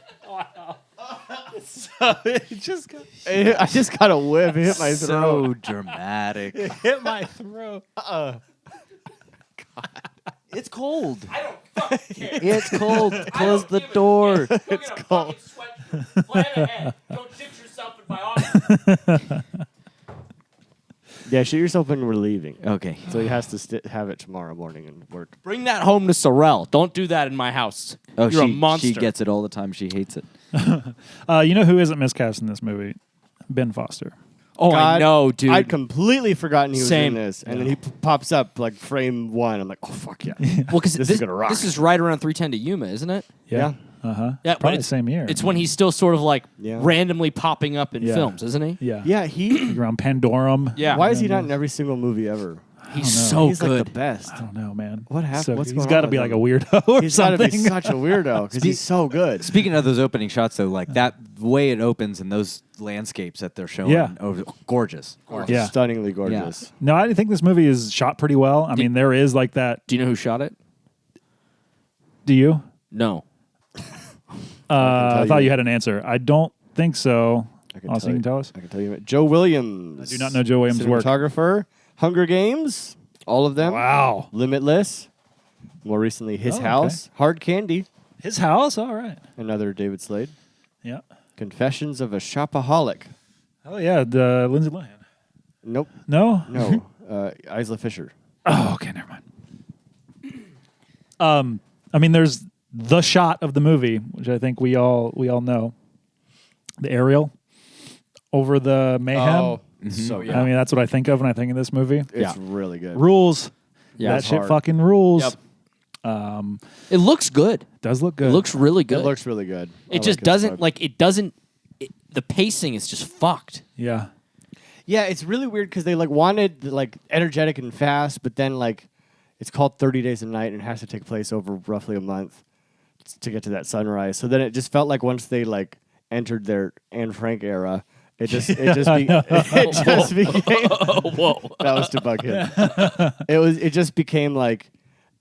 It just I just got a whiff. It hit my throat. So dramatic. hit my throat. It's cold. I don't fucking care. It's cold. Close the door. It's cold. Plan ahead. Don't ditch yourself in my office. Yeah, shoot yourself when we're leaving. Okay. So he has to have it tomorrow morning and work. Bring that home to Sorrel. Don't do that in my house. Oh, You're a monster. She gets it all the time. She hates it. You know who isn't miscast in this movie? Ben Foster. Oh, I God, know, dude. I'd completely forgotten he was Same. in this, and then he pops up like frame one. I'm like, oh fuck yeah. well, because this is gonna rock. This is right around 310 to Yuma, isn't it? Yeah. Uh-huh. Yeah, but Probably it's- same year. It's when he's still sort of like Yeah. randomly popping up in Yeah. films, isn't he? Yeah. Yeah, he. Around Pandorum. Yeah. Why is he not in every single movie ever? He's know. so He's good. like the best. I don't know, man. What happened? So What's he's going got on to be with like a him? weirdo or He's got to something. be such a weirdo because he's so good. Speaking of those opening shots, though, like that way it opens and those landscapes that they're showing, Yeah. gorgeous. Yeah. Stunningly gorgeous. No, I think this movie is shot pretty well. I mean, there is like that. Do you know who shot it? Do you? No. I tell thought you. you had an answer. I don't think so. I can Austin, you can tell us? I can tell you. Joe Williams. I do not know Joe Williams' work. Cinematographer. Hunger Games. All of them. Wow. Limitless. More recently, His Oh, okay. House. Hard Candy. His house? All right. Another David Slade. Yeah. Confessions of a Shopaholic. Oh, yeah. The Lindsay Lohan. Nope. No? No. Isla Fisher. Oh, okay, never mind. I mean, there's the shot of the movie, which I think we all know, the aerial over the mayhem. Oh, so yeah. I mean, that's what I think of when I think of this movie. It's really good. Rules. Yeah, that it's shit hard. fucking rules. Yep. It looks good. Does look good. It looks really good. It looks really good. It just doesn't like it doesn't. The pacing is just fucked. Yeah. Yeah, it's really weird because they like wanted like energetic and fast, but then like it's called 30 Days a Night and it has to take place over roughly a month to get to that sunrise. So then it just felt like once they like entered their Anne Frank era, it just became Whoa. that was to bug him. It just became like,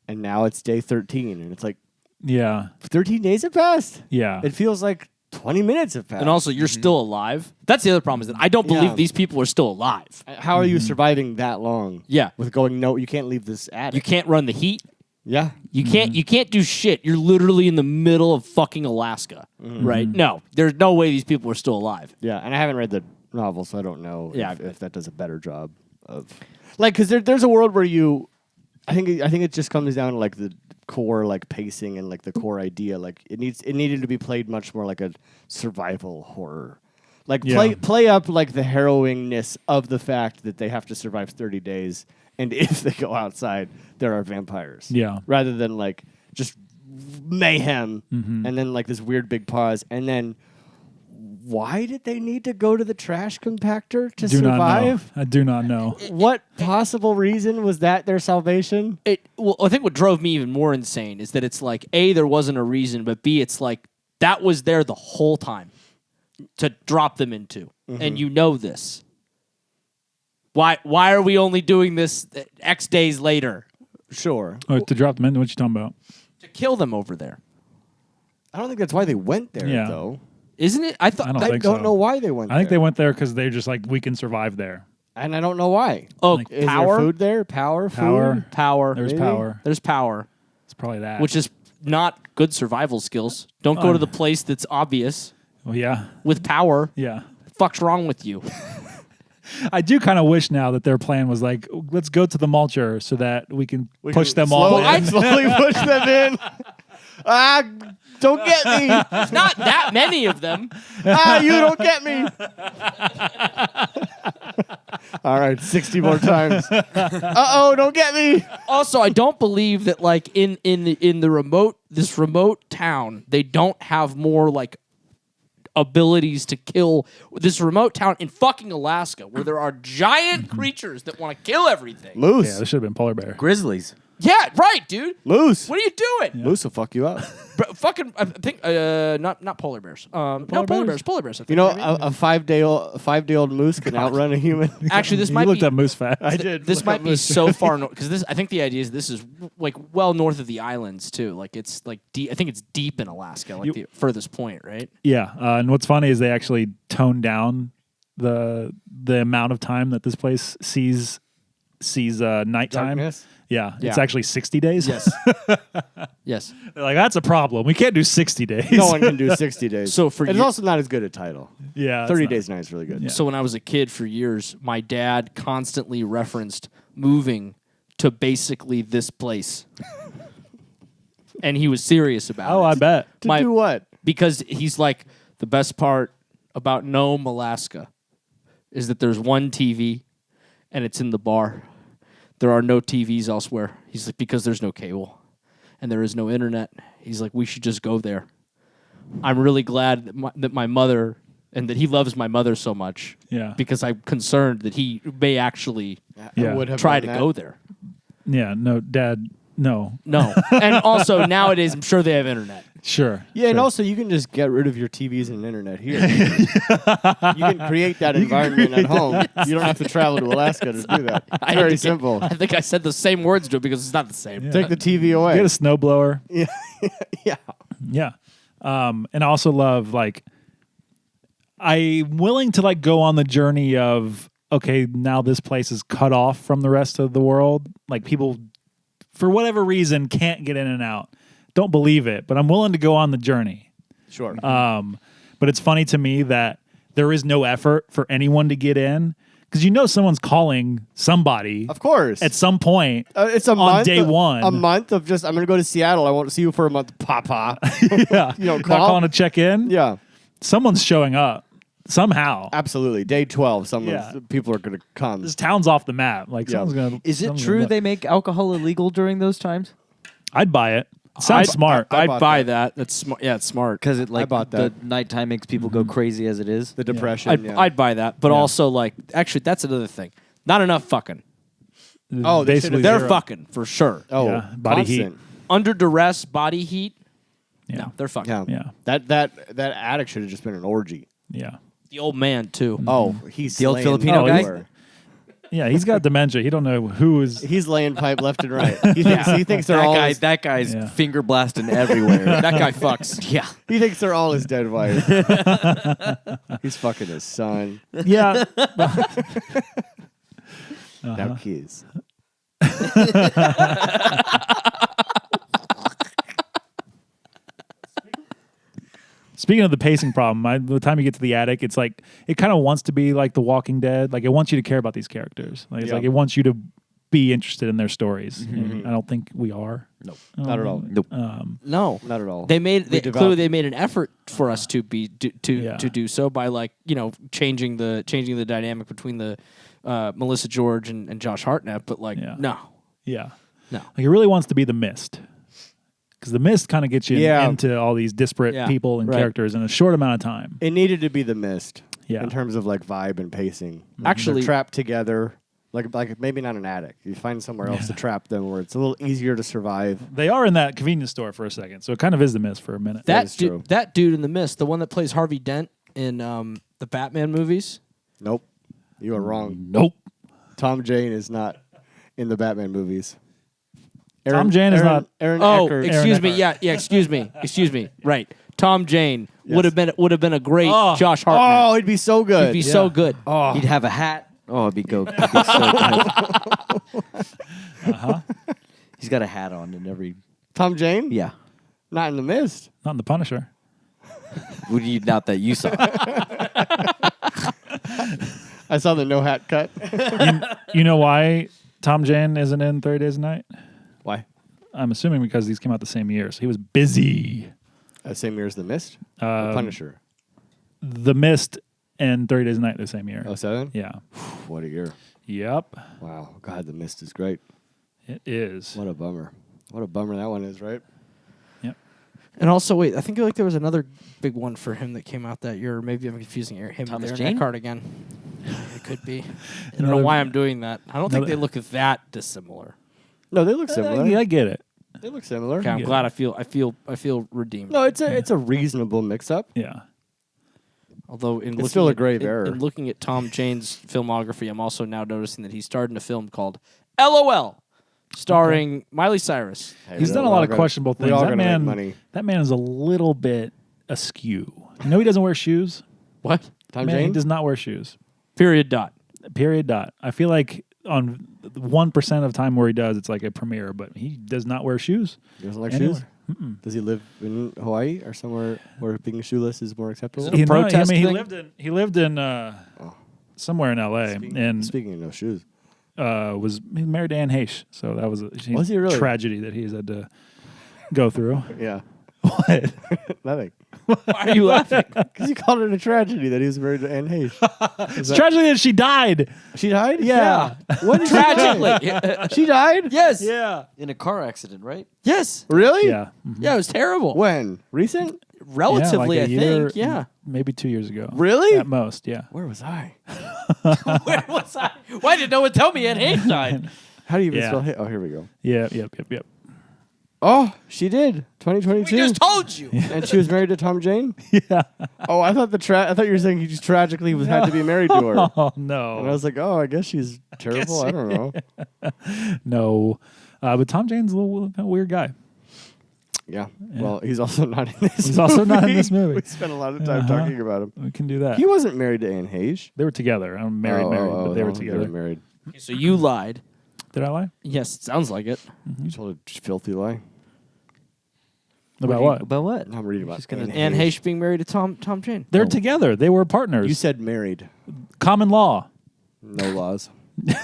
and now it's day 13, and it's like Yeah. 13 days have passed. Yeah. It feels like 20 minutes have passed. And also, you're still alive. That's the other problem is that I don't believe Yeah. these people are still alive. How are you surviving that long? Yeah. With going no, you can't leave this attic. You can't run the heat. Yeah. You can't do shit. You're literally in the middle of fucking Alaska, right? No, there's no way these people are still alive. Yeah, and I haven't read the novel, so I don't know Yeah. if that does a better job of like because there's a world where you, I think it just comes down to like the core like pacing and like the core idea. Like it needed to be played much more like a survival horror. Like play up like the harrowingness of the fact that they have to survive 30 days, and if they go outside, there are vampires. Yeah. Rather than like just mayhem, and then like this weird big pause, and then why did they need to go to the trash compactor to survive? I do not know. What possible reason was that their salvation? Well, I think what drove me even more insane is that it's like A, there wasn't a reason, but B, it's like that was there the whole time to drop them into, and you know this. Why are we only doing this X days later? Sure. Oh, to drop them in? What you talking about? To kill them over there. I don't think that's why they went there, Yeah. though. Isn't it? I thought. I don't I think don't so. know why they went I think there. they went there because they're just like, we can survive there. And I don't know why. Oh, Like, Is power. there food there? Power? Power. Food? Power. There's Maybe? power. There's power, It's probably that. which is not good survival skills. Don't go to the place that's obvious well, yeah. with power. Yeah. Fuck's wrong with you? I do kind of wish now that their plan was like, let's go to the mulcher so that we can push them all slowly, in. slowly push them in. Don't get me. There's not that many of them. You don't get me. All right, 60 more times. Don't get me. Also, I don't believe that like in the this remote town, they don't have more like abilities to kill. This remote town in fucking Alaska where there are giant creatures that want to kill everything. Yeah, Moose. there should have been polar bear. Grizzlies. Yeah, right, dude. Moose. What are you doing? Moose will fuck you up. Bro, fucking, I think not polar bears. No, polar bears. Polar bears. I think, You know, maybe. a 5-day-old moose can outrun a human. Actually, this You might looked be. up moose fat. I did. This look might up be moose. so far north because this. I think the idea is this is like well north of the islands too. Like it's like deep. I think it's deep in Alaska, like the furthest point, right? Yeah, and what's funny is they actually toned down the amount of time that this place sees nighttime. Darkness? Yeah, it's Yeah. actually 60 days. Yes. Yes. They're like, that's a problem. We can't do 60 days. No one can do 60 days. So for it's you- also not as good a title. Yeah, it's 30 not- Days a Night is really good. Yeah. So when I was a kid for years, my dad constantly referenced moving to basically this place. And he was serious about Oh, it. I bet. To do what? Because he's like, the best part about Nome, Alaska is that there's one TV and it's in the bar. There are no TVs elsewhere. He's like, because there's no cable and there is no internet. He's like, we should just go there. I'm really glad that my mother and that he loves my mother so much. Yeah. Because I'm concerned that he may actually Yeah. I would have try done to that. go there. Yeah, no, Dad, no. No. And also nowadays, I'm sure they have internet. Sure. Yeah, and sure. also you can just get rid of your TVs and internet here. You can create that environment at home. You don't have to travel to Alaska to do that. It's very simple. I think I said the same words to him because it's not the same. Yeah. Take the TV away. Get a snowblower. yeah. Yeah. And I also love, like, I'm willing to, like, go on the journey of, okay, now this place is cut off from the rest of the world. Like, people, for whatever reason, can't get in and out. Don't believe it, but I'm willing to go on the journey. Sure. But it's funny to me that there is no effort for anyone to get in because you know someone's calling somebody Of course. at some point. It's a on month day of, one. A month of just, I'm going to go to Seattle. I won't see you for a month. Papa. Yeah, You know, not call. calling to check in. Yeah, Someone's showing up somehow. absolutely. Day 12, Yeah. people are going to come. This town's off the map. Like Yeah. someone's gonna. Is it someone's true gonna- they make alcohol illegal during those times? I'd buy it. Sounds smart. I I'd bought buy that. That's smart. Yeah, it's smart. Because it like bought the that. nighttime makes people go crazy as it is. The depression. I'd buy that. But also, like, actually, that's another thing. Not enough fucking. Oh, they basically should've- They're zero. fucking for sure. Oh, Yeah, body heat. constant. Under duress, body heat. Yeah. No, they're fucking. Yeah. Yeah. That addict should have just been an orgy. Yeah. The old man too. Oh, he's The old laying Filipino guy? everywhere. Yeah, he's got dementia. He don't know who is. He's laying pipe left and right. He thinks they're all. That guy's Yeah. finger blasting everywhere. That guy fucks. Yeah. He thinks they're all his dead wife. He's fucking his son. Yeah. Now kids. Speaking of the pacing problem, by the time you get to the attic, it's like it kind of wants to be like The Walking Dead. Like it wants you to care about these characters. Like it's Yeah. like it wants you to be interested in their stories. And I don't think we are. Nope. Not at all. Nope. No, Not at all. They made We clearly developed- they made an effort for us to be Yeah. to do so by, like, you know, changing the dynamic between the Melissa George and Josh Hartnett. But like, Yeah. no, Yeah. no. Like it really wants to be The Mist. Because The Mist kind of gets you Yeah. into all these disparate Yeah. people and Right. characters in a short amount of time. It needed to be The Mist. Yeah. In terms of like vibe and pacing. Actually- They're trapped together. Like maybe not an attic. You find somewhere else to trap them where it's a little easier to survive. They are in that convenience store for a second, so it kind of is The Mist for a minute. is true. That dude in The Mist, the one that plays Harvey Dent in the Batman movies. Nope. You are wrong. Nope. Tom Jane is not in the Batman movies. Tom Jane is not- Aaron Oh, Eckhart. excuse me. Yeah, excuse me. Right. Tom Jane would have been a great Oh. Josh Hartnett. Oh, it'd be so good. He'd be so good. Oh, He'd have a hat. Oh, it'd be so good. He's got a hat on in every. Tom Jane? Yeah. Not in The Mist. Not in The Punisher. Would you not that you saw? I saw the no hat cut. You know why Tom Jane isn't in 30 Days a Night? Why? I'm assuming because these came out the same year, so he was busy. Same year as The Mist? Or Punisher. The Mist and 30 Days a Night the same year. 07? Yeah. What a year. Yep. Wow. God, The Mist is great. It is. What a bummer. What a bummer that one is, right? Yep. And also, wait, I think like there was another big one for him that came out that year. Maybe I'm confusing him Thomas with Jane? Aaron Eckhart again. It could be. I don't know Another- why I'm doing that. I don't think another- they look that dissimilar. No, they look similar. I get it. They look similar. Okay, I'm Yeah. glad I feel redeemed. No, it's a reasonable mix-up. Yeah. Although in It's looking still a at- grave in- error. In looking at Tom Jane's filmography, I'm also now noticing that he starred in a film called LOL, starring Miley Cyrus. Hey, He's we done a all lot of gotta- questionable we things. all That gotta make man, money. that man is a little bit askew. You know he doesn't wear shoes? What? Tom Man, he Jane? does not wear shoes. Period. Dot. Period. Dot. I feel like on 1% of time where he does, it's like a premiere, but he does not wear shoes. He doesn't like anywhere. shoes? Does he live in Hawaii or somewhere where being shoeless is more acceptable? Is it a He, no, protest I mean, thing? he lived in somewhere in L.A. and Speaking of no shoes. was married to Anne Heche, so that was a Was he really? tragedy that he's had to go through. Yeah. What? Nothing. Why are you laughing? Because you called it a tragedy that he was married to Anne Heche. It's tragedy that she died. She died? Yeah. When did she die? Tragically. She died? Yes. Yeah. In a car accident, right? Yes. Really? Yeah. Yeah, it was terrible. When? Recent? Relatively, Yeah, I like a year, think. Yeah. Maybe 2 years ago. Really? At most, yeah. Where was I? Where was I? Why did no one tell me Anne Heche died? How do you even Yeah. spell Oh, here we go. Yeah, yep. Oh, she did. 2022. We just told you. And she was married to Tom Jane? Yeah. Oh, I thought I thought you were saying he just tragically had to be married to her. Oh, And no. I was like, oh, I guess she's terrible. I don't know. No. But Tom Jane's a little weird guy. Yeah. Well, he's also not in this He's also not in this movie. We spent a lot of time talking about him. We can do that. He wasn't married to Anne Heche. They were together. I'm married, but they were together. married. So you lied. Did I lie? Yes, it sounds like it. You told a filthy lie. About what? About what? I'm reading about Anne Heche being married to Tom Jane. They're together. They were partners. You said married. Common law. No laws.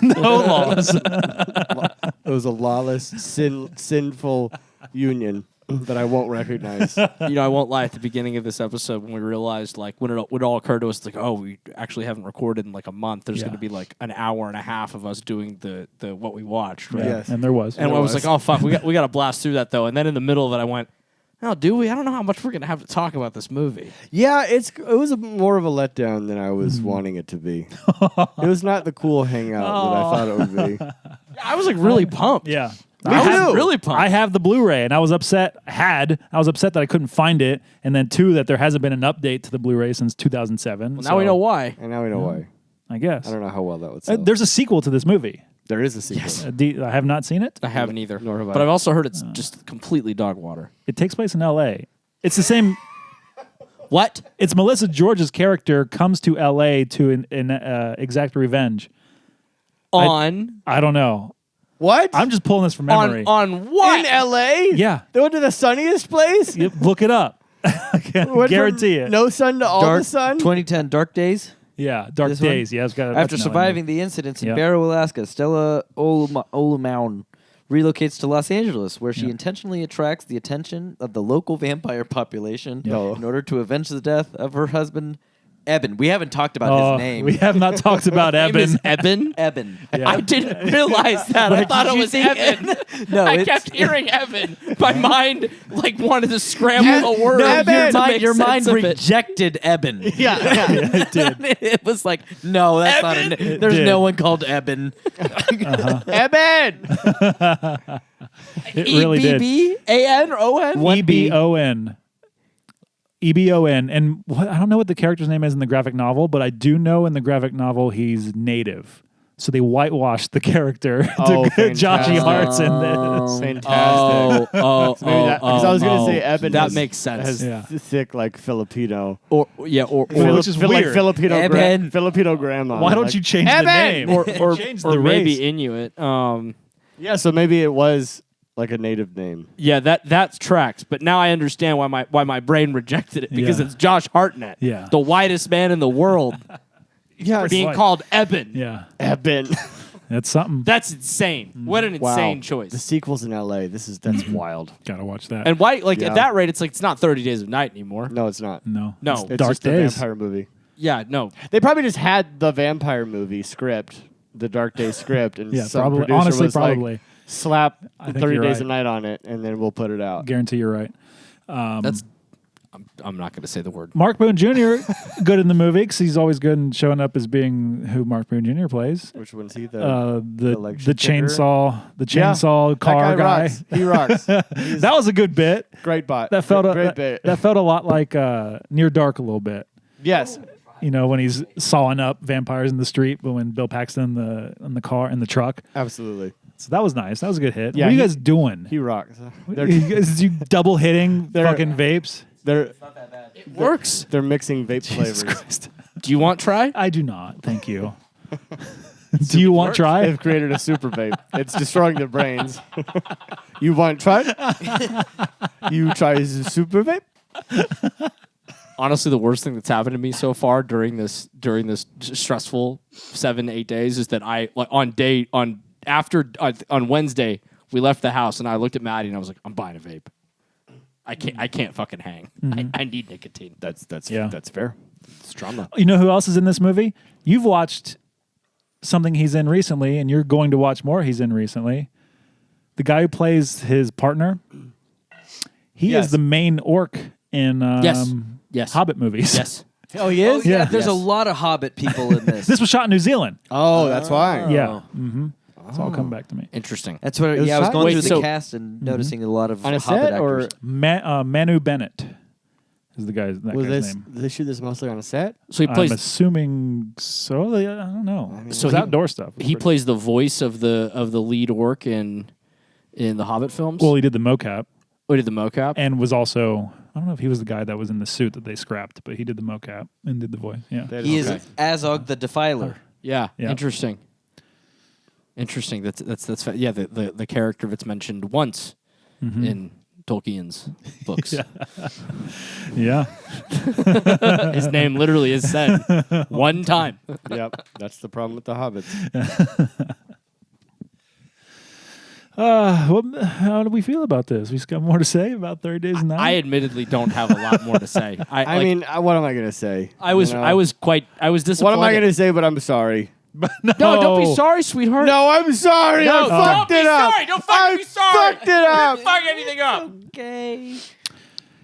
No laws. It was a lawless, sinful union that I won't recognize. I won't lie. At the beginning of this episode, when we realized, like, when it all occurred to us, like, oh, we actually haven't recorded in like a month. There's going to be like an hour and a half of us doing the what we watched, right? Yes. And there was. And I was was. like, oh fuck, we got to blast through that though. And then in the middle of it, I went, oh, do we? I don't know how much we're gonna have to talk about this movie. Yeah, it was more of a letdown than I was wanting it to be. It was not the cool hangout that I thought it would be. I was like really pumped. Yeah. Me I was too. really pumped. I have the Blu-ray, and I was upset. I was upset that I couldn't find it, and then 2 that there hasn't been an update to the Blu-ray since 2007. Well, now we know why. And now we know why. I guess I don't know how well that would sell. there's a sequel to this movie. There is a sequel. I have not seen it. I haven't either. Nor have I. But I've also heard it's just completely dog water. It takes place in L.A. It's the same. What? It's Melissa George's character comes to L.A. to exact revenge. On I don't know. What? I'm just pulling this from memory. on what? in L.A.? Yeah. They went to the sunniest place? Look it up. I can Went guarantee from it. No sun to all the sun? 2010 Dark Days. Yeah, Dark This one? Days. Yeah, it's got After that's surviving the incidents in Yeah. Barrow, Alaska, Stella Olumoun relocates to Los Angeles, where she intentionally attracts the attention of the local vampire population Yeah. in order to avenge the death of her husband, Eben. We haven't talked about his name. We have not talked about Name is Eben. Eben. Eben. Yeah. I didn't realize that. I thought it was Evan. No, I it's- kept hearing Evan. My mind like wanted to scramble the word. No, to your make mind sense of it. rejected Eben. Yeah. It did. It was like, no, that's not a name. There's did. no one called Eben. Eben! It really did. EBBAN or ON? EBON. EBON. And I don't know what the character's name is in the graphic novel, but I do know in the graphic novel he's native. So they whitewashed the character Oh, to Joshy fantastic. Hart's in this. Fantastic. Oh, Because I was going to say Eben That has- makes sense. has Yeah. thick like Filipino. Or Which is Like weird. Filipino, Eben. Filipino grandma. Why don't Like, you change the Eben! name? or Change or the maybe race. Inuit. Yeah, so maybe it was like a native name. Yeah, that tracks. But now I understand why my brain rejected it because Yeah. it's Josh Hartnett, Yeah. the whitest man in the world, Yeah, being white. called Eben. Yeah, Eben. that's something. That's insane. What an insane choice. The sequel's in L.A. That's wild. Gotta watch that. And why? Like Yeah. at that rate, it's like it's not 30 Days of Night anymore. No, it's not. no. No. It's Dark just a Days. vampire movie. Yeah, no. They probably just had the vampire movie script, the Dark Days script, and Yeah, some probably. producer Honestly, was like, probably. slap I think 30 you're Days right. a Night on it, and then we'll put it out. Guarantee you're right. That's. I'm not going to say the word. Mark Boone Jr. good in the movie because he's always good in showing up as being who Mark Boone Jr. plays. Which one's he? The election chainsaw, the Yeah, chainsaw car that guy. guy. Rocks. He rocks. That was a good bit. Great bot. That felt great bit. that felt a lot like Near Dark a little bit. Yes. You know, when he's sawing up vampires in the street, but when Bill Paxton in the car in the truck. Absolutely. So that was nice. That was a good hit. Yeah, what are you he- guys doing? He rocks. Is you double hitting They're- fucking vapes? They're It works. they're mixing vape Jesus flavors. Christ. Do you want try? I do not. Thank you. Do you want try? They've created a super vape. It's destroying their brains. You want try? You try the super vape? Honestly, the worst thing that's happened to me so far during this stressful 7 to 8 days is that I like on Wednesday we left the house and I looked at Maddie and I was like, I'm buying a vape. I can't fucking hang. I need nicotine. That's Yeah. that's fair. It's drama. You know who else is in this movie? You've watched something he's in recently, and you're going to watch more he's in recently. The guy who plays his partner, he Yes. is the main orc in Yes. Hobbit movies. Yes. Oh, he is? Yeah. There's a Yes. lot of Hobbit people in this. This was shot in New Zealand. Oh, that's why. Yeah. Mm-hmm. It's all come back to me. Interesting. That's what. It was Yeah, I was shot- going Wait, through the so- cast and noticing a lot of On a Hobbit set or actors. Manu Bennett is the guy's was guy's this? name. Did they shoot this mostly on a set? So he I'm plays assuming so. I don't know. mean, So It's he- outdoor stuff. It's he pretty- plays the voice of the lead orc in the Hobbit films. Well, he did the mocap Or did the mocap? and was also. I don't know if he was the guy that was in the suit that they scrapped, but he did the mocap and did the voice. Yeah. He Okay. is Azog the Defiler. Yeah, Yeah. interesting. Interesting. That's yeah. The character that's mentioned once in Tolkien's books. Yeah. His name literally is said one time. Yep, that's the problem with the Hobbits. How do we feel about this? We just got more to say about 30 Days and Nights? I admittedly don't have a lot more to say. I mean, what am I going to say? I was You know? I was disappointed. What am I going to say? But I'm sorry. No, don't be sorry, sweetheart. No, I'm sorry. No, I fucked don't it be up. sorry. Don't fucking be sorry. Fucked it up. Fuck anything up. Okay.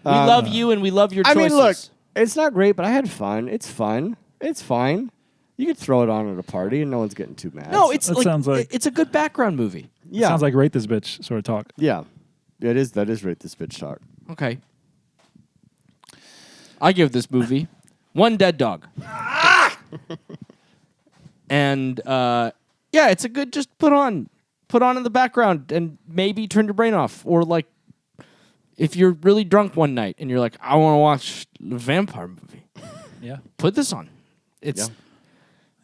We love you and we love your I choices. mean, look, it's not great, but I had fun. It's fun. It's fine. You could throw it on at a party and no one's getting too mad. No, it's That like, sounds like- it's a good background movie. yeah. Sounds like Rate This Bitch sort of talk. Yeah. It is. That is Rate This Bitch talk. Okay. I give this movie one dead dog. And yeah, it's a good just put on in the background and maybe turn your brain off. Or like if you're really drunk one night and you're like, I want to watch a vampire movie. Yeah. Put this on. It's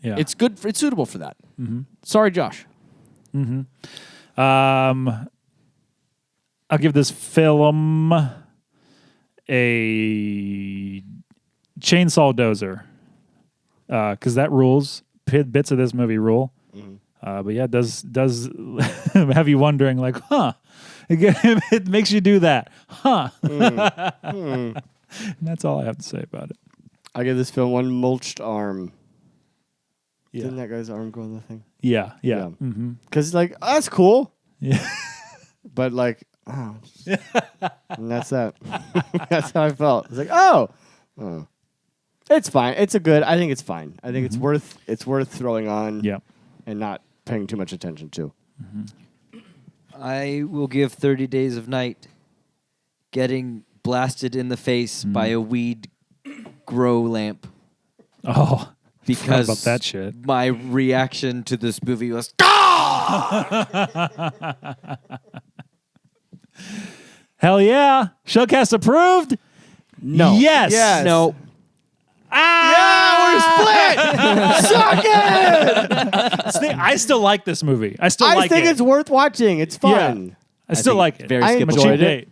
Yeah. it's good. It's suitable for that. Sorry, Josh. I'll give this film a chainsaw dozer because that rules. Bits of this movie rule. But yeah, it does have you wondering like, huh? It makes you do that, huh? And that's all I have to say about it. I give this film one mulched arm. Yeah. Didn't that guy's arm go on the thing? Yeah. Yeah. Because like that's cool, Yeah. but like, oh, and that's that. That's how I felt. It's like, oh, it's fine. It's a good. I think it's fine. I think it's worth throwing on. Yeah. And not paying too much attention to. I will give 30 Days of Night getting blasted in the face by a weed grow lamp Oh. because about that shit. my reaction to this movie was Hell yeah! Showcast approved. No. Yes. Yes. no. Yeah, we're split. Suck it. I still like this movie. I still I like think it. it's worth watching. It's fun. I still think like it. very I I'm a skippable. cheap enjoyed it. date.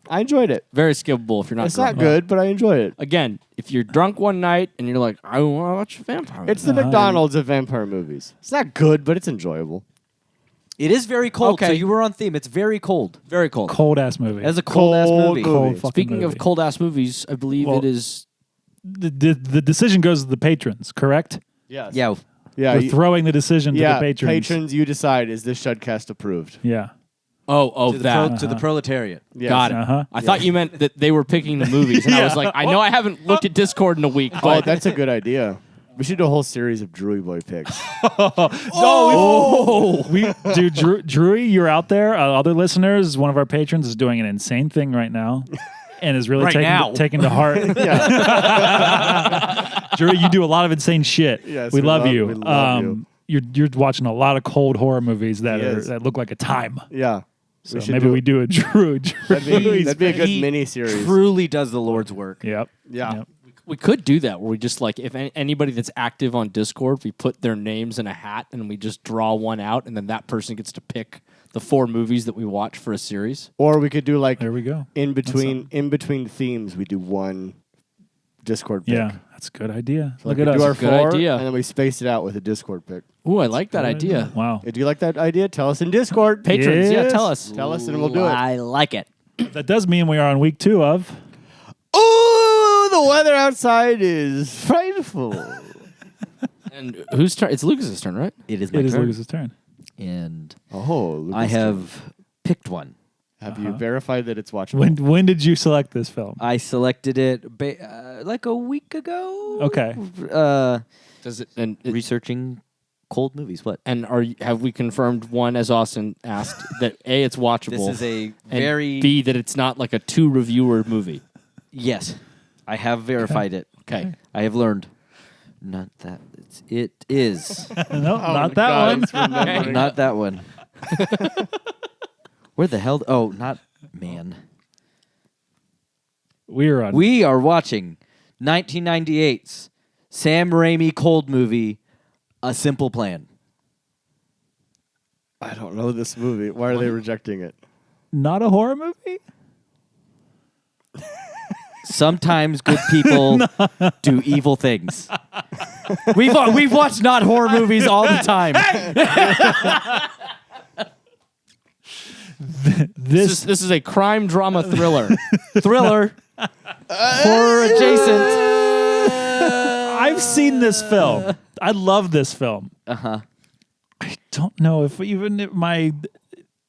I enjoyed it. Very skippable if you're not It's drunk. not good, but I enjoyed it. Again, if you're drunk one night and you're like, I want to watch a vampire. It's the McDonald's of vampire movies. It's not good, but it's enjoyable. It is very cold. Okay. So you were on theme. It's very cold. very cold. Cold ass movie. As a cold ass Cold movie. movie. fucking Speaking of movie. cold ass movies, I believe Well, it is. the decision goes to the patrons, correct? Yes. Yeah. Yeah. We're throwing the decision to the patrons. Patrons, you decide. Is this Shudcast approved? Yeah. Oh, To the, that. to the proletariat. Yes. Got it. Uh-huh. I thought you meant that they were picking the movies, and I was like, I know I haven't looked at Discord in a week, Oh, but that's a good idea. We should do a whole series of Drewy Boy picks. Drewy, you're out there. Other listeners, one of our patrons is doing an insane thing right now. And is really Right now. taking to heart. Drewy, you do a lot of insane shit. Yes, we love you. we love you. You're watching a lot of cold horror movies that Yes. that look like a time. Yeah. So should maybe do we it. do a Drew. That'd be a good He mini series. Truly does the Lord's work. Yep. Yeah. Yep. we could do that where we just like, if anybody that's active on Discord, we put their names in a hat and we just draw one out, and then that person gets to pick the 4 movies that we watch for a series. Or we could do like There we go. in between themes, we do one Discord pick. Yeah, that's a good idea. So Look like at we do us. our Good 4, idea. and then we space it out with a Discord pick. Ooh, I like that idea. Wow. Do you like that idea? Tell us in Discord. Patrons, yeah, Yes. tell us. Tell us and we'll do it. I like it. That does mean we are on week 2 of. Ooh, the weather outside is frightful. And whose turn? It's Lucas's turn, right? It is my It is turn. Lucas's turn. And Oh, Lucas, I have picked one. Have you verified that it's watchable? When did you select this film? I selected it like a week ago. Okay. Does it and Researching cold movies. What? and have we confirmed, one, as Austin asked, that A, it's watchable, This is a and very B, that it's not like a 2 reviewer movie. yes. I have verified it. Okay. I have learned. Not that. It is. No, Oh not that one. Not that one. Where the hell? Oh, not man. We are on. We are watching 1998's Sam Raimi cold movie, A Simple Plan. I don't know this movie. Why are they rejecting it? Not a horror movie? Sometimes good people do evil things. We've watched not horror movies all the time. This This is a crime drama thriller. Thriller, horror adjacent. I've seen this film. I love this film. Uh-huh. I don't know if even my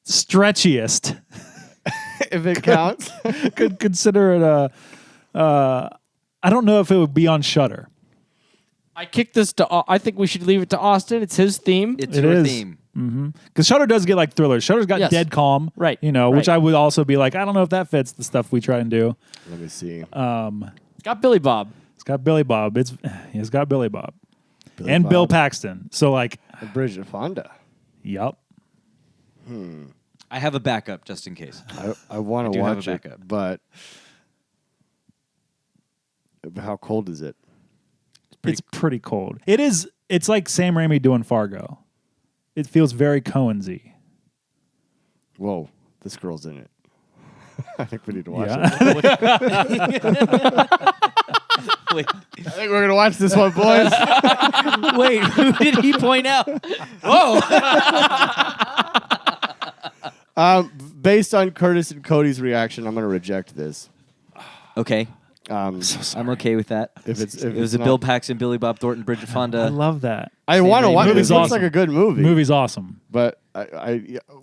stretchiest If it counts. could consider it a. I don't know if it would be on Shudder. I kicked this to. I think we should leave it to Austin. It's his theme. It's It your is. theme. Because Shudder does get like thrillers. Shudder's got Yes. Dead Calm, Right, You know, which right. I would also be like, I don't know if that fits the stuff we try and do. Let me see. Got Billy Bob. It's got Billy Bob. It's got Billy Bob Billy and Bob. Bill Paxton. So like, And Bridget Fonda. yup. I have a backup just in case. I want do to have watch a it, backup. but how cold is it? It's pretty cold. It is. It's like Sam Raimi doing Fargo. It feels very Coen-y. Whoa, this girl's in it. I think we need to watch Yeah. it. Wait, I think we're gonna watch this one, boys. wait, who did he point out? Based on Curtis and Cody's reaction, I'm gonna reject this. Okay, Um, I'm okay with that. if it's if It was it's a Bill not- Paxton, Billy Bob Thornton, Bridget I Fonda. love that. I want to Raimi watch it. It movie's looks awesome. like a good movie. Movie's awesome. But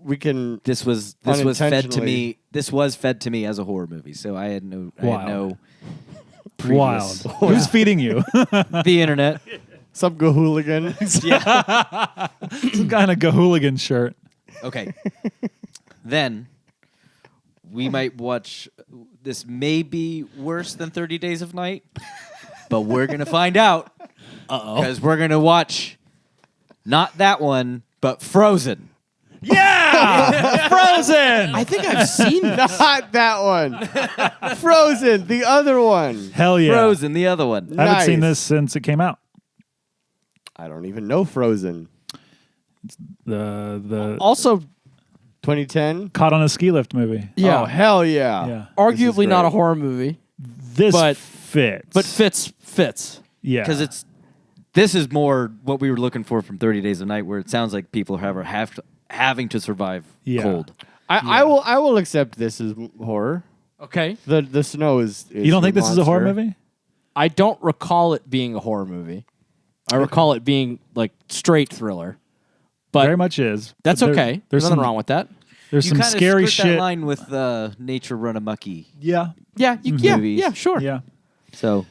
we can. This was fed to Unintentionally. me. This was fed to me as a horror movie, so I had no Wild. previous- Wild. Who's feeding you? the internet. Some hooligan. Some kind of Gahooligan shirt. Okay. Then we might watch. This may be worse than 30 Days of Night, but we're gonna find out. Because we're gonna watch not that one, but Frozen. Yeah, Frozen. I think I've seen this. Not that one. Frozen, the other one. Hell yeah. Frozen, the other one. I haven't seen Nice. this since it came out. I don't even know Frozen. The Also, 2010. Caught on a Ski Lift movie. yeah, Oh hell yeah. Yeah. arguably not great. a horror movie, This But- fits. but fits. Yeah. Because this is more what we were looking for from 30 Days of Night, where it sounds like people having to survive Yeah. cold. I will accept this as horror. Okay, The snow is You don't think this is a horror monster. movie? I don't recall it being a horror movie. I recall it being like straight thriller, but Very much is. that's But okay. There's nothing wrong with that. There's You some kinda scary skirt that shit. line with nature run amucky. Yeah. Yeah, Movies. yeah, sure. Yeah. So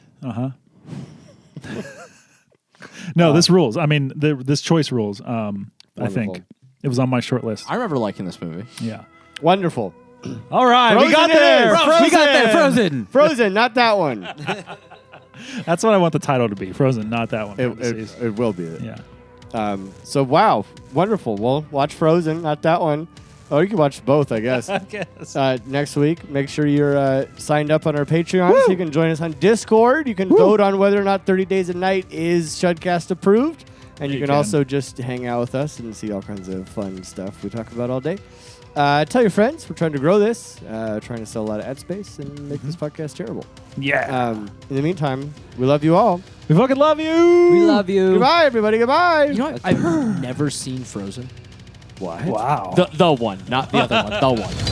No, this rules. I mean, this choice rules. I Wonderful. think it was on my short list. I remember liking this movie. Yeah. Wonderful. All right, Frozen we got it there. is. Frozen. we got there, Frozen. Frozen, not that one. That's what I want the title to be. Frozen, not that one. It will be. Yeah. So wow, wonderful. Well, watch Frozen, not that one. Oh, you can watch both, I guess. Next week, make sure you're signed up on our Patreon so you can join us on Discord. You can vote on whether or not 30 Days a Night is Shudcast approved. And you can also just hang out with us and see all kinds of fun stuff we talk about all day. Tell your friends. We're trying to grow this, trying to sell a lot of ad space and make this podcast terrible. Yeah. In the meantime, we love you all. We fucking love you. We love you. Goodbye, everybody. Goodbye. You know what? I've never seen Frozen. What? Wow. The one, not the other one. The one.